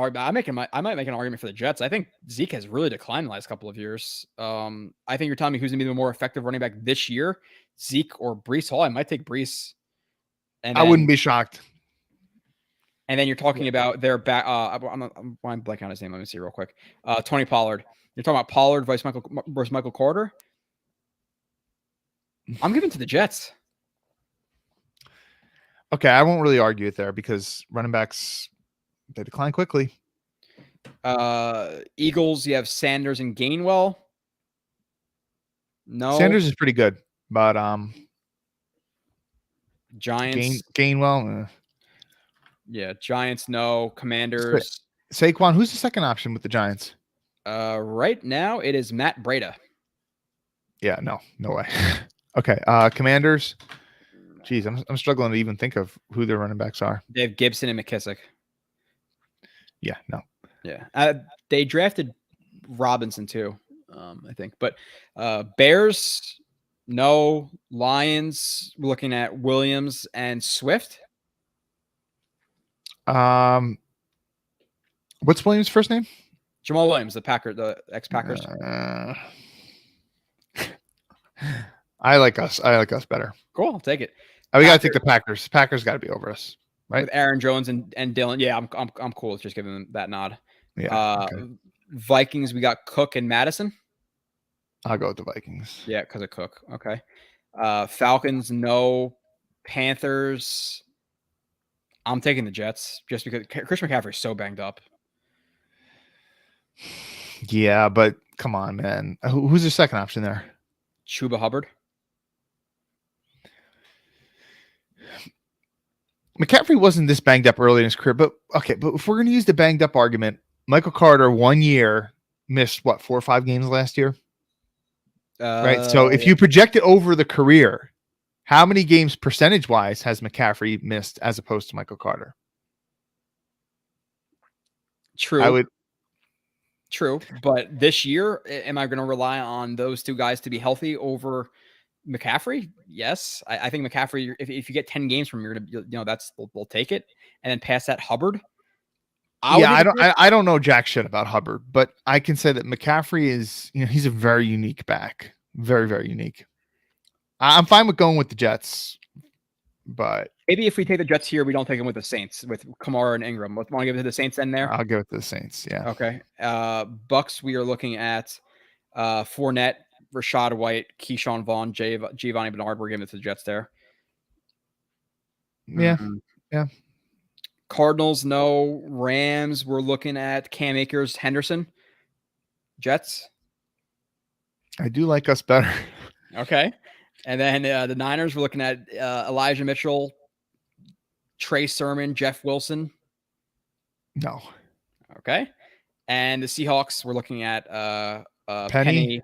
make an argument for the Jets. I think Zeke has really declined the last couple of years. I think you're telling me who's gonna be the more effective running back this year, Zeke or Breece Hall. I might take Breece. And I wouldn't be shocked. And then you're talking about their back. I'm blanking on his name. Let me see real quick. Tony Pollard. You're talking about Pollard versus Michael Carter. I'm giving to the Jets. Okay, I won't really argue it there because running backs they decline quickly. Eagles. You have Sanders and Gainwell. No, Sanders is pretty good, but Giants. Gainwell. Yeah, Giants. No, Commanders. Saquon. Who's the second option with the Giants? Right now it is Matt Breida. Yeah, no way. Okay, Commanders. Jeez, I'm struggling to even think of who their running backs are. They have Gibson and McKissick. Yeah, no. Yeah, they drafted Robinson too, I think. But Bears, no. Lions. We're looking at Williams and Swift. What's Williams' first name? Jamal Williams, the ex-Packers. I like us better. Cool, I'll take it. We gotta take the Packers. Packers gotta be over us, right? With Aaron Jones and Dylan. Yeah, I'm cool with just giving them that nod. Yeah. Okay. Vikings, we got Cook and Madison. I'll go with the Vikings. Yeah, because of Cook. Okay. Falcons, no. Panthers. I'm taking the Jets just because Chris McCaffrey is so banged up. Yeah, but come on, man. Who's the second option there? Chuba Hubbard. McCaffrey wasn't this banged up early in his career, but if we're going to use the banged up argument, Michael Carter 1 year missed 4 or 5 games last year, right? So if you project it over the career, how many games percentage wise has McCaffrey missed as opposed to Michael Carter? True. True, but this year, am I going to rely on those two guys to be healthy over McCaffrey? Yes, I think McCaffrey. If you get 10 games from here, we'll take it, and then pass that Hubbard. I don't know jack shit about Hubbard, but I can say that McCaffrey is, he's a very unique back, very very unique. I'm fine with going with the Jets, but maybe if we take the Jets here, we don't take them with the Saints with Kamara and Ingram. Want to give it to the Saints then there? I'll give it to the Saints. Yeah. Okay. Bucks. We are looking at Fournette, Rashad White, Keyshawn Vaughn, Giovanni Bernard. We're giving it to the Jets there. Yeah. Mm-hmm. Yeah. Cardinals, no. Rams. We're looking at Cam Akers, Henderson. Jets. I do like us better. Okay. And then the Niners, we're looking at Elijah Mitchell, Trey Sermon, Jeff Wilson. No. Okay. And the Seahawks, we're looking at Penny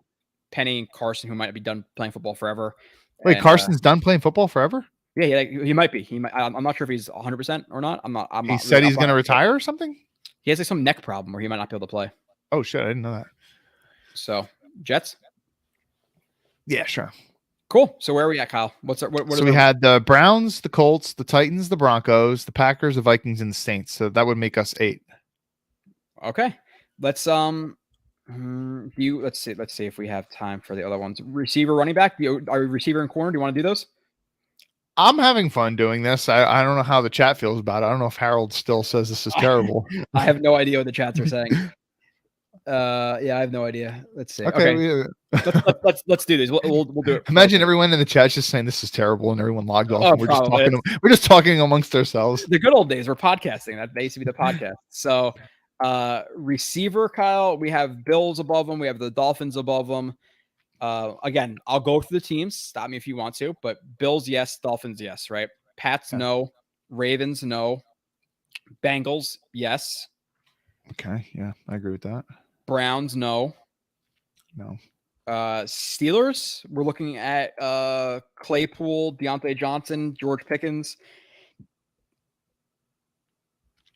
and Carson, who might be done playing football forever. Wait, and, Carson's done playing football forever? Yeah, he might be. I'm not sure if he's 100% or not. He said he's going to retire or something? He has like some neck problem where he might not be able to play. Oh, shit. I didn't know that. So, Jets? Yeah, sure. Cool. So where are we at, Kyle? So we had the Browns, the Colts, the Titans, the Broncos, the Packers, the Vikings, and the Saints. So that would make us 8. Okay. Let's see if we have time for the other ones. Receiver, running back. Are receiver and corner? Do you want to do those? I'm having fun doing this. I don't know how the chat feels about it. I don't know if Harold still says this is terrible. I have no idea what the chats are saying. Yeah, I have no idea. Let's see. Okay. Let's do this. We'll do it. Imagine everyone in the chat just saying this is terrible and everyone logged off. Oh, And we're just talking amongst ourselves. The good old days. We're podcasting. That used to be the podcast. So receiver, Kyle, we have Bills above them. We have the Dolphins above them. Again, I'll go through the teams. Stop me if you want to, but Bills, yes. Dolphins, yes. Right. Pats, no. Ravens, no. Bengals, yes. Okay, yeah, I agree with that. Browns, no. No. Steelers, we're looking at Claypool, Deontay Johnson, George Pickens.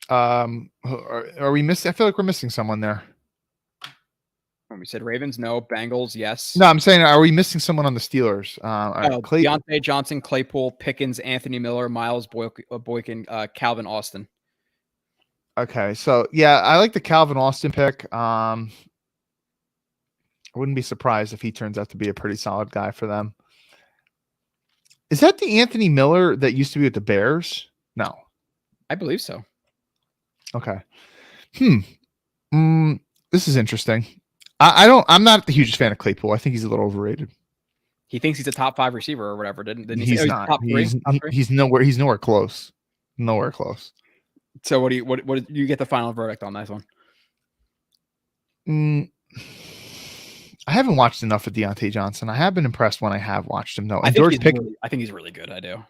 Are we missing? I feel like we're missing someone there. We said Ravens, no. Bengals, yes. No, I'm saying, are we missing someone on the Steelers? Deontay Johnson, Claypool, Pickens, Anthony Miller, Miles Boykin, Calvin Austin. Okay, so yeah, I like the Calvin Austin pick. I wouldn't be surprised if he turns out to be a pretty solid guy for them. Is that the Anthony Miller that used to be with the Bears? No. I believe so. Okay. This is interesting. I'm not the hugest fan of Claypool. I think he's a little overrated. He thinks he's a top 5 receiver or whatever. Didn't he? He's not. Top three? He's nowhere close. Nowhere close. So what do you get the final verdict on this one? I haven't watched enough of Deontay Johnson. I have been impressed when I have watched him though. And I think he's really good. I do.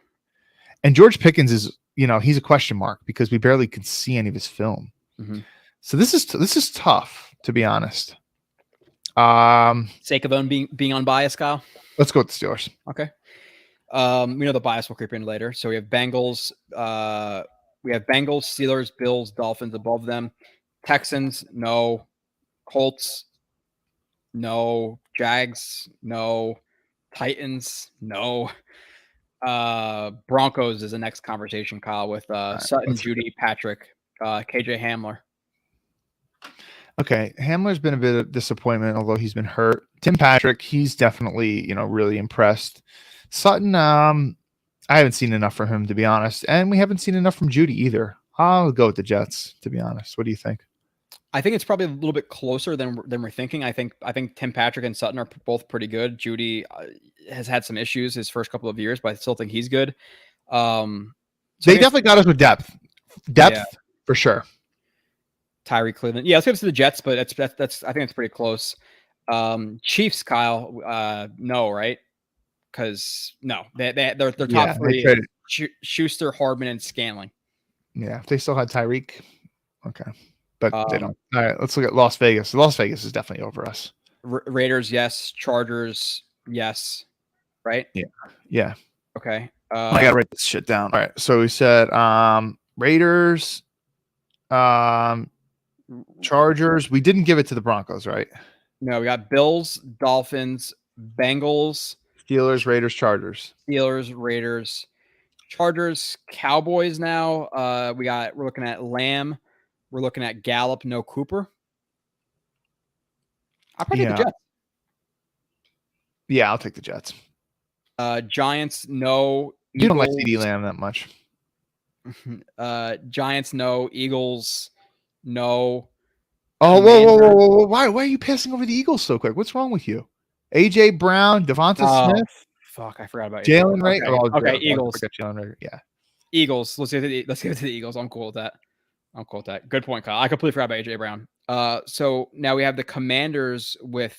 And George Pickens is, he's a question mark because we barely could see any of his film. Mm-hmm. So this is tough, to be honest. Sake of being unbiased, Kyle. Let's go with the Steelers. Okay. We know the bias will creep in later. So we have Bengals. Steelers, Bills, Dolphins above them. Texans, no. Colts, no. Jags, no. Titans, no. Broncos is the next conversation, Kyle, with Sutton, Judy, Patrick, KJ Hamler. Okay, Hamler's been a bit of disappointment, although he's been hurt. Tim Patrick, he's definitely, really impressed. Sutton, I haven't seen enough from him, to be honest, and we haven't seen enough from Judy either. I'll go with the Jets, to be honest. What do you think? I think it's probably a little bit closer than we're thinking. I think Tim Patrick and Sutton are both pretty good. Judy has had some issues his first couple of years, but I still think he's good. They definitely got us with depth. Depth, for sure. Tyree Cleveland. Yeah, let's give it to the Jets, but that's I think it's pretty close. Chiefs, Kyle, no, right? Because no, they're top three. Schuster, Hardman, and Scanling. Yeah, if they still had Tyreek, okay, but they don't. All right, let's look at Las Vegas. Las Vegas is definitely over us. Raiders, yes. Chargers, yes. Right? Yeah. Okay. I gotta write this shit down. All right, so we said Raiders, Chargers. We didn't give it to the Broncos, right? No, we got Bills, Dolphins, Bengals, Steelers, Raiders, Chargers. Steelers, Raiders, Chargers, Cowboys now. We're looking at Lamb. We're looking at Gallup, no Cooper. I'll probably take the Jets. Yeah, I'll take the Jets. Giants, no. Eagles. You don't like CeeDee Lamb that much. Giants, no. Eagles, no. Oh, whoa. Why are you passing over the Eagles so quick? What's wrong with you? A.J. Brown, Devonta Smith. Fuck, I forgot about Jalen Wright. Okay, Eagles. Yeah. Eagles. Let's give it to the Eagles. I'm cool with that. Good point, Kyle. I completely forgot about A.J. Brown. So now we have the Commanders with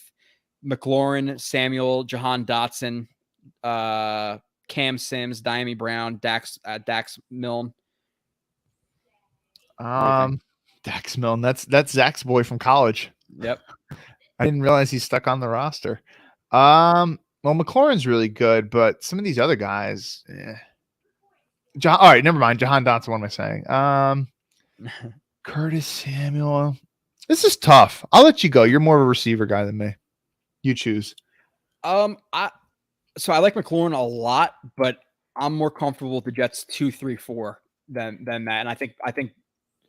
McLaurin, Samuel, Jahan Dotson, Cam Sims, Diami Brown, Dax Milne. Dax Milne. That's Zach's boy from college. Yep. I didn't realize he's stuck on the roster. Well, McLaurin's really good, but some of these other guys. All right, never mind. Jahan Dotson. What am I saying? Curtis Samuel. This is tough. I'll let you go. You're more of a receiver guy than me. You choose. I like McLaurin a lot, but I'm more comfortable with the Jets 2, 3, 4 than that. And I think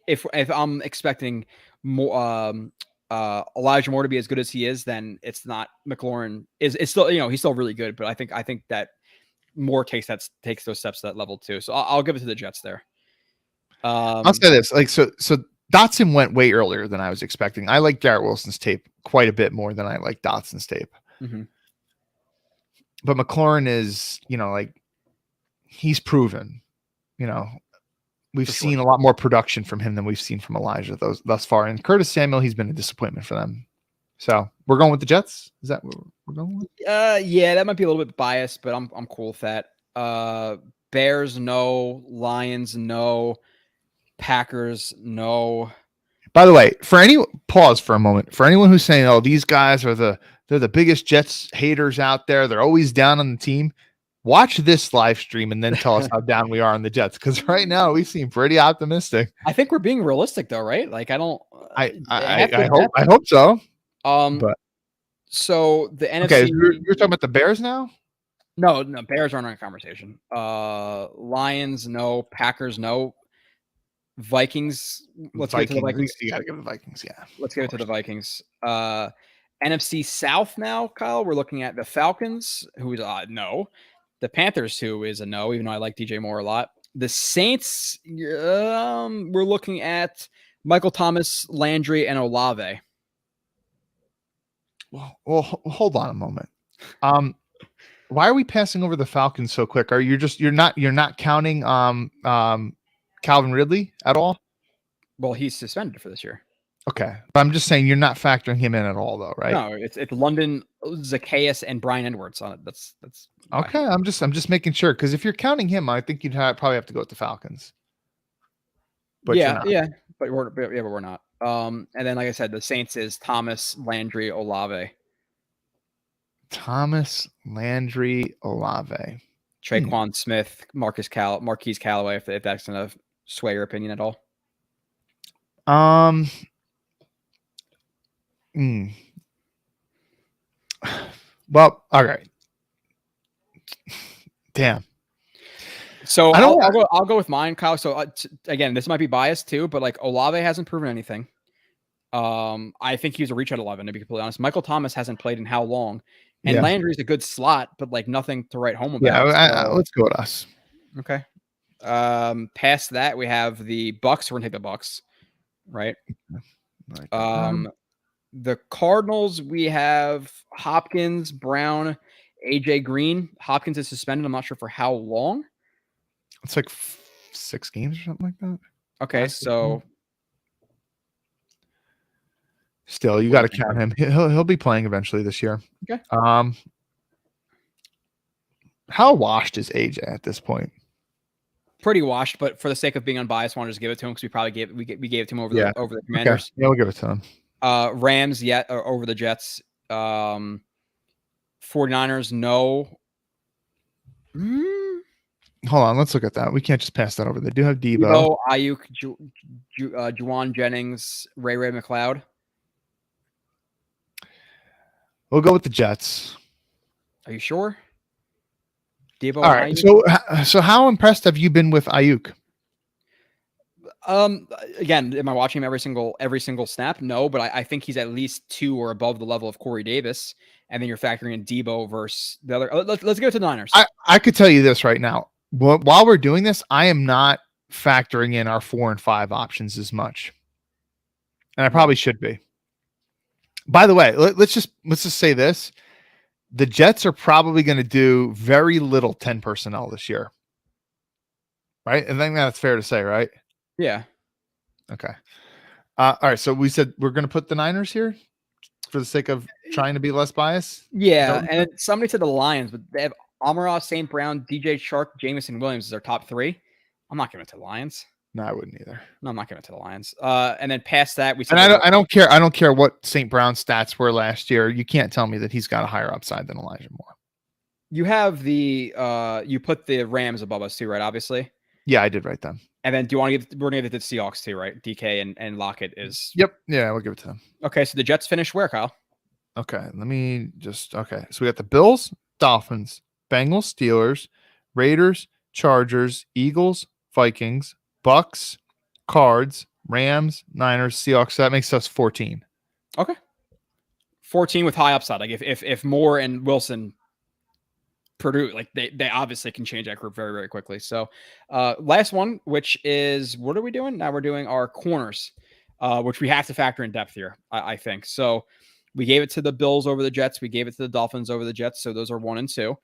if I'm expecting more Elijah Moore to be as good as he is, then it's not McLaurin it's still, he's still really good, but I think that Moore takes those steps to that level too. So I'll give it to the Jets there. I'll say this, so Dotson went way earlier than I was expecting. I like Garrett Wilson's tape quite a bit more than I like Dotson's tape. Mm-hmm. But McLaurin is, he's proven, we've seen a lot more production from him than we've seen from Elijah thus far. And Curtis Samuel, he's been a disappointment for them. So we're going with the Jets. Is that what we're going with? Yeah, that might be a little bit biased, but I'm cool with that. Bears, no. Lions, no. Packers, no. By the way, pause for a moment. For anyone who's saying, "Oh, these guys are they're the biggest Jets haters out there. They're always down on the team." Watch this live stream and then tell us how down we are on the Jets. Because right now we seem pretty optimistic. I think we're being realistic though, right? Like I don't. I hope so. But so the NFC. Okay, you're talking about the Bears now. No, Bears aren't in a conversation. Lions, no. Packers, no. Vikings. Let's get to the Vikings. You gotta give the Vikings, yeah. Let's get to the Vikings. NFC South now, Kyle. We're looking at the Falcons, who is no. The Panthers, who is a no, even though I like DJ Moore a lot. The Saints, we're looking at Michael Thomas, Landry, and Olave. Well, hold on a moment. Why are we passing over the Falcons so quick? You're not counting Calvin Ridley at all? Well, he's suspended for this year. Okay, but I'm just saying you're not factoring him in at all, though, right? No, it's London, Zacchaeus, and Brian Edwards on it. That's okay. I'm just making sure, because if you're counting him, I think you'd probably have to go with the Falcons. But yeah, but we're not. And then, like I said, the Saints is Thomas, Landry, Olave. Thomas, Landry, Olave. Traquan Smith, Marquise Callaway, if that's going to sway your opinion at all. Well, all right. Damn. So I'll go with mine, Kyle. So again, this might be biased too, but like Olave hasn't proven anything. I think he was a reach at 11, to be completely honest. Michael Thomas hasn't played in how long? And Landry's a good slot, but like nothing to write home about. Yeah, let's go with us. Okay. Past that, we have the Bucks. We're gonna take the Bucks, right? The Cardinals, we have Hopkins, Brown, AJ Green. Hopkins is suspended. I'm not sure for how long. It's like 6 games or something like that. Okay, so still, you got to count him. He'll be playing eventually this year. Okay. How washed is AJ at this point? Pretty washed, but for the sake of being unbiased, I want to just give it to him because we gave it to him over the Commanders. Okay. Yeah, we'll give it to him. Rams over the Jets. 49ers, no. Hold on, let's look at that. We can't just pass that over. They do have Debo. No, Ayuk, Juwan Jennings, Ray McLeod. We'll go with the Jets. Are you sure? Debo. All right. So how impressed have you been with Ayuk? Again, am I watching him every single snap? No, but I think he's at least 2 or above the level of Corey Davis. And then you're factoring in Debo versus the other. Let's go to the Niners. I could tell you this right now. While we're doing this, I am not factoring in our 4 and 5 options as much, and I probably should be. By the way, let's just say this: the Jets are probably going to do very little 10 personnel this year, right? I think that's fair to say, right? Yeah. Okay. All right. So we said we're going to put the Niners here for the sake of trying to be less biased. Yeah, and then somebody said the Lions, but they have Amon-Ra, St. Brown, DJ Shark, Jamison Williams as their top 3. I'm not giving it to the Lions. No, I wouldn't either. No, I'm not giving it to the Lions. And then past that, we said and I don't care. I don't care what St. Brown's stats were last year. You can't tell me that he's got a higher upside than Elijah Moore. You have you put the Rams above us too, right? Obviously. Yeah, I did write them. And then we're gonna give it to the Seahawks too, right? DK and Lockett is. Yep. Yeah, we'll give it to them. Okay, so the Jets finish where, Kyle? Okay, let me just. Okay, so we got the Bills, Dolphins, Bengals, Steelers, Raiders, Chargers, Eagles, Vikings, Bucks, Cards, Rams, Niners, Seahawks. So that makes us 14. Okay. 14 with high upside. Like if Moore and Wilson Purdue, like they obviously can change that group very, very quickly. So last one, which is, what are we doing? Now we're doing our corners, which we have to factor in depth here, I think. So we gave it to the Bills over the Jets. We gave it to the Dolphins over the Jets. So those are 1 and 2.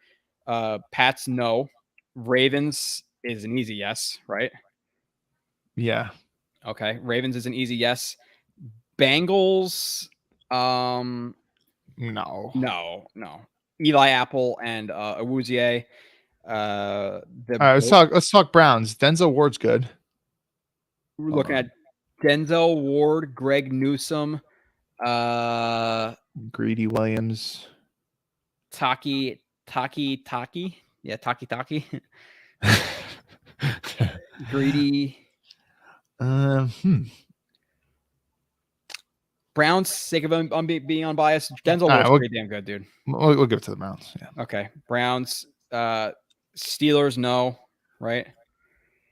Pats, no. Ravens is an easy yes, right? Yeah. Okay. Ravens is an easy yes. Bengals, No. Eli Apple and Awuzie. All right, let's talk Browns. Denzel Ward's good. We're looking at Denzel Ward, Greg Newsome, Greedy Williams. Taki. Yeah, Taki. Greedy. Browns, sake of being unbiased, Denzel Ward's pretty damn good, dude. We'll give it to the Browns. Yeah. Okay. Browns, Steelers, no, right?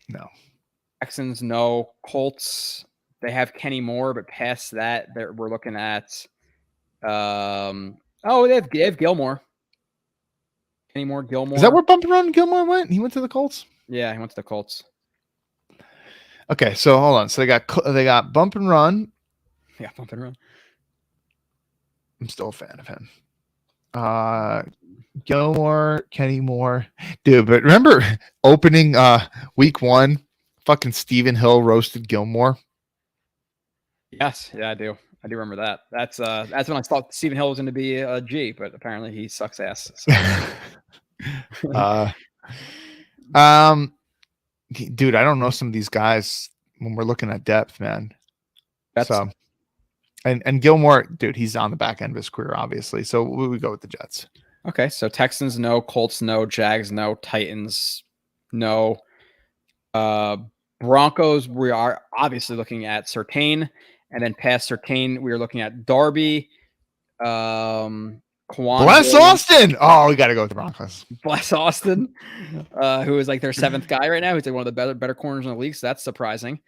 No. Texans, no. Colts, they have Kenny Moore, but past that, we're looking at they have Gilmore. Kenny Moore, Gilmore. Is that where Bump and Run Gilmore went? He went to the Colts? Yeah, he went to the Colts. Okay, so hold on. So they got Bump and Run. Yeah, Bump and Run. I'm still a fan of him. Gilmore, Kenny Moore. Dude, but remember opening week 1, fucking Stephen Hill roasted Gilmore? Yes, yeah, I do. I do remember that. That's when I thought Stephen Hill was going to be a G, but apparently he sucks ass. So. Dude, I don't know some of these guys when we're looking at depth, man. And Gilmore, dude, he's on the back end of his career, obviously. So we go with the Jets. Okay, so Texans no, Colts no, Jags no, Titans no. Broncos, we are obviously looking at Surtain, and then past Surtain, we are looking at Darby, Quan Bless Austin. Oh, we got to go with the Broncos. Bless Austin, who is like their 7th guy right now. He's like one of the better corners in the league, so that's surprising.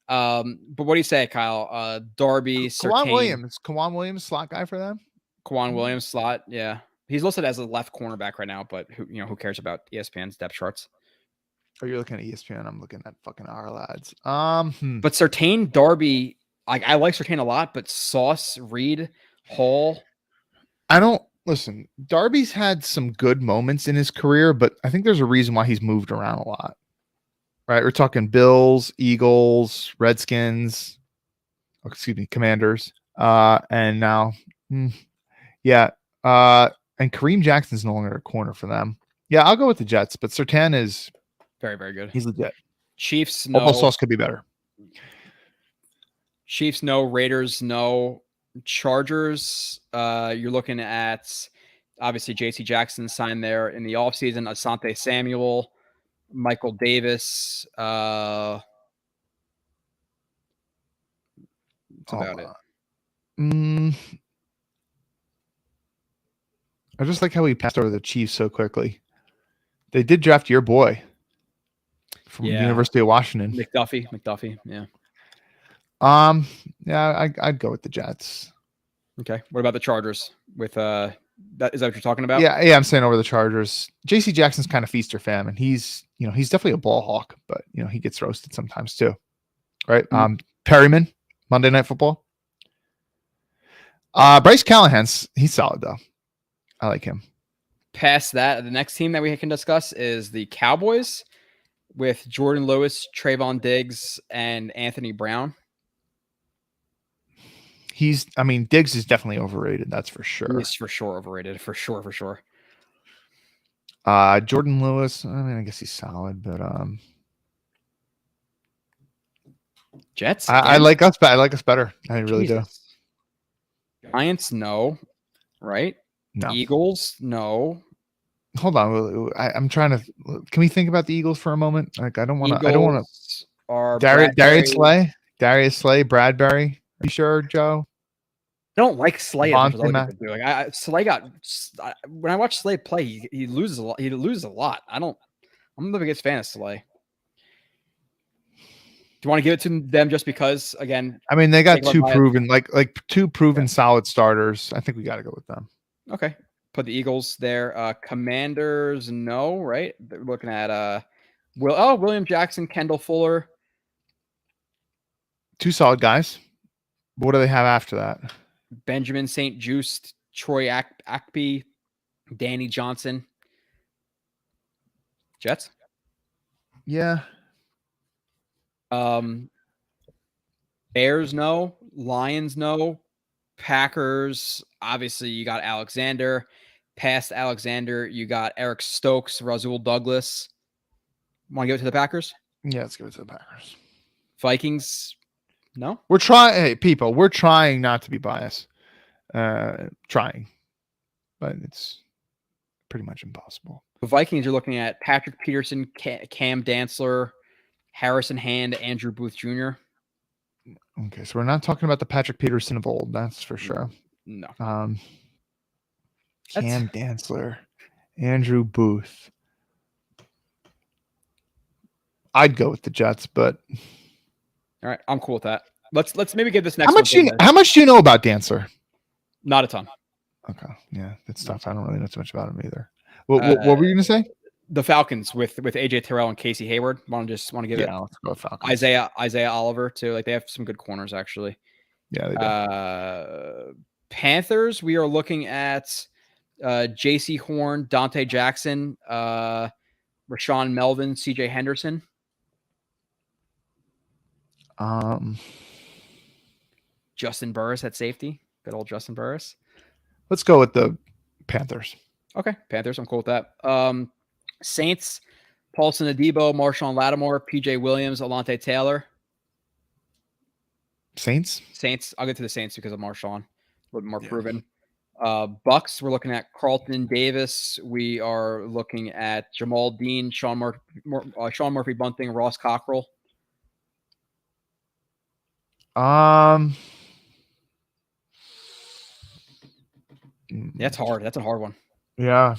But what do you say, Kyle? Darby, Kawan Williams, slot guy for them. Kawan Williams, slot, yeah. He's listed as a left cornerback right now, but who cares about ESPN's depth charts? Oh, you're looking at ESPN. I'm looking at fucking our lads. But Surtain, Darby, I like Surtain a lot, but Sauce, Reed, Hall. I don't listen. Darby's had some good moments in his career, but I think there's a reason why he's moved around a lot. Right? We're talking Bills, Eagles, Redskins, Commanders, and now, and Kareem Jackson's no longer a corner for them. Yeah, I'll go with the Jets, but Surtain is very, very good. He's legit. Chiefs, no. Although Sauce could be better. Chiefs, no. Raiders, no. Chargers, you're looking at, obviously, J.C. Jackson signed there in the offseason. Asante Samuel, Michael Davis. That's about it. I just like how he passed over the Chiefs so quickly. They did draft your boy from the University of Washington. McDuffie, yeah. I'd go with the Jets. Okay. What about the Chargers? Is that what you're talking about? Yeah, I'm saying over the Chargers. JC Jackson's kind of feast or famine. He's definitely a ball hawk, but he gets roasted sometimes too. Right? Perryman, Monday Night Football. Bryce Callahan's he's solid though. I like him. Past that, the next team that we can discuss is the Cowboys with Jordan Lewis, Trayvon Diggs, and Anthony Brown. Diggs is definitely overrated. That's for sure. He's for sure overrated. For sure. Jordan Lewis. I guess he's solid, but Jets. I like us. I like us better. I really do. Giants, no. Right? No. Eagles, no. Hold on. I'm trying to. Can we think about the Eagles for a moment? Like, I don't want to. Darius Slay, Bradbury. Are you sure, Joe? I don't like Slay. Slay when I watch Slay play, he loses a lot. I'm the biggest fan of Slay. Do you want to give it to them just because? Again, they got two proven solid starters. I think we got to go with them. Okay, put the Eagles there. Commanders, no, right? They're looking at William Jackson, Kendall Fuller. Two solid guys. What do they have after that? Benjamin St. Juste, Troy Akpe, Danny Johnson. Jets? Yeah. Bears, no. Lions, no. Packers, obviously, you got Alexander. Past Alexander, you got Eric Stokes, Rasul Douglas. Want to give it to the Packers? Yeah, let's give it to the Packers. Vikings, no. We're trying. Hey, people, we're trying not to be biased. Trying, but it's pretty much impossible. The Vikings are looking at Patrick Peterson, Cam Dantzler, Harrison Hand, Andrew Booth Jr. Okay, so we're not talking about the Patrick Peterson of old, that's for sure. No. Cam Dantzler, Andrew Booth. I'd go with the Jets, but All right, I'm cool with that. Let's maybe give this next. How much do you know about Dantzler? Not a ton. Okay, yeah, that's tough. I don't really know too much about him either. What were you gonna say? The Falcons with AJ Terrell and Casey Hayward. Want to give it let's go with Falcons. Isaiah Oliver too. Like they have some good corners actually. Yeah, they do. Panthers. We are looking at J.C. Horn, Dante Jackson, Rashawn Melvin, C.J. Henderson. Justin Burris at safety. Good old Justin Burris. Let's go with the Panthers. Okay, Panthers. I'm cool with that. Saints, Paulson Adebo, Marshawn Lattimore, PJ Williams, Alante Taylor. Saints. I'll get to the Saints because of Marshawn. A little bit more proven. Bucks, we're looking at Carlton Davis. We are looking at Jamal Dean, Sean Murphy Bunting, Ross Cockrell. That's hard. That's a hard one. Yeah.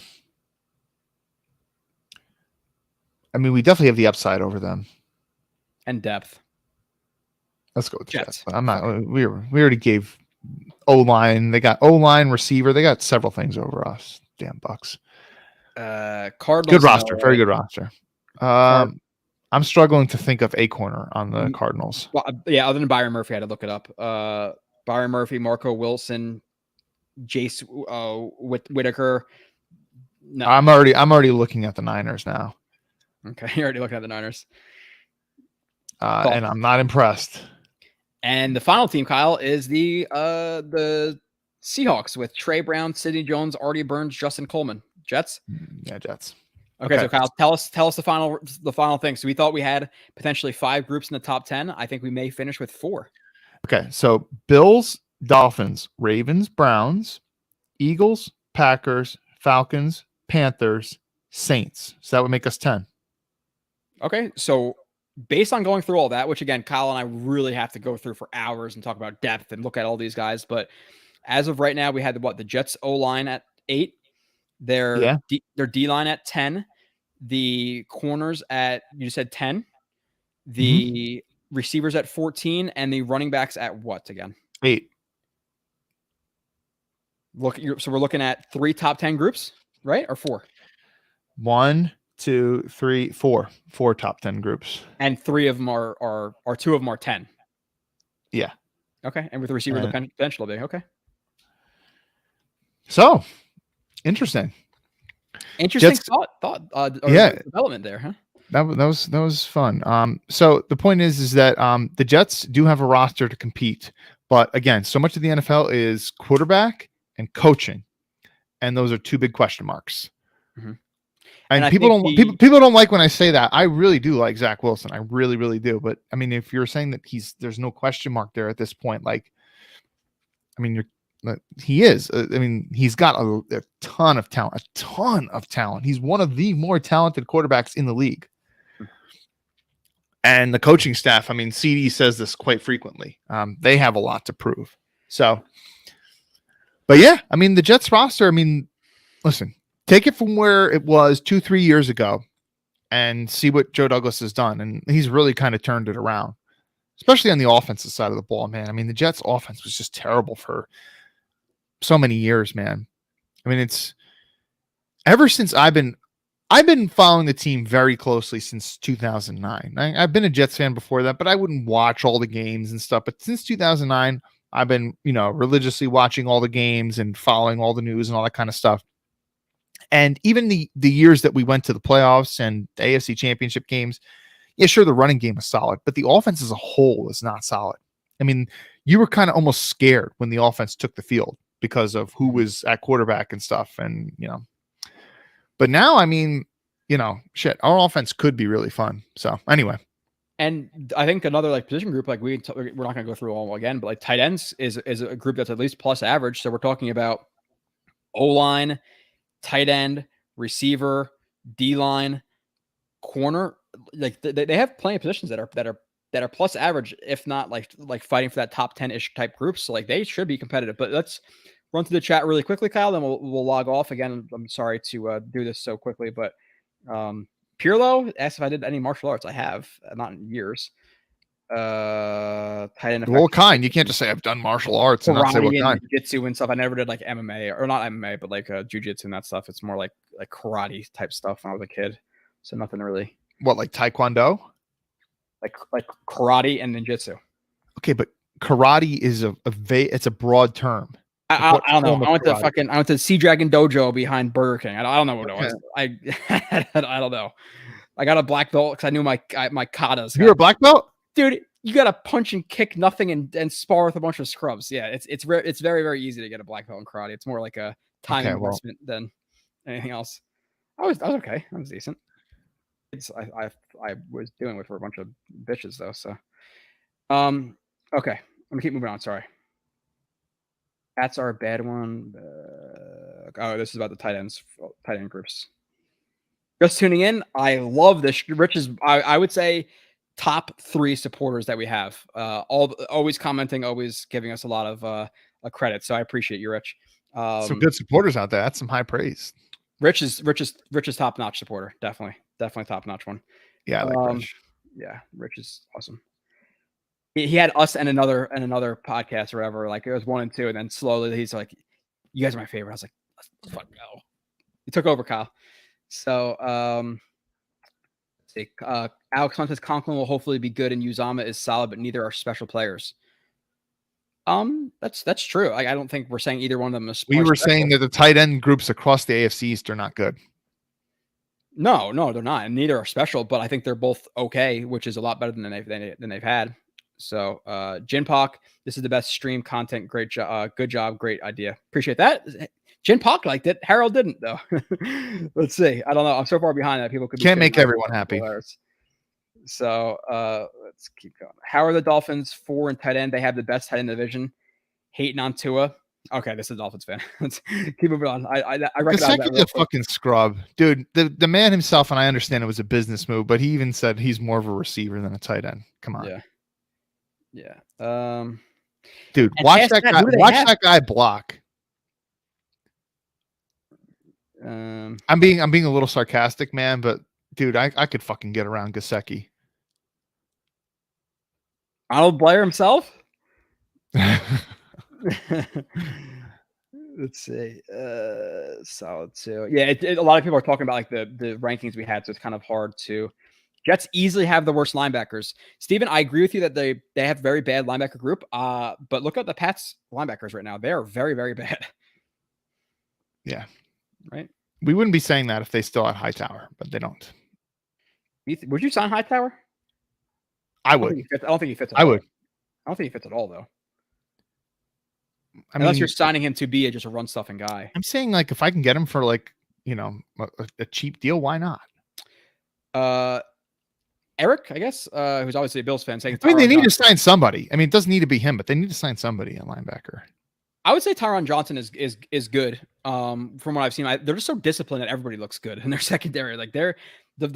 I mean, we definitely have the upside over them. And depth. Let's go with the Jets. Jets. I'm not. We already gave O-line. They got O-line, receiver. They got several things over us. Damn Bucks. Cardinals. Good roster. Very good roster. I'm struggling to think of a corner on the Cardinals. Well, yeah, other than Byron Murphy, I had to look it up. Byron Murphy, Marco Wilson, Jace Whitaker. No. I'm already looking at the Niners now. Okay, you're already looking at the Niners. And I'm not impressed. And the final team, Kyle, is the Seahawks with Trey Brown, Sidney Jones, Artie Burns, Justin Coleman. Jets? Yeah, Jets. Okay, so Kyle, tell us the final thing. So we thought we had potentially 5 groups in the top 10. I think we may finish with 4. Okay, so Bills, Dolphins, Ravens, Browns, Eagles, Packers, Falcons, Panthers, Saints. So that would make us 10. Okay, so based on going through all that, which again, Kyle and I really have to go through for hours and talk about depth and look at all these guys, but as of right now, we had the Jets O-line at 8, their D-line at 10, the corners at, you said 10, the receivers at 14, and the running backs at what again? 8. So we're looking at 3 top 10 groups, right? Or 4? 1, 2, 3, 4. 4 top 10 groups. And 3 of them are 2 of them are 10. Yeah. Okay. And with the receiver, the potential will be okay. So interesting. Interesting development there, huh? That was fun. So the point is that the Jets do have a roster to compete, but again, so much of the NFL is quarterback and coaching, and those are 2 big question marks. Mm-hmm. And people don't like when I say that. I really do like Zach Wilson. I really, really do. But I mean, if you're saying that there's no question mark there at this point, like, I mean, he is. I mean, he's got a ton of talent. He's one of the more talented quarterbacks in the league. And the coaching staff, I mean, CD says this quite frequently. They have a lot to prove. So, but yeah, I mean, the Jets roster, I mean, listen, take it from where it was 2-3 years ago and see what Joe Douglas has done. And he's really kind of turned it around, especially on the offensive side of the ball, man. I mean, the Jets offense was just terrible for so many years, man. I mean, it's ever since I've been following the team very closely since 2009. I've been a Jets fan before that, but I wouldn't watch all the games and stuff. But since 2009, I've been, religiously watching all the games and following all the news and all that kind of stuff. And even the years that we went to the playoffs and the AFC championship games, yeah, sure, the running game is solid, but the offense as a whole is not solid. I mean, you were kind of almost scared when the offense took the field because of who was at quarterback and stuff. And, but now, I mean, shit, our offense could be really fun. So anyway, And I think another like position group, like we're not going to go through all again, but like tight ends is a group that's at least plus average. So we're talking about O-line, tight end, receiver, D-line, corner. Like they have plenty of positions that are plus average, if not like fighting for that top 10-ish type group. So like they should be competitive. But let's run through the chat really quickly, Kyle. Then we'll log off again. I'm sorry to do this so quickly, but Pirlo asked if I did any martial arts. I have, not in years. Tight end. What kind? You can't just say I've done martial arts and not say what kind. Jiu-jitsu and stuff. I never did like MMA, or not MMA, but like jiu-jitsu and that stuff. It's more like karate type stuff when I was a kid. So nothing really. What, like taekwondo? Like karate and ninjutsu. Okay, but karate is it's a broad term. I don't know. I went to Sea Dragon Dojo behind Burger King. I don't know what it was. I don't know. I got a black belt because I knew my katas. You're a black belt? Dude, you got to punch and kick nothing and spar with a bunch of scrubs. Yeah, it's very, very easy to get a black belt in karate. It's more like a time investment than anything else. I was okay. I was decent. I was dealing with for a bunch of bitches though. So, okay, let me keep moving on. Sorry. That's our bad one. This is about the tight end groups. Just tuning in. I love this. Rich is, I would say, top 3 supporters that we have. Always commenting, always giving us a lot of credit. So I appreciate you, Rich. Some good supporters out there. That's some high praise. Rich is top notch supporter. Definitely top notch one. Yeah, I like Rich. Yeah, Rich is awesome. He had us and another podcast or whatever. Like it was 1 and 2, and then slowly he's like, "You guys are my favorite." I was like, "Let's fuck no." He took over, Kyle. So, Alex Hunt says Conklin will hopefully be good, and Uzama is solid, but neither are special players. That's true. I don't think we're saying either one of them is. We were saying that the tight end groups across the AFC East are not good. No, they're not, and neither are special. But I think they're both okay, which is a lot better than they've had. So, Jinpak, this is the best stream content. Great job. Good job. Great idea. Appreciate that. Jinpak liked it. Harold didn't though. Let's see. I don't know. I'm so far behind that people can't make everyone happy. So, let's keep going. How are the Dolphins 4 in tight end? They have the best tight end division. Hating on Tua. Okay, this is a Dolphins fan. Let's keep moving on. I recognize that. A fucking scrub, dude. The man himself, and I understand it was a business move, but he even said he's more of a receiver than a tight end. Come on. Yeah. Dude, watch that guy. Watch that guy block. I'm being a little sarcastic, man, but dude, I could fucking get around Gesicki. Arnold Blair himself. Let's see. Solid too. Yeah, a lot of people are talking about like the rankings we had, so it's kind of hard to. Jets easily have the worst linebackers. Steven, I agree with you that they have very bad linebacker group. But look at the Pats linebackers right now. They are very, very bad. Yeah. Right. We wouldn't be saying that if they still had Hightower, but they don't. Would you sign Hightower? I would. I don't think he fits. I would. I don't think he fits at all, though. Unless you're signing him to be just a run stuffing guy. I'm saying like if I can get him for like a cheap deal, why not? Eric, I guess, who's obviously a Bills fan, saying. I mean, they need to sign somebody. I mean, it doesn't need to be him, but they need to sign somebody at linebacker. I would say Tyron Johnson is good. From what I've seen, they're just so disciplined that everybody looks good in their secondary. Like the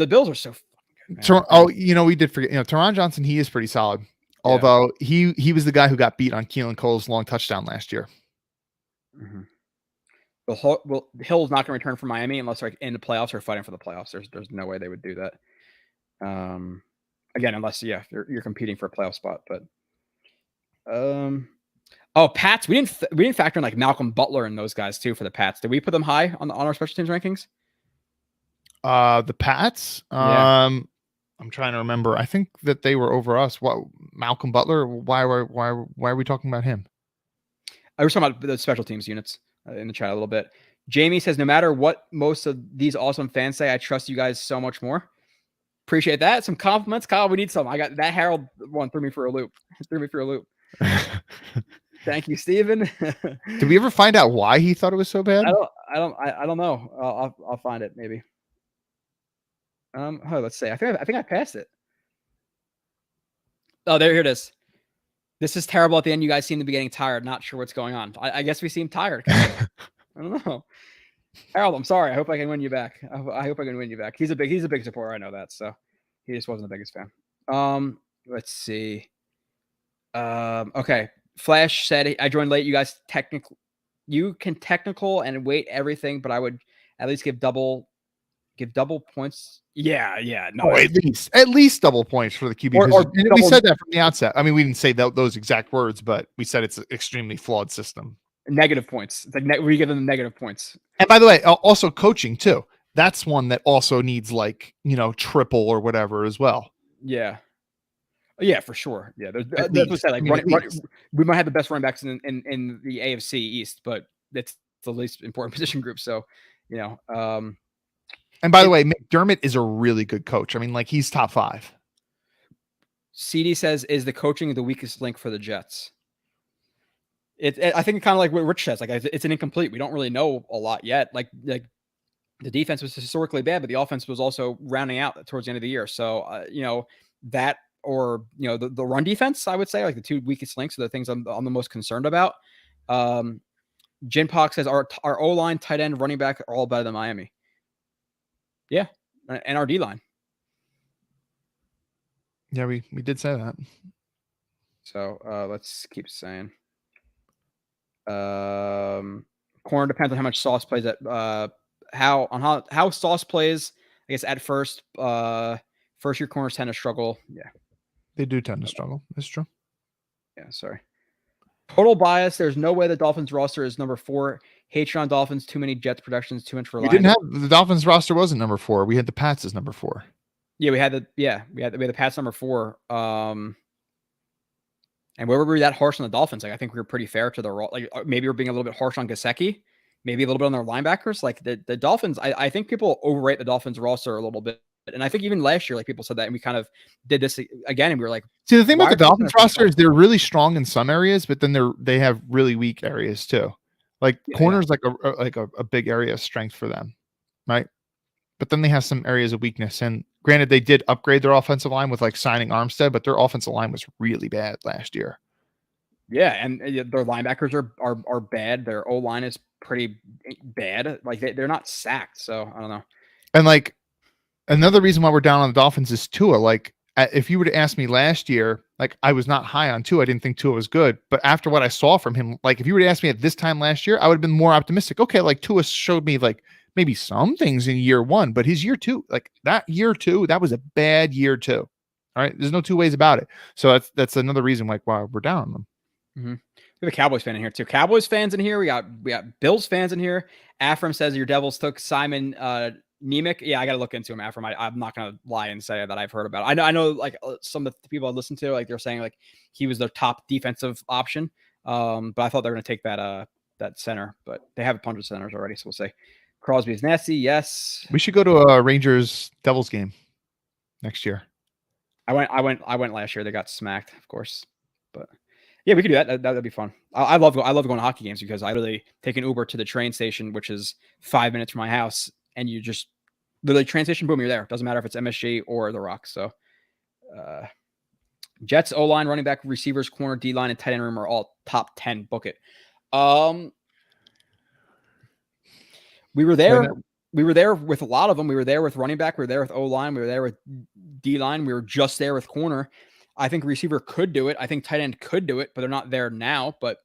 Bills are so fucking good. We did forget. Tyron Johnson, he is pretty solid. Although he was the guy who got beat on Keelan Cole's long touchdown last year. Mm-hmm. Well, Hill's not going to return from Miami unless they're in the playoffs or fighting for the playoffs. There's no way they would do that. Again, unless you're competing for a playoff spot. But Pats, we didn't factor in like Malcolm Butler and those guys too for the Pats. Did we put them high on our special teams rankings? The Pats. I'm trying to remember. I think that they were over us. What, Malcolm Butler? Why are we talking about him? I was talking about the special teams units in the chat a little bit. Jamie says, no matter what most of these awesome fans say, I trust you guys so much more. Appreciate that. Some compliments, Kyle. We need some. I got that. Harold one threw me for a loop. Thank you, Steven. Did we ever find out why he thought it was so bad? I don't know. I'll find it maybe. Let's see. I think I passed it. Oh, here it is. This is terrible at the end. You guys seem to be getting tired. Not sure what's going on. I guess we seem tired. I don't know. Harold, I'm sorry. I hope I can win you back. I hope I can win you back. He's a big supporter. I know that. So he just wasn't the biggest fan. Let's see. Okay. Flash said I joined late. You guys you can technical and weight everything, but I would at least give double points. Yeah. No, Oh, at least double points for the QB. Or We said that from the outset. I mean, we didn't say those exact words, but we said it's an extremely flawed system. Negative points. It's like we give them negative points. And by the way, also coaching too. That's one that also needs triple or whatever as well. Yeah. Yeah, for sure. Yeah, that's what I said. Like, we might have the best running backs in the AFC East, but it's the least important position group. So, And by the way, McDermott is a really good coach. I mean, like, he's top 5. CD says, is the coaching the weakest link for the Jets? I think kind of like what Rich says. Like, it's an incomplete. We don't really know a lot yet. Like the defense was historically bad, but the offense was also rounding out towards the end of the year. So, that or the run defense, I would say, like the two weakest links are the things I'm the most concerned about. Jin Pock says our O-line, tight end, running back are all better than Miami. Yeah, and our D-line. Yeah, we did say that. So let's keep saying. Corner depends on how much Sauce plays at how Sauce plays. I guess at first year corners tend to struggle. Yeah, they do tend to struggle. That's true. Yeah, sorry. Total bias. There's no way the Dolphins roster is number 4. Hatred on Dolphins. Too many Jets productions. Too much for. We didn't have the Dolphins roster wasn't number 4. We had the Pats as number 4. Yeah, we had the Pats number 4. And where were we that harsh on the Dolphins? Like, I think we were pretty fair to the maybe we're being a little bit harsh on Gesicki, maybe a little bit on their linebackers. Like the Dolphins, I think people overrate the Dolphins roster a little bit. And I think even last year, like people said that, and we kind of did this again, and we were like, see, the thing about the Dolphins roster is they're really strong in some areas, but then they have really weak areas too. Like corners, like a big area of strength for them, right? But then they have some areas of weakness. And granted, they did upgrade their offensive line with like signing Armstead, but their offensive line was really bad last year. Yeah, and their linebackers are bad. Their O line is pretty bad. Like they're not sacked, so I don't know. And like another reason why we're down on the Dolphins is Tua. Like if you were to ask me last year, like I was not high on Tua. I didn't think Tua was good. But after what I saw from him, like if you were to ask me at this time last year, I would have been more optimistic. Okay, like Tua showed me like maybe some things in year 1, but his year 2, like that year 2, that was a bad year 2. All right, there's no two ways about it. So that's another reason like why we're down on them. Mm-hmm. We have a Cowboys fan in here too. Cowboys fans in here. We got Bills fans in here. Afram says your Devils took Simon Nemec. Yeah, I got to look into him, Afram. I'm not gonna lie and say that I've heard about it. I know like some of the people I listen to, like they're saying like he was their top defensive option. But I thought they were gonna take that center, but they have a bunch of centers already, so we'll see. Crosby is nasty. Yes, we should go to a Rangers Devils game next year. I went last year. They got smacked, of course, but. Yeah, we could do that. That'd be fun. I love going to hockey games because I really take an Uber to the train station, which is 5 minutes from my house, and you just literally train station, boom, you're there. Doesn't matter if it's MSG or the Rock. So, Jets O line, running back, receivers, corner, D line, and tight end room are all top 10. Book it. We were there. We were there with a lot of them. We were there with running back. We were there with O line. We were there with D line. We were just there with corner. I think receiver could do it. I think tight end could do it, but they're not there now. But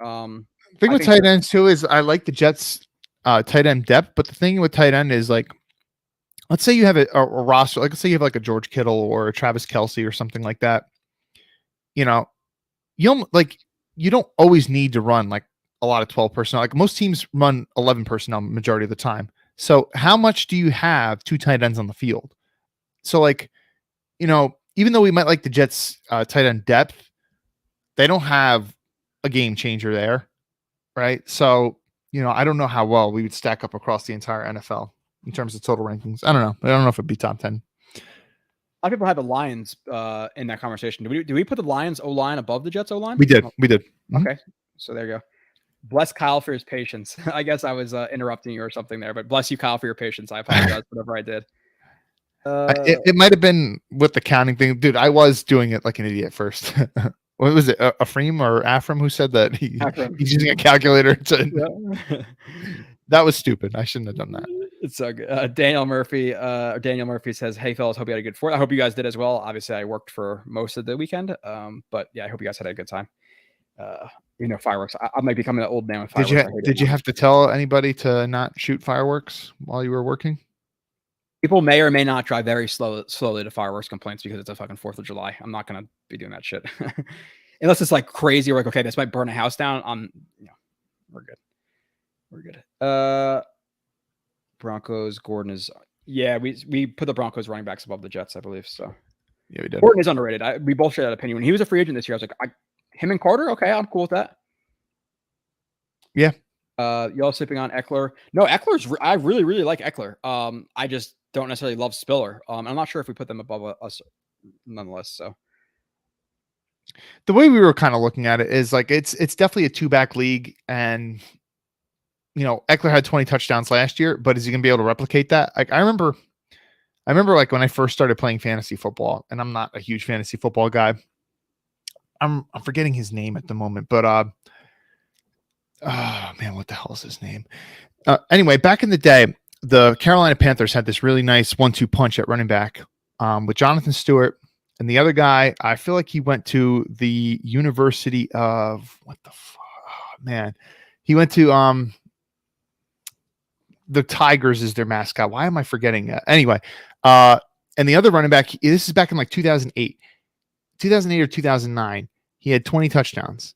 the thing with tight ends too is I like the Jets tight end depth, but the thing with tight end is like, let's say you have a roster, like let's say you have like a George Kittle or a Travis Kelce or something like that. You know, you don't always need to run like a lot of 12 personnel. Like most teams run 11 personnel majority of the time. So how much do you have 2 tight ends on the field? So like, even though we might like the Jets tight end depth, they don't have a game changer there, right? So, I don't know how well we would stack up across the entire NFL in terms of total rankings. I don't know. I don't know if it'd be top 10. A lot of people had the Lions in that conversation. Do we put the Lions O-line above the Jets O-line? We did. We did. Mm-hmm. Okay. So there you go. Bless Kyle for his patience. I guess I was interrupting you or something there, but bless you, Kyle, for your patience. I apologize for whatever I did. It might have been with the counting thing, dude. I was doing it like an idiot first. What was it? Afrim or Afram who said that he's using a calculator to. Yeah. That was stupid. I shouldn't have done that. It's so good. Daniel Murphy says, "Hey fellas, hope you had a good 4th. I hope you guys did as well. Obviously, I worked for most of the weekend, but yeah, I hope you guys had a good time. Fireworks. I might be becoming an old man with fireworks. Did you have to tell anybody to not shoot fireworks while you were working? People may or may not drive very slowly to fireworks complaints because it's a fucking 4th of July. I'm not gonna be doing that shit unless it's like crazy. We're like, okay, this might burn a house down. We're good. We're good. Broncos. Gordon is. Yeah, we put the Broncos running backs above the Jets, I believe. So yeah, we did. Gordon is underrated. We both shared that opinion. When he was a free agent this year, I was like, him and Carter. Okay, I'm cool with that. Yeah. Y'all sipping on Eckler? No, Eckler's. I really, really like Eckler. I just don't necessarily love Spiller. I'm not sure if we put them above us, nonetheless. So the way we were kind of looking at it is like it's definitely a 2-back league, and Eckler had 20 touchdowns last year, but is he gonna be able to replicate that? Like I remember like when I first started playing fantasy football, and I'm not a huge fantasy football guy. I'm forgetting his name at the moment, but oh man, what the hell is his name? Anyway, back in the day, the Carolina Panthers had this really nice 1-2 punch at running back with Jonathan Stewart, and the other guy, I feel like he went to the University of he went to the Tigers is their mascot. Why am I forgetting that? Anyway, and the other running back, this is back in like 2008 or 2009. He had 20 touchdowns.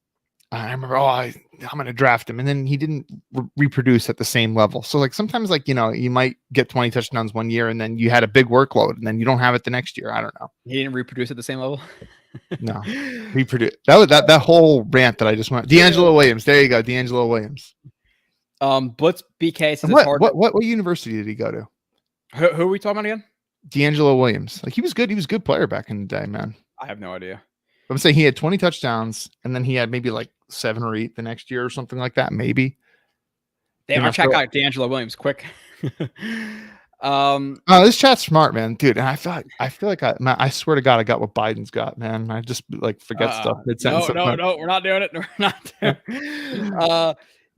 I remember, I'm going to draft him. And then he didn't reproduce at the same level. So like sometimes like, you might get 20 touchdowns one year and then you had a big workload and then you don't have it the next year. I don't know. He didn't reproduce at the same level. No, reproduce. That was that whole rant that I just went. D'Angelo Williams. There you go. D'Angelo Williams. Blitz BK says what university did he go to? Who are we talking about again? D'Angelo Williams. Like he was good. He was a good player back in the day, man. I have no idea. I'm saying he had 20 touchdowns and then he had maybe like 7 or 8 the next year or something like that. Maybe. Damn, I'll check out D'Angelo Williams quick. This chat's smart, man, dude. And I feel like I swear to God, I got what Biden's got, man. I just like forget stuff. No, we're not doing it. We're not doing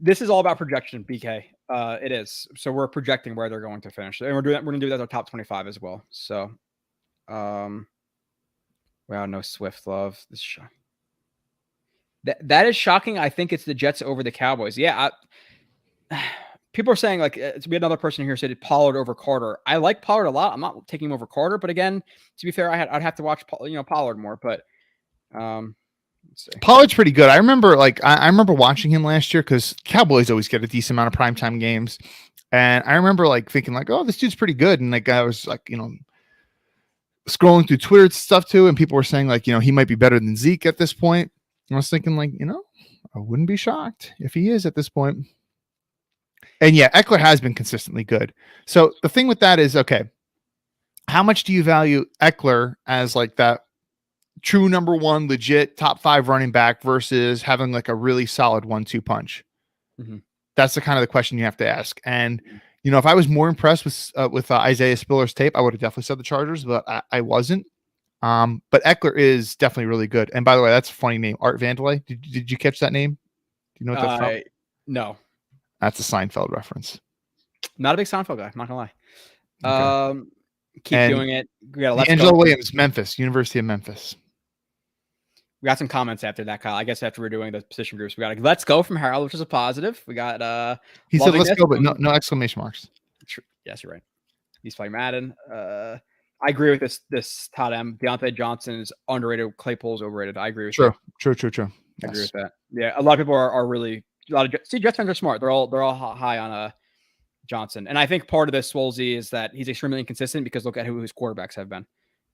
this is all about projection, BK. It is. So we're projecting where they're going to finish. And we're going to do that with our top 25 as well. So, wow, no Swift love. This is shocking. That is shocking. I think it's the Jets over the Cowboys. Yeah. People are saying like we had another person here said Pollard over Carter. I like Pollard a lot. I'm not taking him over Carter, but again, to be fair, I'd have to watch Pollard more. But let's see. Pollard's pretty good. I remember I remember watching him last year because Cowboys always get a decent amount of primetime games, and I remember like thinking like, oh, this dude's pretty good, and like I was like scrolling through Twitter stuff too, and people were saying like he might be better than Zeke at this point. And I was thinking like I wouldn't be shocked if he is at this point. And yeah, Eckler has been consistently good. So the thing with that is, okay, how much do you value Eckler as like that true number one, legit top 5 running back versus having like a really solid 1-2 punch? Mm-hmm. That's the kind of the question you have to ask. And, if I was more impressed with Isaiah Spiller's tape, I would have definitely said the Chargers, but I wasn't. But Eckler is definitely really good. And by the way, that's a funny name. Art Vandelay. Did you catch that name? Do you know what that's from? No. That's a Seinfeld reference. Not a big Seinfeld guy. I'm not gonna lie. Okay. Keep doing it. We got D'Angelo Williams, Memphis, University of Memphis. We got some comments after that, Kyle. I guess after we're doing the position groups, we got a let's go from Harold, which is a positive. We got he said let's go, but no exclamation marks. Yes, you're right. He's playing Madden. I agree with this Todd M. Deontay Johnson is underrated. Claypool's overrated. I agree with True. I Yes. agree with that. Yeah, a lot of people are really Jets fans are smart. They're all high on Johnson, and I think part of this Swolsey is that he's extremely inconsistent because look at who his quarterbacks have been.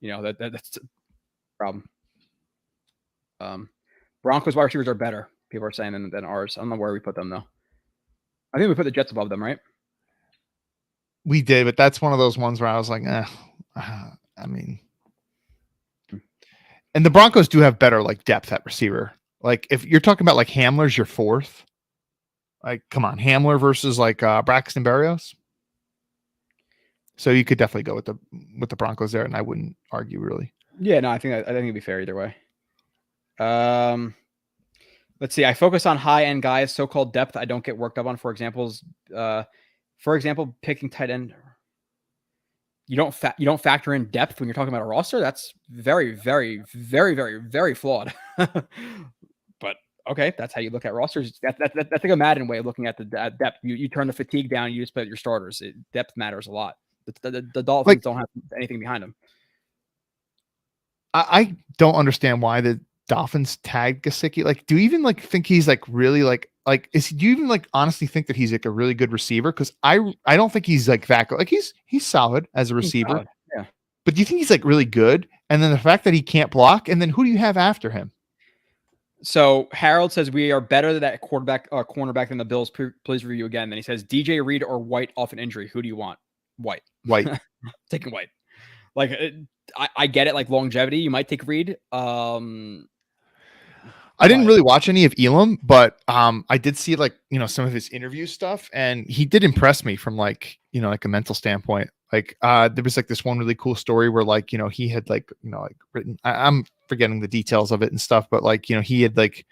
That's a problem. Broncos wide receivers are better. People are saying than ours. I don't know where we put them though. I think we put the Jets above them, right? We did, but that's one of those ones where I was like, and the Broncos do have better like depth at receiver. Like if you're talking about like Hamler's your 4th. Like, come on, Hamler versus like Braxton Berrios. So you could definitely go with the Broncos there, and I wouldn't argue really. Yeah, no, I think it'd be fair either way. Let's see. I focus on high end guys, so-called depth. I don't get worked up on. For example, picking tight end. You don't factor in depth when you're talking about a roster. That's very, very, very, very, very flawed. But okay, that's how you look at rosters. That's like a Madden way of looking at the depth. You turn the fatigue down. You just put your starters. Depth matters a lot. The Dolphins don't have anything behind them. I don't understand why the Dolphins tagged Gesicki. Like, do you even like think he's like really like do you even like honestly think that he's like a really good receiver? Because I don't think he's like that good. Like he's solid as a receiver. Yeah. But do you think he's like really good? And then the fact that he can't block, and then who do you have after him? So Harold says we are better than that cornerback than the Bills. Please review again. Then he says DJ Reed or White off an injury. Who do you want? White. Taking White. Like I get it. Like longevity, you might take Reed. I didn't really watch any of Elam, but I did see like some of his interview stuff, and he did impress me from like like a mental standpoint. Like there was like this one really cool story where like he had like written. I'm forgetting the details of it and stuff, but like he had like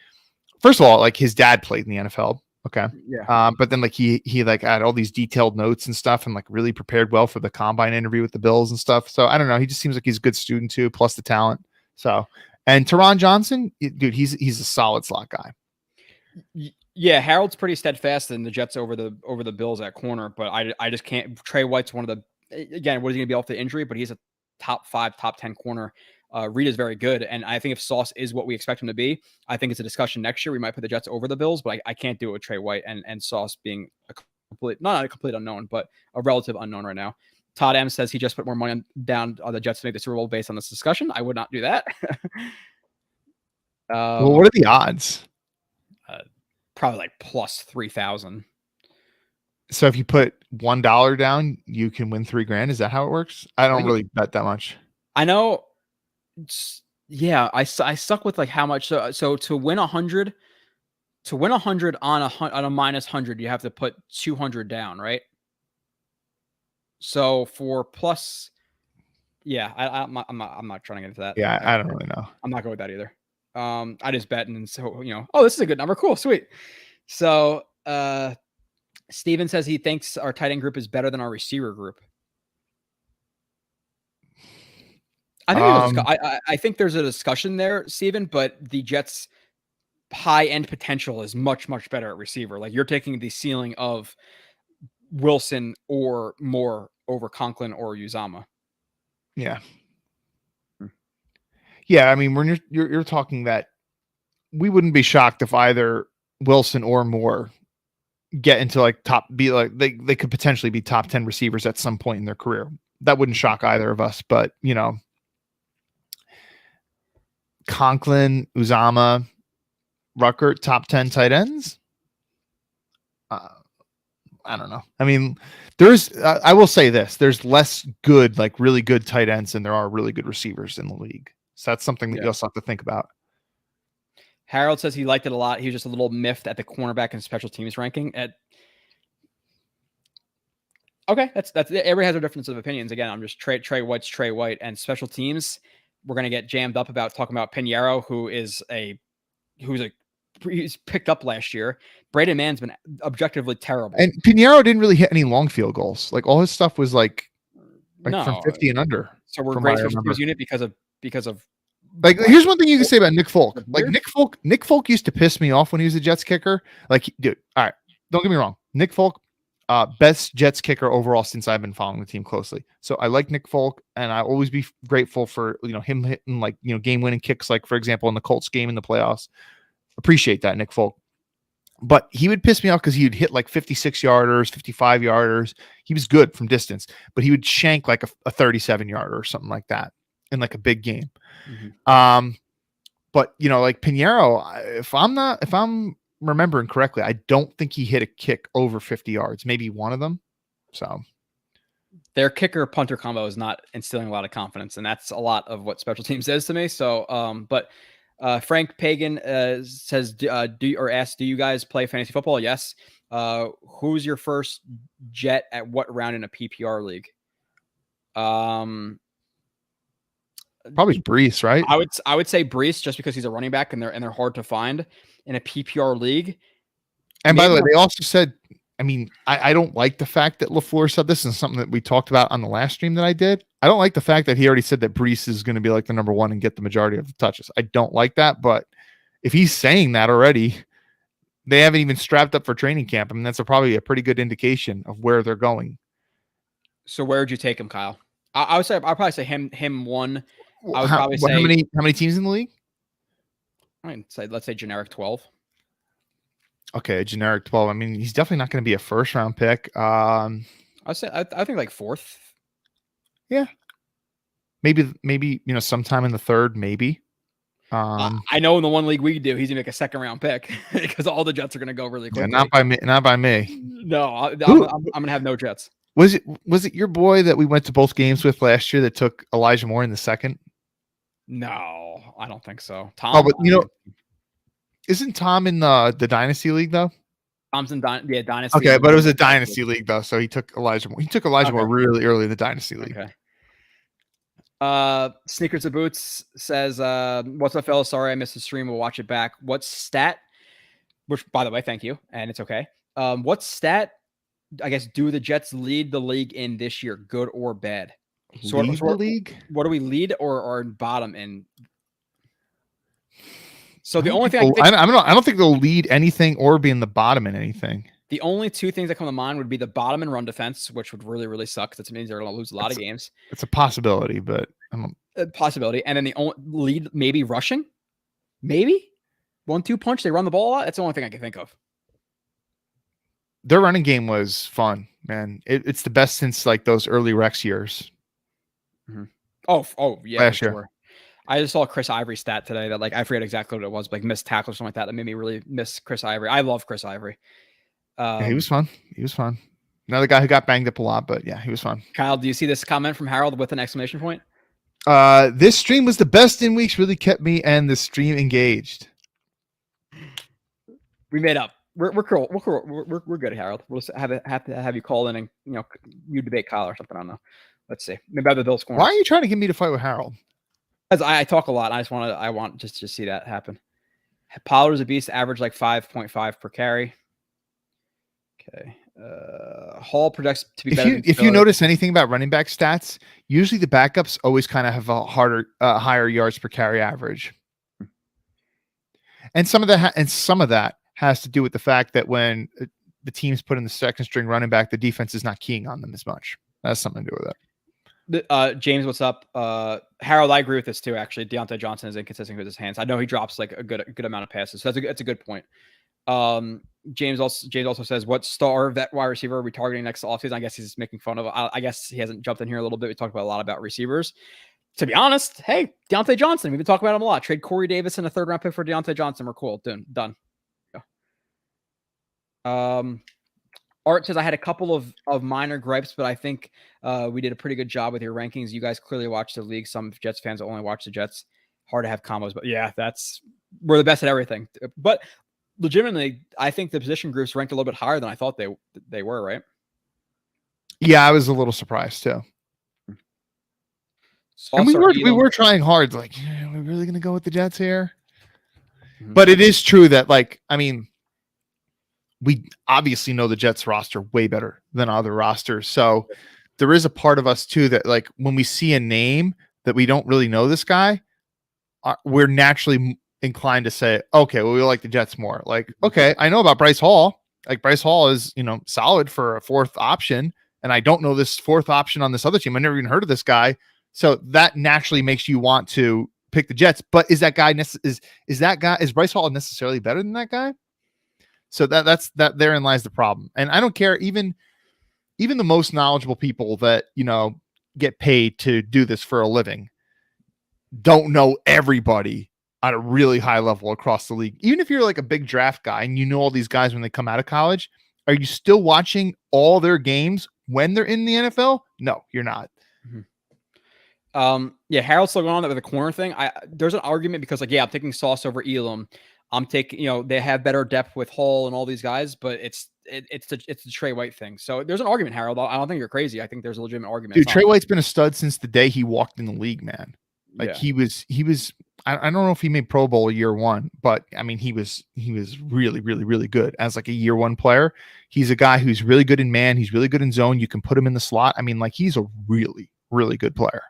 first of all like his dad played in the NFL. Okay. Yeah. But then like he like had all these detailed notes and stuff, and like really prepared well for the combine interview with the Bills and stuff. So I don't know. He just seems like he's a good student too, plus the talent. So. And Teron Johnson, dude, he's a solid slot guy. Yeah, Harold's pretty steadfast in the Jets over the Bills at corner, but I just can't. Trey White's one of the, again, what is he going to be off the injury? But he's a top 5, top 10 corner. Reed is very good, and I think if Sauce is what we expect him to be, I think it's a discussion next year. We might put the Jets over the Bills, but I can't do it with Trey White and Sauce being not a complete unknown, but a relative unknown right now. Todd M says he just put more money down on the Jets to make the Super Bowl based on this discussion. I would not do that. Well, what are the odds? Probably like plus 3,000. So if you put $1 down, you can win $3,000. Is that how it works? I don't really bet that much. I know. Yeah, I stuck with like how much. So to win 100, on a minus 100, you have to put 200 down, right? So for plus, yeah, I'm not trying to get into that. Yeah, I don't really know. I'm not going with that either. I just bet, and so oh, this is a good number. Cool, sweet. So Steven says he thinks our tight end group is better than our receiver group. I think there's a discussion there, Steven, but the Jets' high end potential is much, much better at receiver. Like you're taking the ceiling of Wilson or Moore over Conklin or Uzama. Yeah. Yeah, I mean, when you're talking that we wouldn't be shocked if either Wilson or Moore get into like they could potentially be top 10 receivers at some point in their career. That wouldn't shock either of us, but Conklin, Uzama, Ruckert, top 10 tight ends. I don't know. I mean, I will say this, there's less good, like really good tight ends than there are really good receivers in the league. So that's something that you also have to think about. Harold says he liked it a lot. He was just a little miffed at the cornerback and special teams ranking. Okay, that's everybody has a difference of opinions. Again, I'm just Trey White, and special teams. We're gonna get jammed up about talking about Pinheiro, he's picked up last year. Braden Mann's been objectively terrible, and Pinheiro didn't really hit any long field goals. Like all his stuff was like from 50 and under. So we're great special teams unit because of. Like, here's one thing you can say about Nick Folk. Like Nick Folk used to piss me off when he was a Jets kicker. Like, dude, all right, don't get me wrong. Nick Folk, best Jets kicker overall since I've been following the team closely. So I like Nick Folk, and I always be grateful for him hitting like game-winning kicks, like for example in the Colts game in the playoffs. Appreciate that, Nick Folk. But he would piss me off because he would hit like 56-yarders, 55-yarders. He was good from distance, but he would shank like a 37-yarder or something like that in like a big game. Mm-hmm. But like Pinheiro, if I'm remembering correctly, I don't think he hit a kick over 50 yards, maybe one of them. So their kicker punter combo is not instilling a lot of confidence, and that's a lot of what special teams is to me. So, but Frank Pagan says, do you guys play fantasy football? Yes. Who's your first Jet at what round in a PPR league? Um, Probably Brees, right? I would say Brees just because he's a running back and they're hard to find in a PPR league. And by the way, they also said, I mean, I don't like the fact that LaFleur said this, and something that we talked about on the last stream that I did. I don't like the fact that he already said that Brees is going to be like the number one and get the majority of the touches. I don't like that, but if he's saying that already, they haven't even strapped up for training camp. I mean, that's probably a pretty good indication of where they're going. So where would you take him, Kyle? I would say I'd probably say him one. I would probably say how many teams in the league? I mean, let's say generic 12. Okay, generic 12. I mean, he's definitely not going to be a first round pick. I think like fourth. Yeah. Maybe sometime in the third, maybe. I know in the one league we do, he's gonna make a second round pick because all the Jets are gonna go really quickly. Yeah, not by me. No, I'm gonna have no Jets. Was it your boy that we went to both games with last year that took Elijah Moore in the second? No, I don't think so. Tom, oh, but isn't Tom in the Dynasty League though? Tom's in Dynasty. Okay, but it was a Dynasty League though, so he took Elijah Moore. He took Elijah Moore really early in the Dynasty League. Okay. Sneakers and Boots says, "What's up, fellas? Sorry I missed the stream. We'll watch it back. What stat? Which, by the way, thank you, and it's okay. What stat? I guess do the Jets lead the league in this year, good or bad? Lead the league? What do we lead or bottom in?" So the only thing I don't think they'll lead anything or be in the bottom in anything. The only two things that come to mind would be the bottom and run defense, which would really, really suck. That means they're going to lose a lot of games. It's a possibility, but a possibility. And then the only lead, maybe rushing, maybe 1-2 punch. They run the ball a lot. That's the only thing I can think of. Their running game was fun, man. It's the best since like those early Rex years. Mm-hmm. Oh yeah. Last year. Sure. I just saw a Chris Ivory stat today that I forget exactly what it was, like missed tackle or something like that. That made me really miss Chris Ivory. I love Chris Ivory. Yeah, he was fun. Another guy who got banged up a lot, but yeah, he was fun. Kyle, do you see this comment from Harold with an exclamation point? This stream was the best in weeks. Really kept me and the stream engaged. We made up. We're cool. We're good, Harold. We'll just have to have you call in and you debate Kyle or something. I don't know. Let's see. Maybe other Bills corner. Why are you trying to get me to fight with Harold? Because I talk a lot. I want just to see that happen. Pollard is a beast. Average like 5.5 per carry. Okay. Hall projects to be better. If you notice anything about running back stats, usually the backups always kind of have a higher yards per carry average. And some of that has to do with the fact that when the teams put in the second string running back, the defense is not keying on them as much. That has something to do with it. James, what's up? Harold, I agree with this too. Actually, Deontay Johnson is inconsistent with his hands. I know he drops like a good amount of passes, so that's a good point. James also says, what star vet wide receiver are we targeting next offseason? I guess he's making fun of. I guess he hasn't jumped in here a little bit. We talked about a lot about receivers. To be honest, hey, Deontay Johnson. We've been talking about him a lot. Trade Corey Davis and a third round pick for Deontay Johnson. We're cool. Done. Go. Art says, I had a couple of minor gripes, but I think we did a pretty good job with your rankings. You guys clearly watch the league. Some Jets fans only watch the Jets. Hard to have combos, but yeah, we're the best at everything. But legitimately, I think the position groups ranked a little bit higher than I thought they were, right? Yeah, I was a little surprised too. And we were trying hard. Like, are we really going to go with the Jets here? Mm-hmm. But it is true that, we obviously know the Jets roster way better than other rosters. So there is a part of us too that, when we see a name that we don't really know this guy, we're naturally inclined to say, okay, well, we like the Jets more. Okay, I know about Bryce Hall. Bryce Hall is, solid for a fourth option. And I don't know this fourth option on this other team. I never even heard of this guy. So that naturally makes you want to pick the Jets. But is Bryce Hall necessarily better than that guy? So that's therein lies the problem. And I don't care, even the most knowledgeable people that, get paid to do this for a living don't know everybody at a really high level across the league. Even if you're a big draft guy and you know all these guys when they come out of college, are you still watching all their games when they're in the NFL? No, you're not. Mm-hmm. Yeah, Harold's still going on with the corner thing. There's an argument because I'm taking Sauce over Elam. I'm taking, they have better depth with Hall and all these guys, but it's it's the Trey White thing. So there's an argument, Harold. I don't think you're crazy. I think there's a legitimate argument. Dude, Trey White's been a stud since the day he walked in the league, man. Like Yeah. he was. I don't know if he made Pro Bowl year one, but I mean, he was really, really, really good as like a year one player. He's a guy who's really good in man. He's really good in zone. You can put him in the slot. I mean, like he's a really, really good player.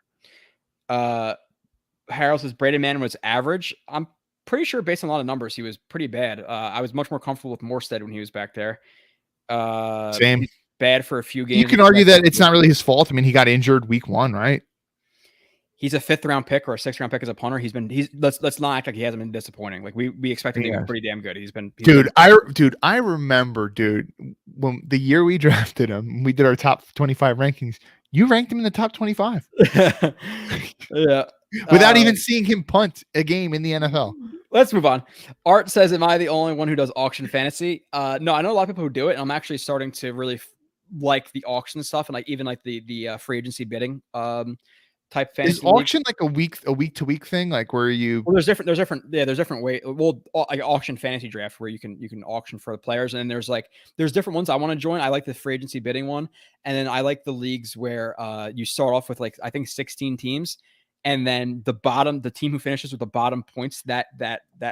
Harold says Braden Mann was average. I'm pretty sure based on a lot of numbers, he was pretty bad. I was much more comfortable with Morstead when he was back there. Same. Bad for a few games. You can argue that it's not really his fault. I mean, he got injured week one, right? He's a 5th round pick or a 6th round pick as a punter. Let's not act like he hasn't been disappointing. Like we expected him to be pretty damn good. I remember, when the year we drafted him, we did our top 25 rankings. You ranked him in the top 25. Yeah. Without even seeing him punt a game in the NFL. Let's move on. Art says, am I the only one who does auction fantasy? No, I know a lot of people who do it, and I'm actually starting to really like the auction stuff and like even like the free agency bidding type fantasy. Is auction like a week to week thing? Like where you there's different way. Well, like auction fantasy draft where you can auction for the players, and then there's different ones I want to join. I like the free agency bidding one, and then I like the leagues where you start off with like I think 16 teams. And then the team who finishes with the bottom points that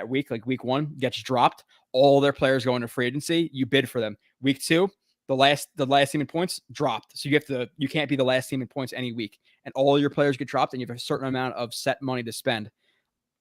week, like week one, gets dropped. All their players go into free agency. You bid for them. Week two, the last team in points dropped. So you can't be the last team in points any week. And all your players get dropped, and you have a certain amount of set money to spend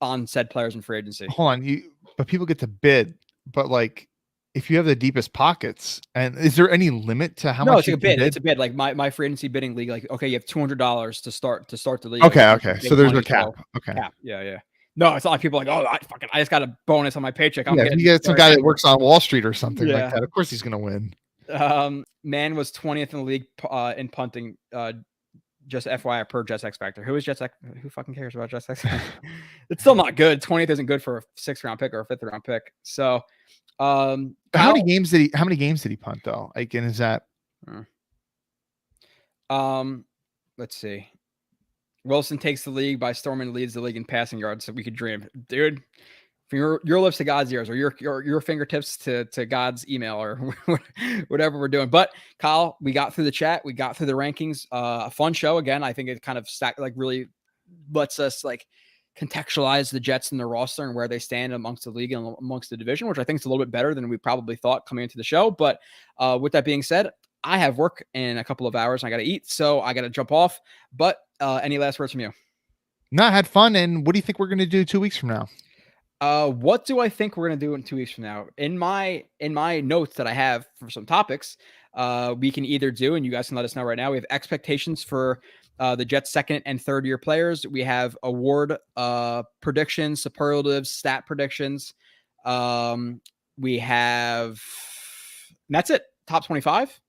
on said players in free agency. Hold on, but people get to bid. But like, if you have the deepest pockets, and is there any limit to how much? No, it's a bid. It's a bid. Like my free agency bidding league. Like, okay, you have $200 to start the league. Okay, like, okay. So there's a cap. Okay. Cap. Yeah. No, it's not like people are like, oh, I just got a bonus on my paycheck. You get some guy that works on Wall Street or something like that. Of course, he's gonna win. Man was 20th in the league in punting. Just FYI per Jets X Factor. Who is Jets X? Who fucking cares about Jets X Factor? It's still not good. 20th isn't good for a 6th round pick or a 5th round pick. So, how many games did he punt though? Like, and is that? Let's see. Wilson takes the league by storm and leads the league in passing yards. So we could dream, dude. From your lips to God's ears, or your fingertips to God's email, or whatever we're doing. But Kyle, we got through the chat, we got through the rankings. A fun show again. I think it kind of really lets us like contextualize the Jets and their roster and where they stand amongst the league and amongst the division, which I think is a little bit better than we probably thought coming into the show. But with that being said, I have work in a couple of hours and I got to eat, so I got to jump off. But any last words from you? No, I had fun. And what do you think we're going to do 2 weeks from now? What do I think we're going to do in 2 weeks from now? In my notes that I have for some topics, we can either do, and you guys can let us know right now, we have expectations for the Jets' 2nd and 3rd year players. We have award predictions, superlatives, stat predictions. We have, and that's it. Top 25.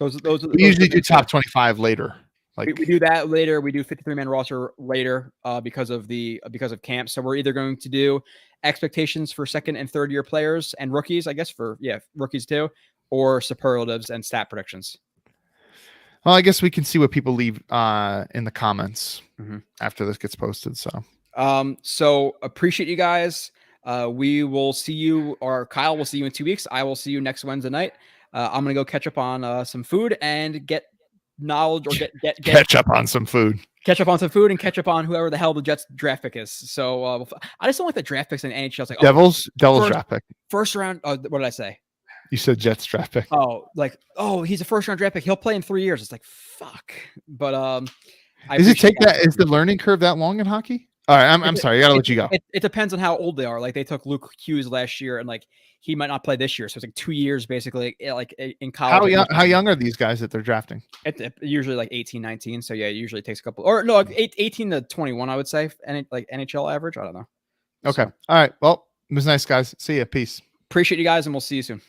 Those we usually do top 25 later. Like we do that later. We do 53-man roster later because of camp. So we're either going to do expectations for 2nd and 3rd year players and rookies, I guess rookies too, or superlatives and stat predictions. Well, I guess we can see what people leave in the comments after this gets posted. So appreciate you guys. We will see you, or Kyle will see you in 2 weeks. I will see you next Wednesday night. I'm going to go catch up on some food and get knowledge, or get catch up on some food. Catch up on some food and catch up on whoever the hell the Jets draft pick is. So I just don't like the draft picks in NHL. It's like Devils draft pick. First round. What did I say? You said Jets draft pick. He's a first round draft pick. He'll play in 3 years. It's like, fuck. But is the learning curve that long in hockey? All right, I'm sorry. I gotta let you go. It depends on how old they are. Like they took Luke Hughes last year, and like he might not play this year, so it's like 2 years basically. Like in college. How young are these guys that they're drafting? It usually like 18, 19. So yeah, it usually takes a couple, or no, like 18 to 21, I would say, and like NHL average. I don't know. Okay. All right. Well, it was nice, guys. See ya. Peace. Appreciate you guys, and we'll see you soon.